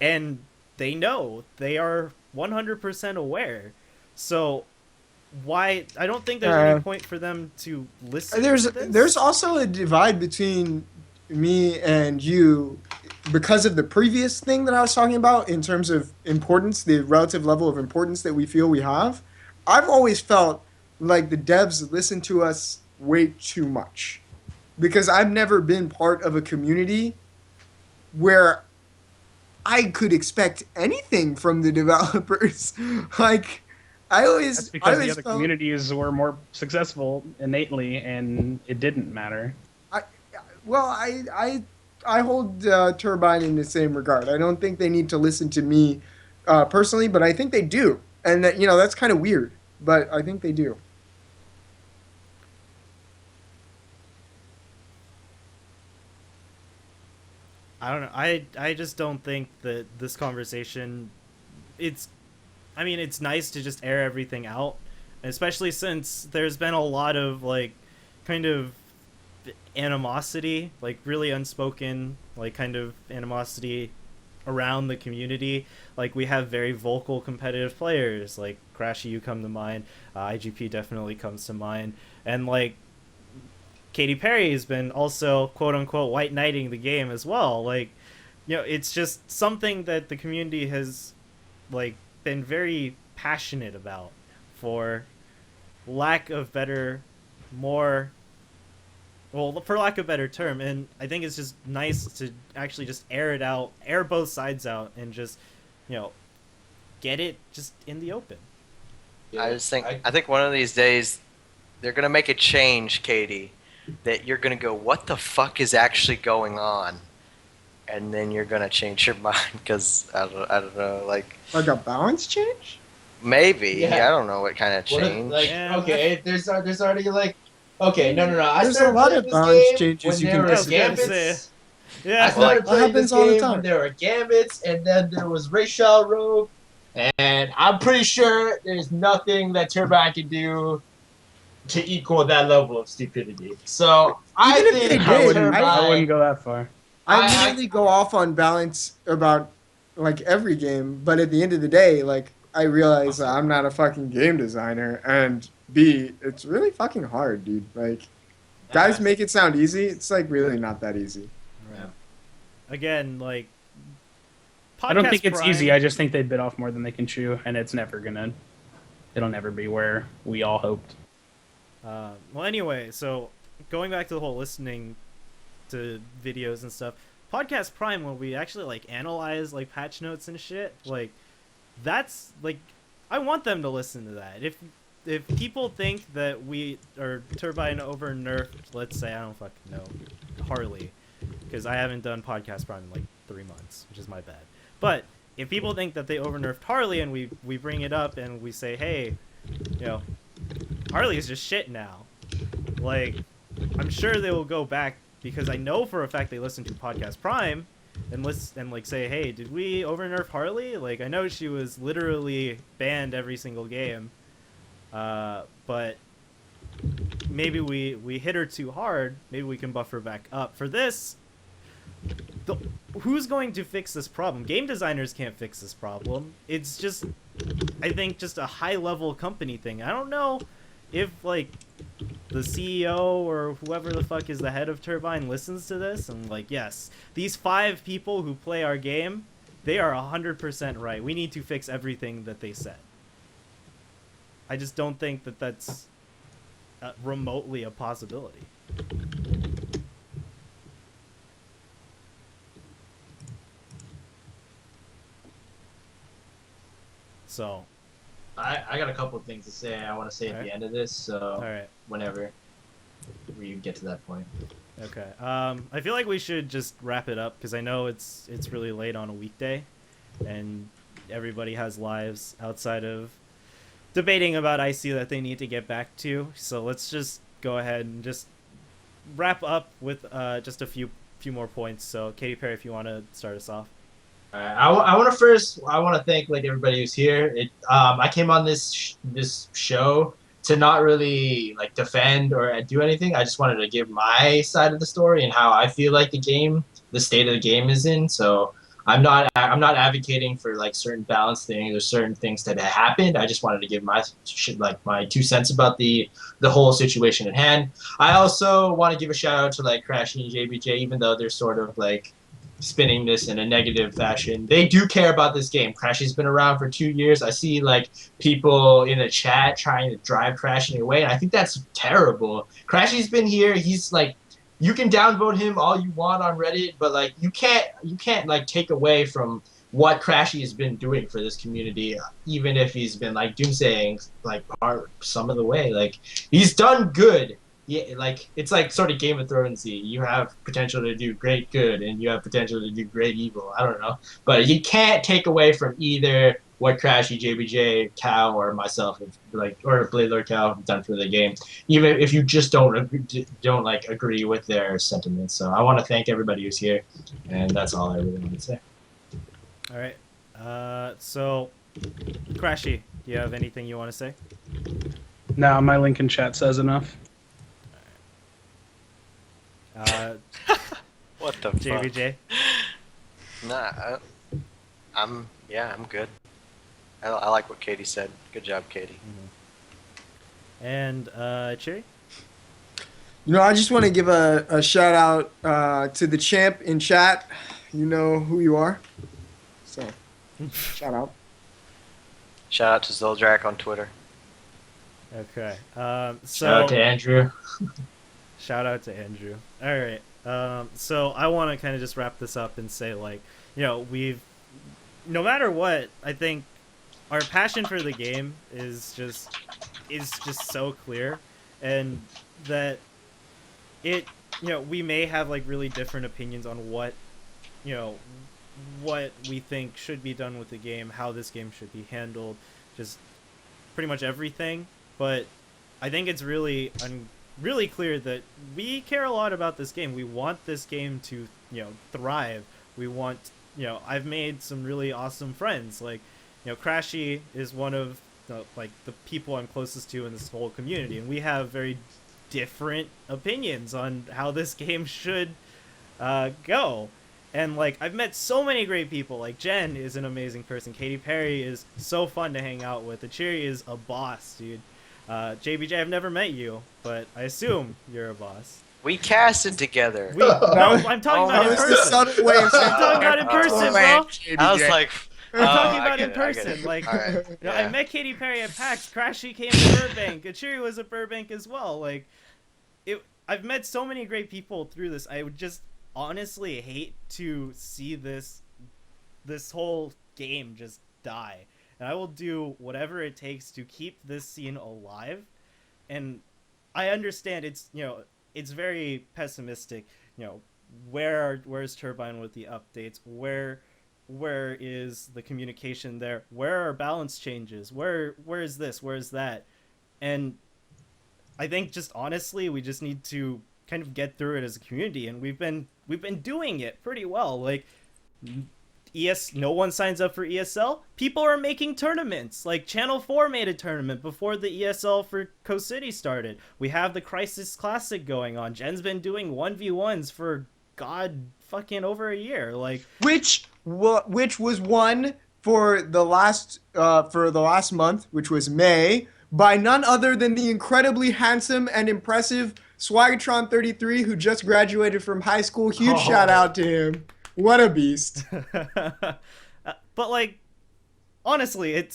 Speaker 1: and they know, they are 100% aware. So why, I don't think there's any point for them to listen to this.
Speaker 3: There's also a divide between me and you because of the previous thing that I was talking about in terms of importance, the relative level of importance that we feel we have. I've always felt like the devs listen to us way too much because I've never been part of a community where I could expect anything from the developers. Like,
Speaker 4: That's because the other
Speaker 3: felt,
Speaker 4: communities were more successful innately, and it didn't matter.
Speaker 3: Well, I hold Turbine in the same regard. I don't think they need to listen to me personally, but I think they do, and that, that's kind of weird, but I think they do.
Speaker 1: I don't know. I just don't think that this conversation, I mean, it's nice to just air everything out, especially since there's been a lot of like kind of animosity, like really unspoken, like kind of animosity around the community. Like, we have very vocal competitive players, like Crashy, you come to mind, IGP definitely comes to mind, and like Katy Perry has been also quote unquote white knighting the game as well. Like, it's just something that the community has like been very passionate about, for lack of better term. And I think it's just nice to actually just air it out, air both sides out, and just get it just in the open.
Speaker 2: I think one of these days they're gonna make a change, Katie, that you're gonna go, what the fuck is actually going on, and then you're gonna change your mind because I don't know, like
Speaker 3: a balance change.
Speaker 2: Maybe.
Speaker 5: Yeah.
Speaker 2: I don't know what kind of
Speaker 5: What if,
Speaker 2: change.
Speaker 5: like,
Speaker 1: Yeah,
Speaker 5: okay, there's already like, okay, no.
Speaker 3: There's
Speaker 5: started
Speaker 3: a lot
Speaker 5: playing
Speaker 3: of
Speaker 5: this
Speaker 3: balance
Speaker 5: game
Speaker 3: changes
Speaker 5: when
Speaker 3: you
Speaker 5: there
Speaker 3: can
Speaker 5: were
Speaker 3: do.
Speaker 1: I was gonna say.
Speaker 5: gambits. I
Speaker 1: Yeah,
Speaker 5: started
Speaker 3: That
Speaker 5: playing
Speaker 3: happens
Speaker 5: this
Speaker 3: all the
Speaker 5: game
Speaker 3: time.
Speaker 5: when there were gambits, and then there was Rachel Rogue, and I'm pretty sure there's nothing that Turbine can do to equal that level of stupidity. So I
Speaker 3: Even if
Speaker 5: think
Speaker 3: they
Speaker 5: that
Speaker 3: did,
Speaker 5: Turbine,
Speaker 4: I wouldn't go that far.
Speaker 3: I
Speaker 5: I-
Speaker 3: literally go off on balance about like every game, but at the end of the day, like, I realize that I'm not a fucking game designer, and B, it's really fucking hard, dude. Like, guys make it sound easy. It's like really not that easy.
Speaker 1: right. Again, like,
Speaker 4: I don't think
Speaker 1: Podcast
Speaker 4: it's
Speaker 1: Prime-
Speaker 4: easy. I just think they bit off more than they can chew, and it'll never be where we all hoped.
Speaker 1: Well, anyway, so going back to the whole listening to videos and stuff, Podcast Prime, when we actually like analyze like patch notes and shit, like, that's like, I want them to listen to that. If people think that we are Turbine over nerfed, let's say, I don't fucking know, Harley, because I haven't done Podcast Prime in like 3 months, which is my bad. But if people think that they over nerfed Harley, and we bring it up and we say, hey, Harley is just shit now, like, I'm sure they will go back, because I know for a fact they listen to Podcast Prime and like say, hey, did we over nerf Harley? Like, I know she was literally banned every single game, but maybe we hit her too hard. Maybe we can buff her back up. For this, who's going to fix this problem? Game designers can't fix this problem. It's just, I think, just a high level company thing. I don't know if like the CEO or whoever the fuck is the head of Turbine listens to this and like, yes, these 5 people who play our game, they are 100% right. We need to fix everything that they said. I just don't think that that's remotely a possibility. So,
Speaker 5: I got a couple of things to say. I want to say at
Speaker 1: Alright.
Speaker 5: the end of this, so
Speaker 1: all right.
Speaker 5: whenever we get to that point.
Speaker 1: Okay. I feel like we should just wrap it up because I know it's really late on a weekday, and everybody has lives outside of debating about IC that they need to get back to. So let's just go ahead and just wrap up with just a few more points. So Katy Perry, if you want to start us off.
Speaker 5: Alright, I want to thank like everybody who's here. I came on this show to not really like defend or do anything. I just wanted to give my side of the story and how I feel like the state of the game is in. So I'm not advocating for like certain balance things or certain things that have happened. I just wanted to give my 2 cents about the whole situation at hand. I also want to give a shout out to like Crashy and JBJ, even though they're sort of like spinning this in a negative fashion. They do care about this game. Crashy's been around for 2 years. I see like people in the chat trying to drive Crashy away, and I think that's terrible. Crashy's been here. He's like, you can downvote him all you want on Reddit, but like you can't like take away from what Crashy has been doing for this community, even if he's been like doomsaying like some of the way. Like he's done good. Yeah, like it's like sort of Game of Thronesy. You have potential to do great good, and you have potential to do great evil. I don't know, but you can't take away from either what Crashy, JBJ, Cow, or myself, or Blade Lord Cow have done for the game. Even if you just don't agree with their sentiments. So I want to thank everybody who's here, and that's all I really want to say.
Speaker 1: All right. So Crashy, do you have anything you want to say?
Speaker 4: No, my link in chat says enough.
Speaker 2: What the fuck?
Speaker 1: JBJ.
Speaker 2: Nah, I'm good. I like what Katie said. Good job, Katie.
Speaker 1: And Cherry.
Speaker 3: I just want to give a shout out to the champ in chat. You know who you are. So, shout out.
Speaker 2: Shout out to Zoldrak on Twitter.
Speaker 1: Okay.
Speaker 5: Shout out to Andrew.
Speaker 1: Shout out to Andrew. All right. So I want to kind of just wrap this up and say, like, we've, no matter what, I think our passion for the game is just so clear, and that we may have like really different opinions on what we think should be done with the game, how this game should be handled, just pretty much everything. But I think it's really clear that we care a lot about this game. We want this game to thrive. We want I've made some really awesome friends. Like Crashy is one of the people I'm closest to in this whole community, and we have very different opinions on how this game should go. And like I've met so many great people. Like Jen is an amazing person. Katy Perry is so fun to hang out with. Achiri is a boss, dude. JBJ, I've never met you, but I assume you're a boss.
Speaker 2: We casted together.
Speaker 1: No, I'm talking about in person. I'm talking about in person, bro.
Speaker 2: I was like,
Speaker 1: I'm talking
Speaker 2: I
Speaker 1: about
Speaker 2: get
Speaker 1: in
Speaker 2: it, I get
Speaker 1: person.
Speaker 2: it.
Speaker 1: Like,
Speaker 2: All right, yeah.
Speaker 1: I met Katy Perry at PAX. Crashy came to Burbank. Achiri was at Burbank as well. Like, I've met so many great people through this. I would just honestly hate to see this whole game just die. And I will do whatever it takes to keep this scene alive. And I understand it's very pessimistic. Where's Turbine with the updates? Where is the communication there? Where are balance changes? Where is this? Where is that? And I think just honestly, we just need to kind of get through it as a community, and we've been doing it pretty well. Like, no one signs up for ESL. People are making tournaments. Like Channel 4 made a tournament before the ESL for Coast City started. We have the Crisis Classic going on. Jen's been doing 1v1s for fucking over a year. Like,
Speaker 3: Which was won for the last month, which was May, by none other than the incredibly handsome and impressive Swaggertron 33, who just graduated from high school. Huge shout out to him. What a beast.
Speaker 1: but like, honestly,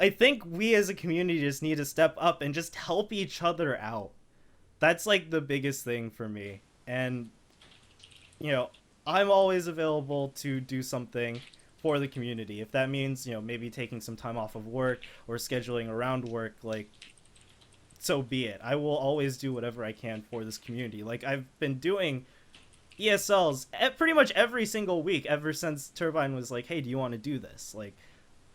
Speaker 1: I think we as a community just need to step up and just help each other out. That's like the biggest thing for me. And I'm always available to do something for the community. If that means, you know, maybe taking some time off of work or scheduling around work, like, so be it. I will always do whatever I can for this community. Like, I've been doing ESLs pretty much every single week ever since Turbine was like, hey, do you want to do this? Like,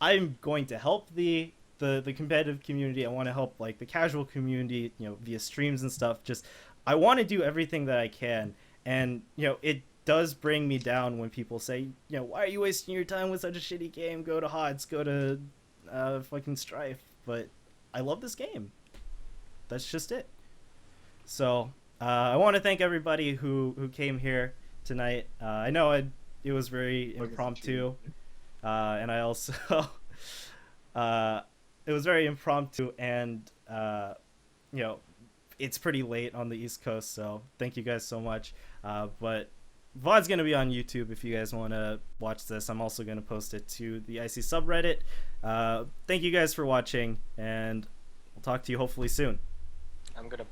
Speaker 1: I'm going to help the competitive community. I want to help, like, the casual community, you know, via streams and stuff. Just, I want to do everything that I can. And, you know, it does bring me down when people say, you know, why are you wasting your time with such a shitty game? Go to HOTS, go to fucking Strife. But I love this game. That's just it. So I want to thank everybody who came here tonight. I know it was very impromptu, and I also it was very impromptu, and you know, it's pretty late on the East Coast, so thank you guys so much. But VOD's gonna be on YouTube if you guys want to watch this. I'm also gonna post it to the IC subreddit. Thank you guys for watching, and we'll talk to you hopefully soon.
Speaker 2: I'm gonna